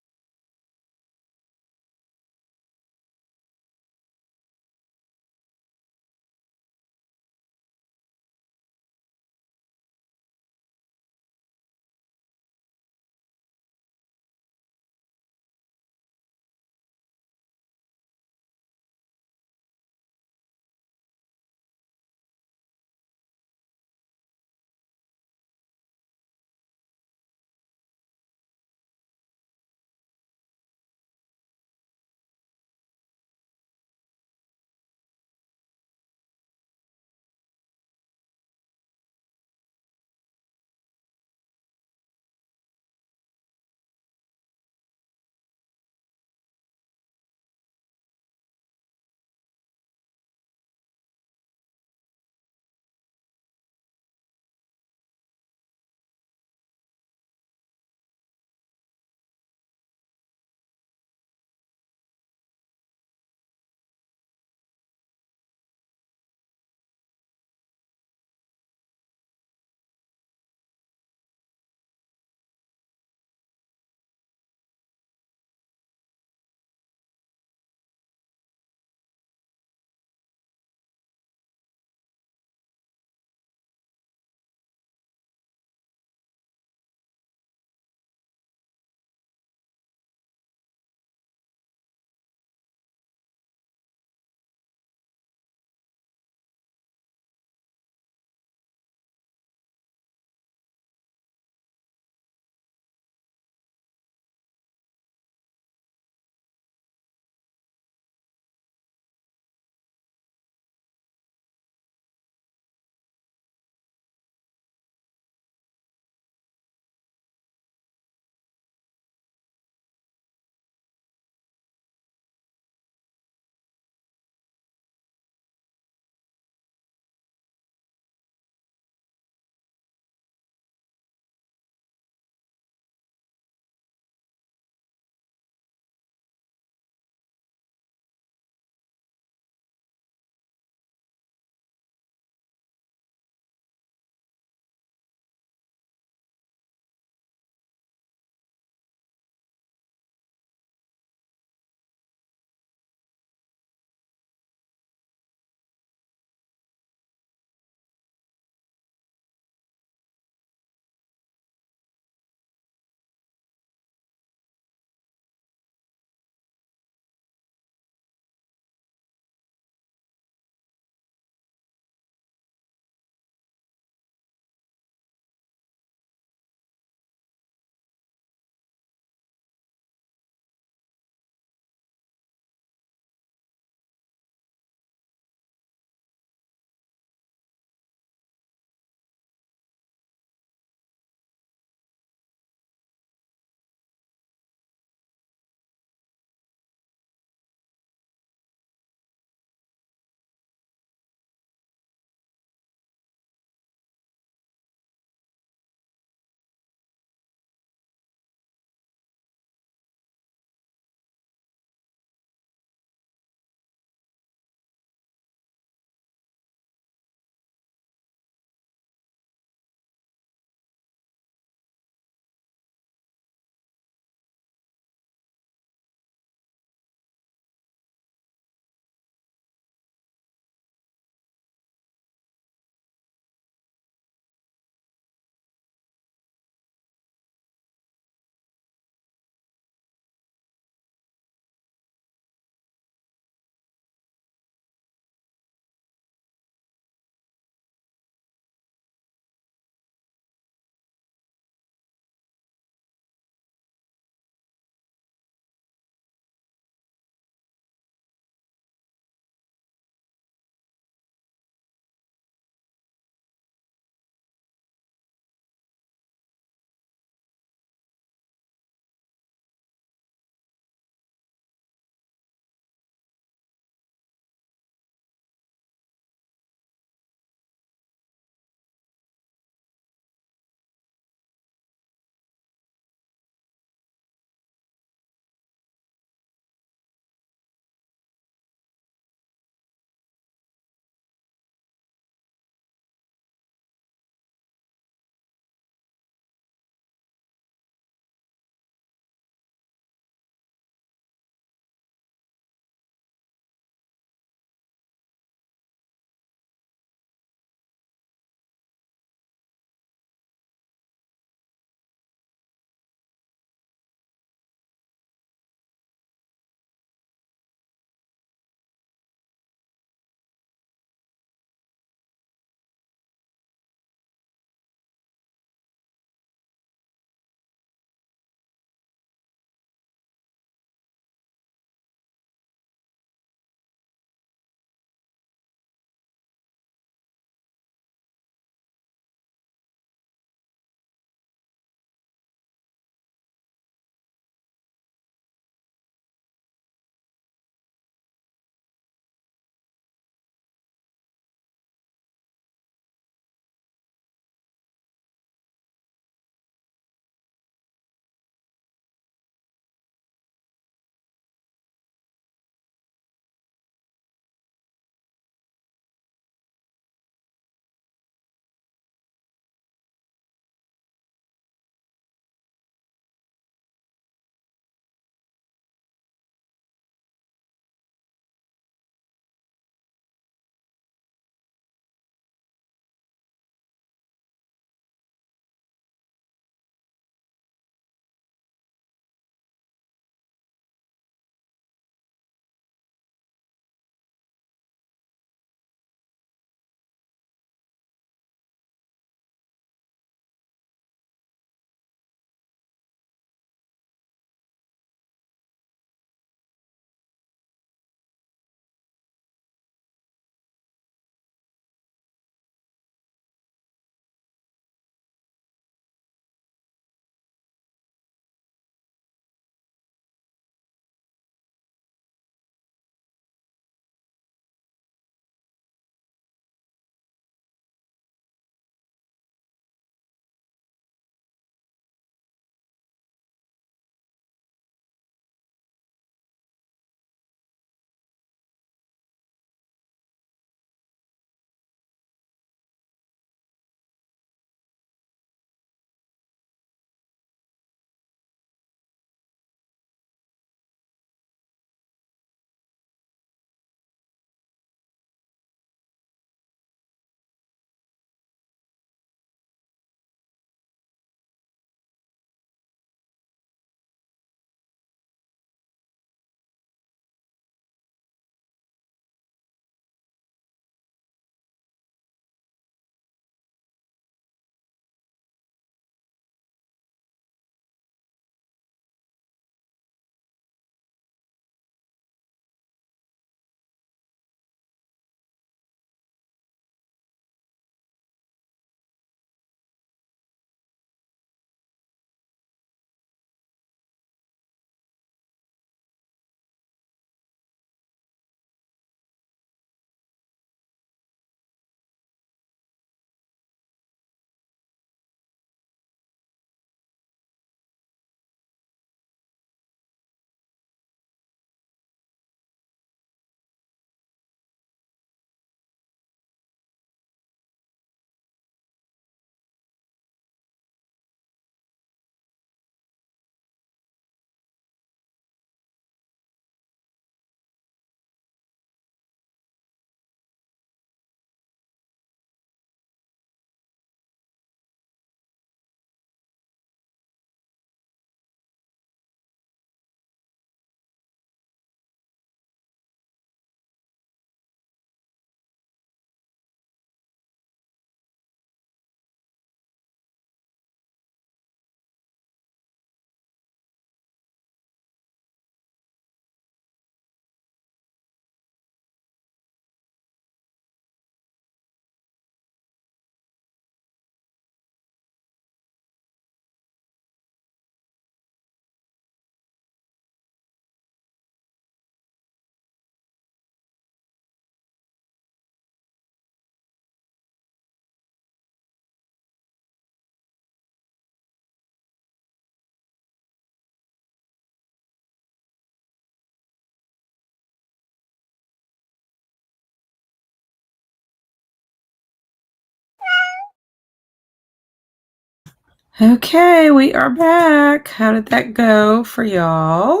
A: Okay, we are back. How did that go for y'all?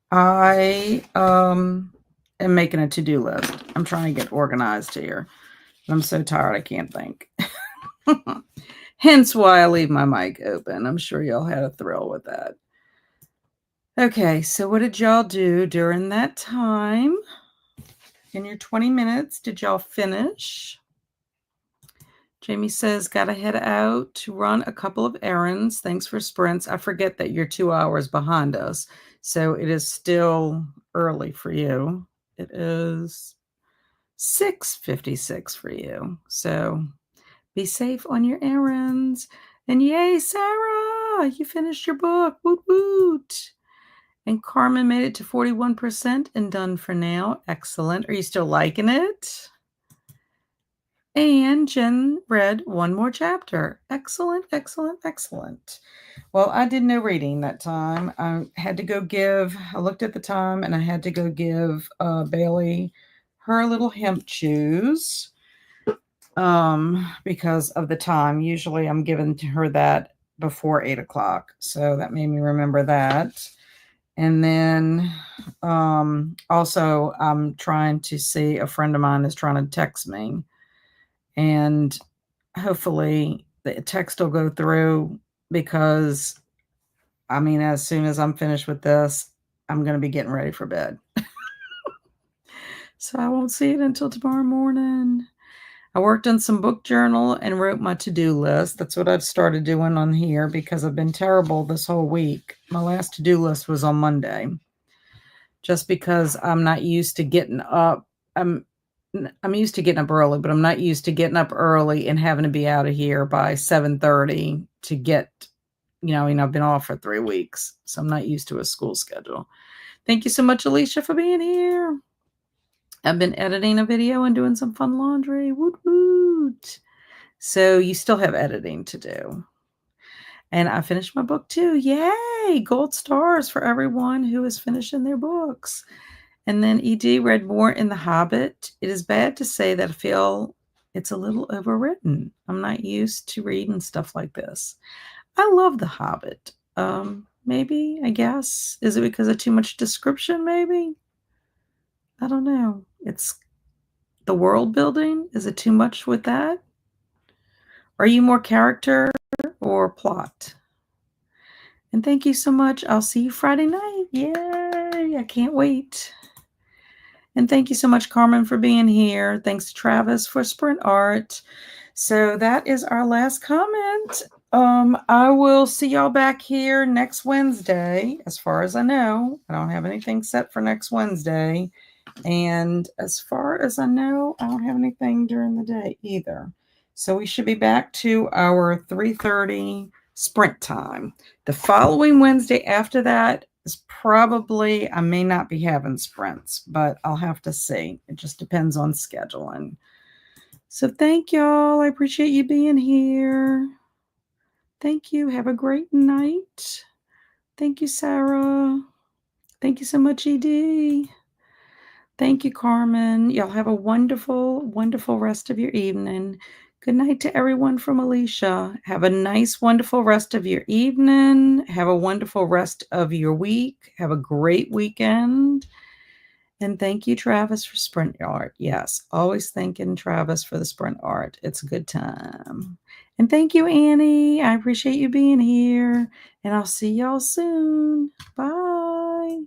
A: I am making a to-do list. I'm trying to get organized here. I'm so tired I can't think. Hence why I leave my mic open. I'm sure y'all had a thrill with that. Okay, so what did y'all do during that time? In your 20 minutes, did y'all finish? Jamie says, gotta head out to run a couple of errands. Thanks for sprints. I forget that you're 2 hours behind us, so it is still early for you. It is 6:56 for you. So be safe on your errands. And yay, Sarah, you finished your book. Woot woot. And Carmen made it to 41% and done for now. Excellent. Are you still liking it? And Jen read one more chapter. Excellent, excellent, excellent. Well, I did no reading that time. I looked at the time and I had to go give Bailey her little hemp chews because of the time. Usually I'm giving to her that before 8 o'clock. So that made me remember that. And then also I'm trying to see, a friend of mine is trying to text me, and hopefully the text will go through, because I mean, as soon as I'm finished with this, I'm going to be getting ready for bed. So I won't see it until tomorrow morning. I worked on some book journal and wrote my to-do list. That's what I've started doing on here because I've been terrible this whole week. My last to-do list was on Monday, just because I'm not used to getting up. I'm used to getting up early, but I'm not used to getting up early and having to be out of here by 7:30 to get, I've been off for 3 weeks, so I'm not used to a school schedule. Thank you so much, Alicia, for being here. I've been editing a video and doing some fun laundry. Woot woot. So you still have editing to do. And I finished my book too. Yay! Gold stars for everyone who is finishing their books. And then ED read more in The Hobbit. It is bad to say that I feel it's a little overwritten. I'm not used to reading stuff like this. I love The Hobbit. Maybe, I guess. Is it because of too much description, maybe? I don't know. It's the world building. Is it too much with that? Are you more character or plot? And thank you so much. I'll see you Friday night. Yay! I can't wait. And thank you so much, Carmen, for being here. Thanks to Travis for Sprint Art. So that is our last comment. I will see y'all back here next Wednesday. As far as I know, I don't have anything set for next Wednesday. And as far as I know, I don't have anything during the day either. So we should be back to our 3:30 sprint time. The following Wednesday after that is probably, I may not be having sprints, but I'll have to see. It just depends on scheduling. So thank y'all. I appreciate you being here. Thank you. Have a great night. Thank you, Sarah. Thank you so much, ED. Thank you, Carmen. Y'all have a wonderful, wonderful rest of your evening. Good night to everyone from Alicia. Have a nice, wonderful rest of your evening. Have a wonderful rest of your week. Have a great weekend. And thank you, Travis, for Sprint Art. Yes, always thanking Travis for the Sprint Art. It's a good time. And thank you, Annie. I appreciate you being here. And I'll see y'all soon. Bye.